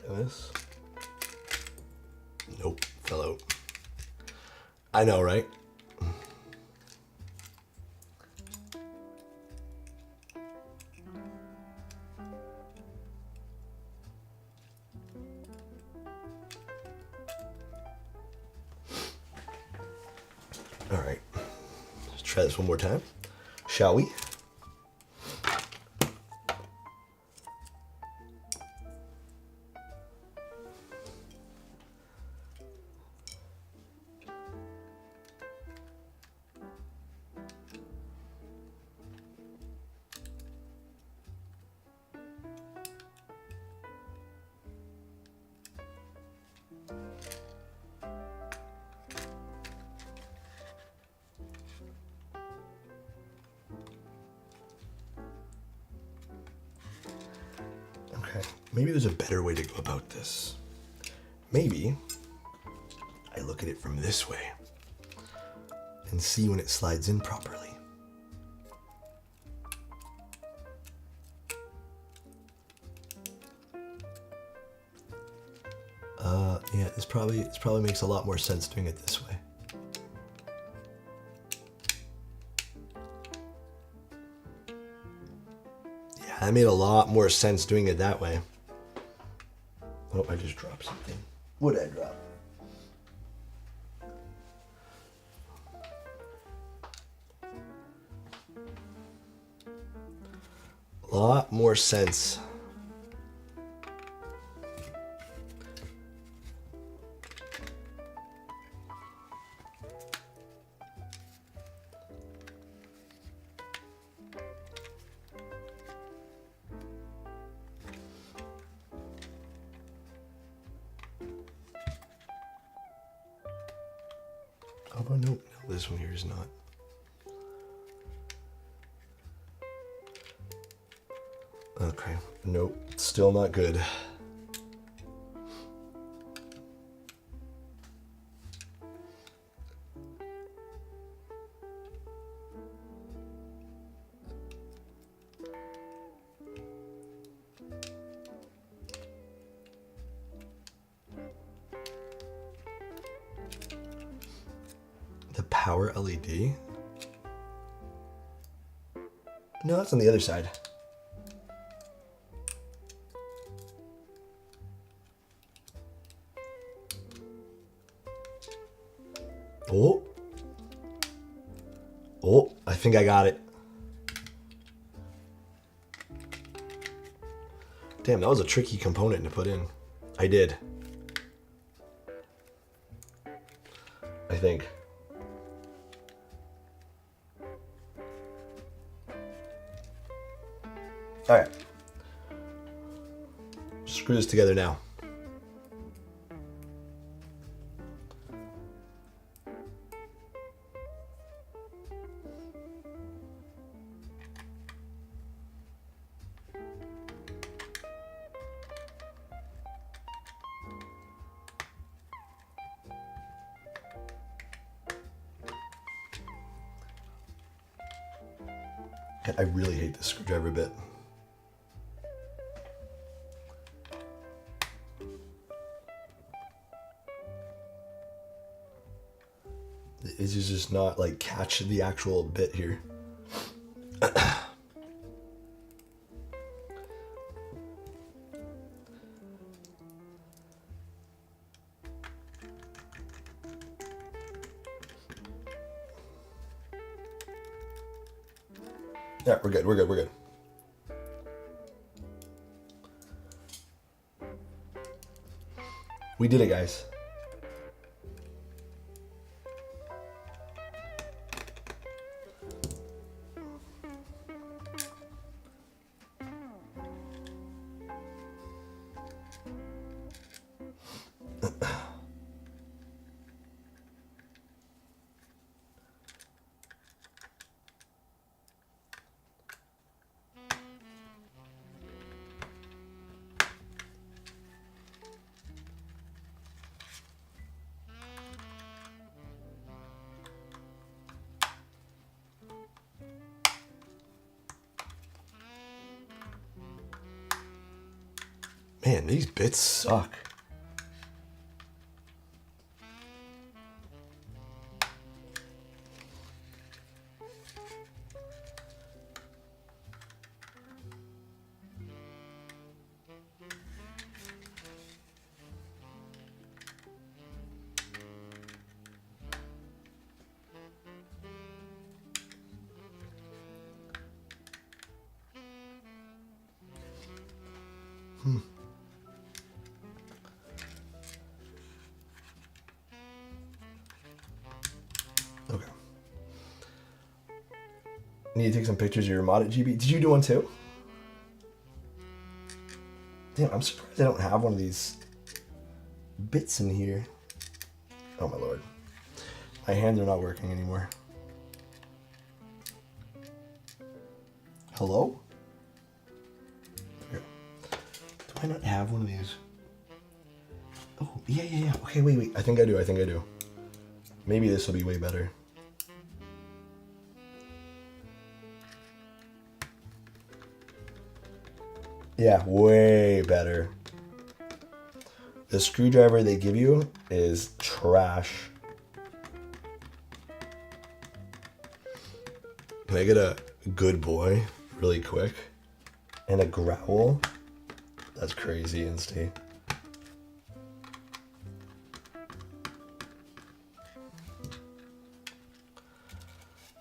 This. Nope, fell out. I know, right? All right, let's try this one more time, shall we? Maybe there's a better way to go about this. Maybe I look at it from this way and see when it slides in properly. Yeah, this probably makes a lot more sense doing it this way. Yeah, that made a lot more sense doing it that way. Oh, I just dropped something. What did I drop? A lot more sense. Oh, but no, this one here is not. Okay, nope, still not good. The power LED? No, that's on the other side. Oh. Oh, I think I got it. Damn, that was a tricky component to put in. I did. I think. All right. Screw this together now. I really hate this screwdriver bit. It's just not like catch the actual bit here. Yeah, we're good, we're good, we're good. We did it, guys. Man, these bits suck. Okay. Need to take some pictures of your mod at GB. Did you do one too? Damn, I'm surprised I don't have one of these bits in here. Oh my lord. My hands are not working anymore. Hello? Here. Do I not have one of these? Oh, yeah. Okay, wait. I think I do. Maybe this will be way better. Yeah, way better. The screwdriver they give you is trash. Can I get a good boy really quick? And a growl? That's crazy, Insty.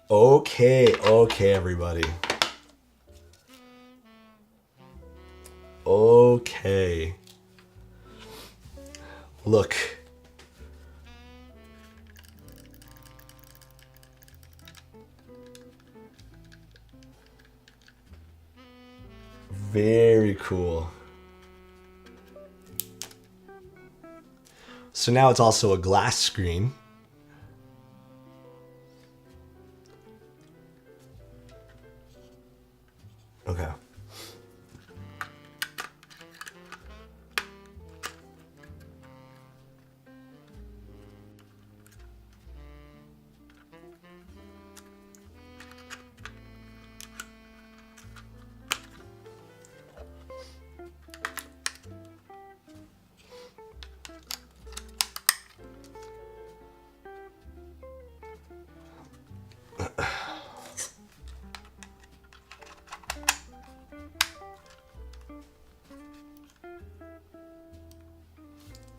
Okay, everybody. Okay. Look. Very cool. So now it's also a glass screen. Okay.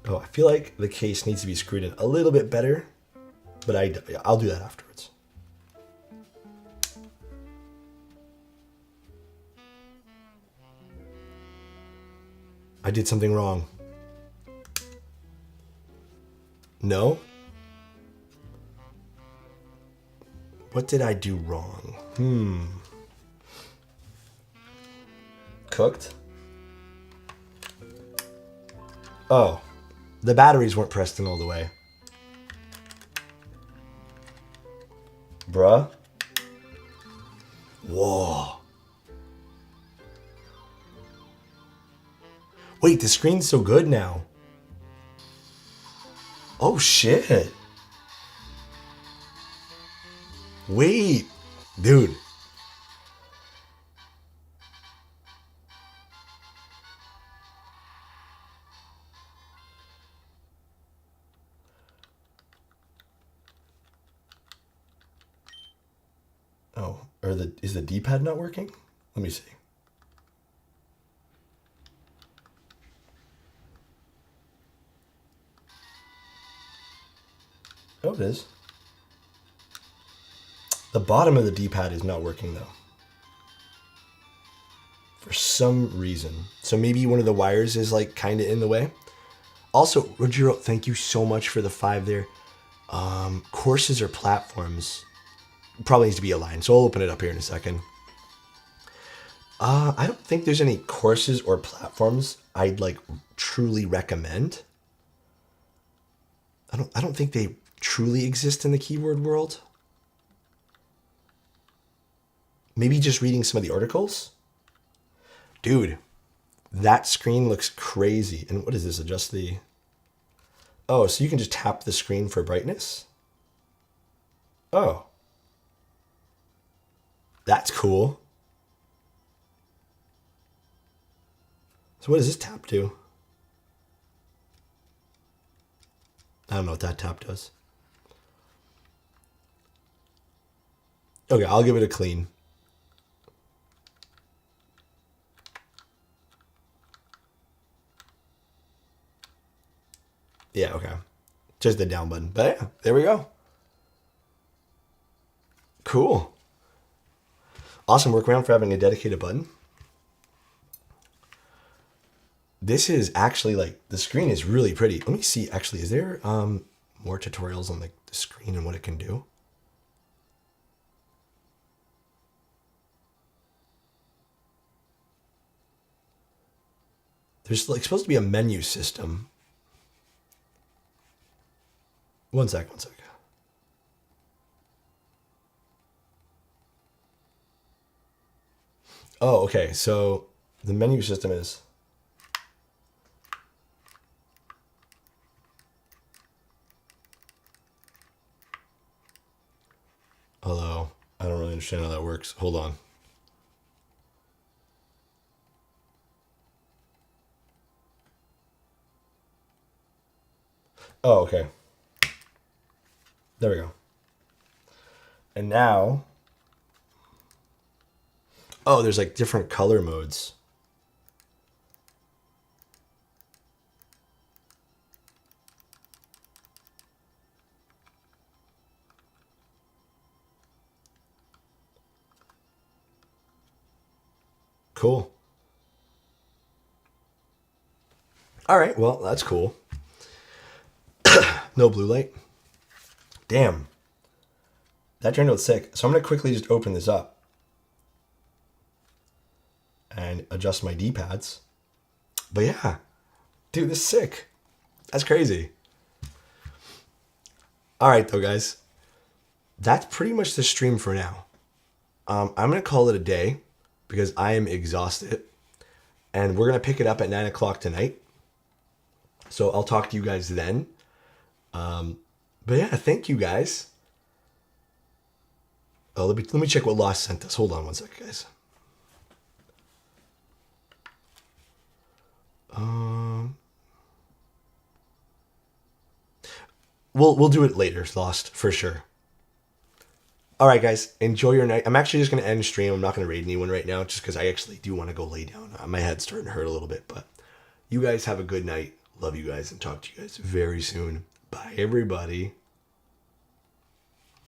Oh, I feel like the case needs to be screwed in a little bit better, but I'll do that afterwards. I did something wrong. No? What did I do wrong? Cooked? Oh. The batteries weren't pressed in all the way. Bruh. Whoa. Wait, the screen's so good now. Oh shit. Wait. Dude. Oh, is the D-pad not working? Let me see. Oh, it is. The bottom of the D-pad is not working though. For some reason. So maybe one of the wires is like kind of in the way. Also, Rogero, thank you so much for the 5 there. Courses or platforms probably needs to be aligned. So I'll open it up here in a second. I don't think there's any courses or platforms I'd like truly recommend. I don't think they truly exist in the keyboard world. Maybe just reading some of the articles. Dude, that screen looks crazy. And what is this? Adjust the... Oh, so you can just tap the screen for brightness? Oh. That's cool. So what does this tap do? I don't know what that tap does. Okay, I'll give it a clean. Yeah, okay. Just the down button. But yeah, there we go. Cool. Awesome workaround for having a dedicated button. This is actually like, the screen is really pretty. Let me see, actually, is there more tutorials on like the screen and what it can do? There's like supposed to be a menu system. One sec. Oh, okay. So the menu system is... Hello. I don't really understand how that works. Hold on. Oh, okay. There we go. And now... Oh, there's like different color modes. Cool. All right, well, that's cool. No blue light. Damn. That turned out sick. So I'm going to quickly just open this up and adjust my D-pads. But yeah, dude, this is sick. That's crazy. All right, though, guys. That's pretty much the stream for now. I'm going to call it a day because I am exhausted. And we're going to pick it up at 9 o'clock tonight. So I'll talk to you guys then. But yeah, thank you guys. Oh, let me check what Lost sent us. Hold on one sec, guys. We'll do it later, Lost, for sure. All right, guys, enjoy your night. I'm actually just going to end stream. I'm not going to raid anyone right now just because I actually do want to go lay down. My head's starting to hurt a little bit, but you guys have a good night. Love you guys and talk to you guys very soon. Bye, everybody.